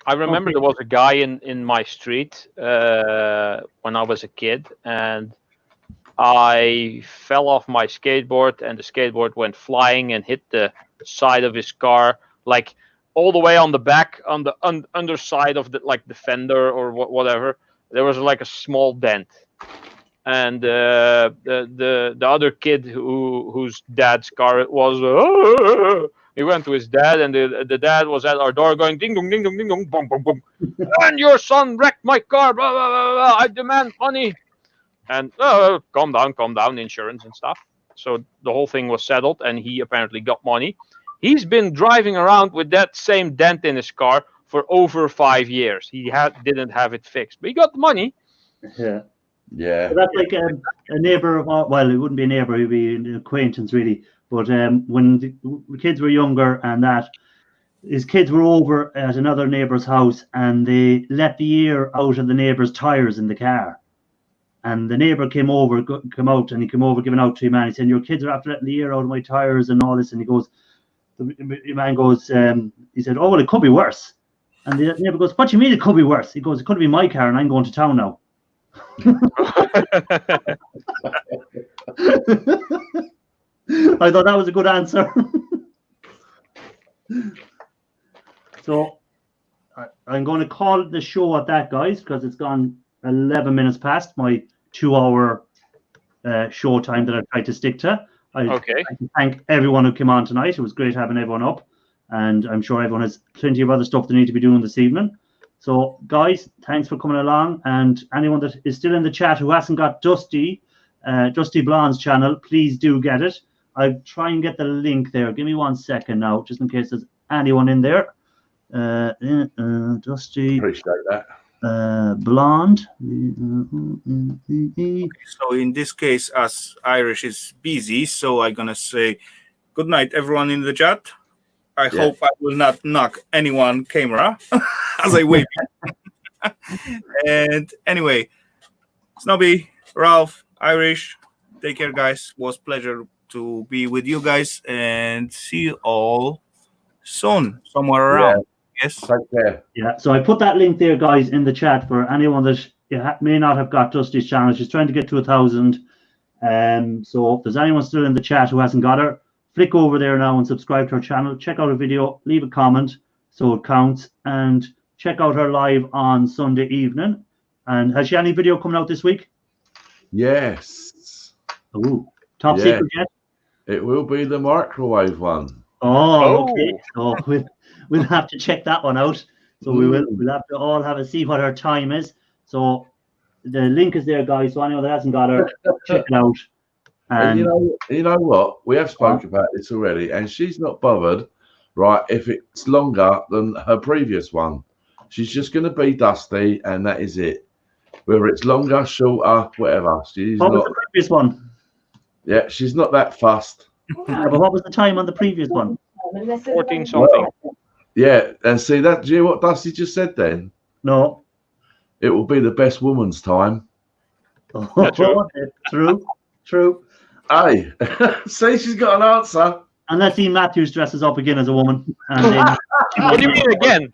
I remember there was a guy in my street when I was a kid, and I fell off my skateboard, and the skateboard went flying and hit the side of his car, like all the way on the back, on the underside of the fender or whatever. There was like a small dent, and the other kid whose dad's car it was. He went to his dad, and the dad was at our door going ding dong ding dong ding dong boom boom boom, and your son wrecked my car. Blah, blah, blah, blah. I demand money. And calm down, insurance and stuff. So the whole thing was settled, and he apparently got money. He's been driving around with that same dent in his car for over 5 years. He didn't have it fixed, but he got the money. Yeah. Yeah. So that's like a neighbour of well, it wouldn't be a neighbour, it'd be an acquaintance really. But when the kids were younger, and that his kids were over at another neighbour's house, and they let the air out of the neighbour's tires in the car. And the neighbour came out, and he came over giving out to him, and he said, "Your kids are after letting the air out of my tires and all this." And he goes, the man goes, he said, "Oh, well, it could be worse." And the neighbour goes, "What do you mean it could be worse?" He goes, "It could be my car, and I'm going to town now." I thought that was a good answer. So I'm going to call it the show at that, guys, because it's gone 11 minutes past my 2-hour show time that I tried to stick to. I'd like to thank everyone who came on tonight. It was great having everyone up, and I'm sure everyone has plenty of other stuff they need to be doing this evening. So, guys, thanks for coming along, and anyone that is still in the chat who hasn't got Dusty Blonde's channel, please do get it. I'll try and get the link there. Give me 1 second now, just in case there's anyone in there. Dusty. Appreciate that. Blonde. So in this case, as Irish is busy, so I'm gonna say good night, everyone in the chat. I hope I will not knock anyone camera as I wave. And anyway, Snobby, Ralph, Irish, take care, guys. Was pleasure to be with you guys, and see you all soon somewhere around. Yes. Take care. Yeah, so I put that link there, guys, in the chat for anyone that may not have got Dusty's channel. She's trying to get to 1,000. So if there's anyone still in the chat who hasn't got her, flick over there now and subscribe to her channel. Check out her video, leave a comment so it counts, and check out her live on Sunday evening. And has she any video coming out this week? Yes. Ooh, top secret yet? It will be the microwave one. Oh, okay. So we'll have to check that one out. So we'll have to all have a see what her time is. So the link is there, guys. So anyone that hasn't got her, check it out. And you know what? We have spoken about this already, and she's not bothered, right? If it's longer than her previous one, she's just going to be Dusty, and that is it. Whether it's longer, shorter, whatever. She's what not. Was the previous one? Yeah, she's not that fussed. Yeah, but what was the time on the previous one? 14 something. Yeah, and see that. Do you know what Dusty just said then? No. It will be the best woman's time. True. Hey, see, she's got an answer. Unless Ian Matthews dresses up again as a woman. And then What do you mean again?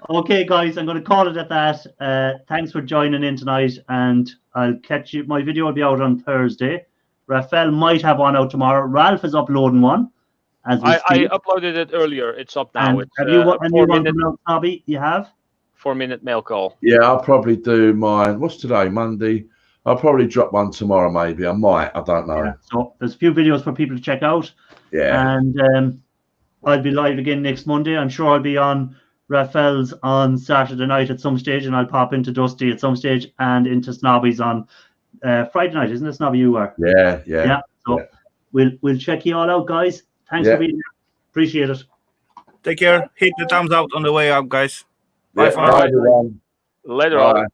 Okay, guys, I'm going to call it at that. Thanks for joining in tonight, and I'll catch you. My video will be out on Thursday. Raphael might have one out tomorrow. Ralph is uploading one. As we I uploaded it earlier. It's up now. And It's have you a 4-minute hobby? You have? 4-minute mail call. Yeah, I'll probably do mine. What's today? Monday. I'll probably drop one tomorrow, maybe. I might. I don't know. Yeah. So there's a few videos for people to check out. Yeah. And I'll be live again next Monday. I'm sure I'll be on Raphael's on Saturday night at some stage, and I'll pop into Dusty at some stage and into Snobby's on Friday night, isn't it, Snobby? You are. Yeah. So we'll check you all out, guys. Thanks for being here. Appreciate it. Take care. Hit the thumbs out on the way out, guys. Bye, Bye. everyone. Later Bye. on.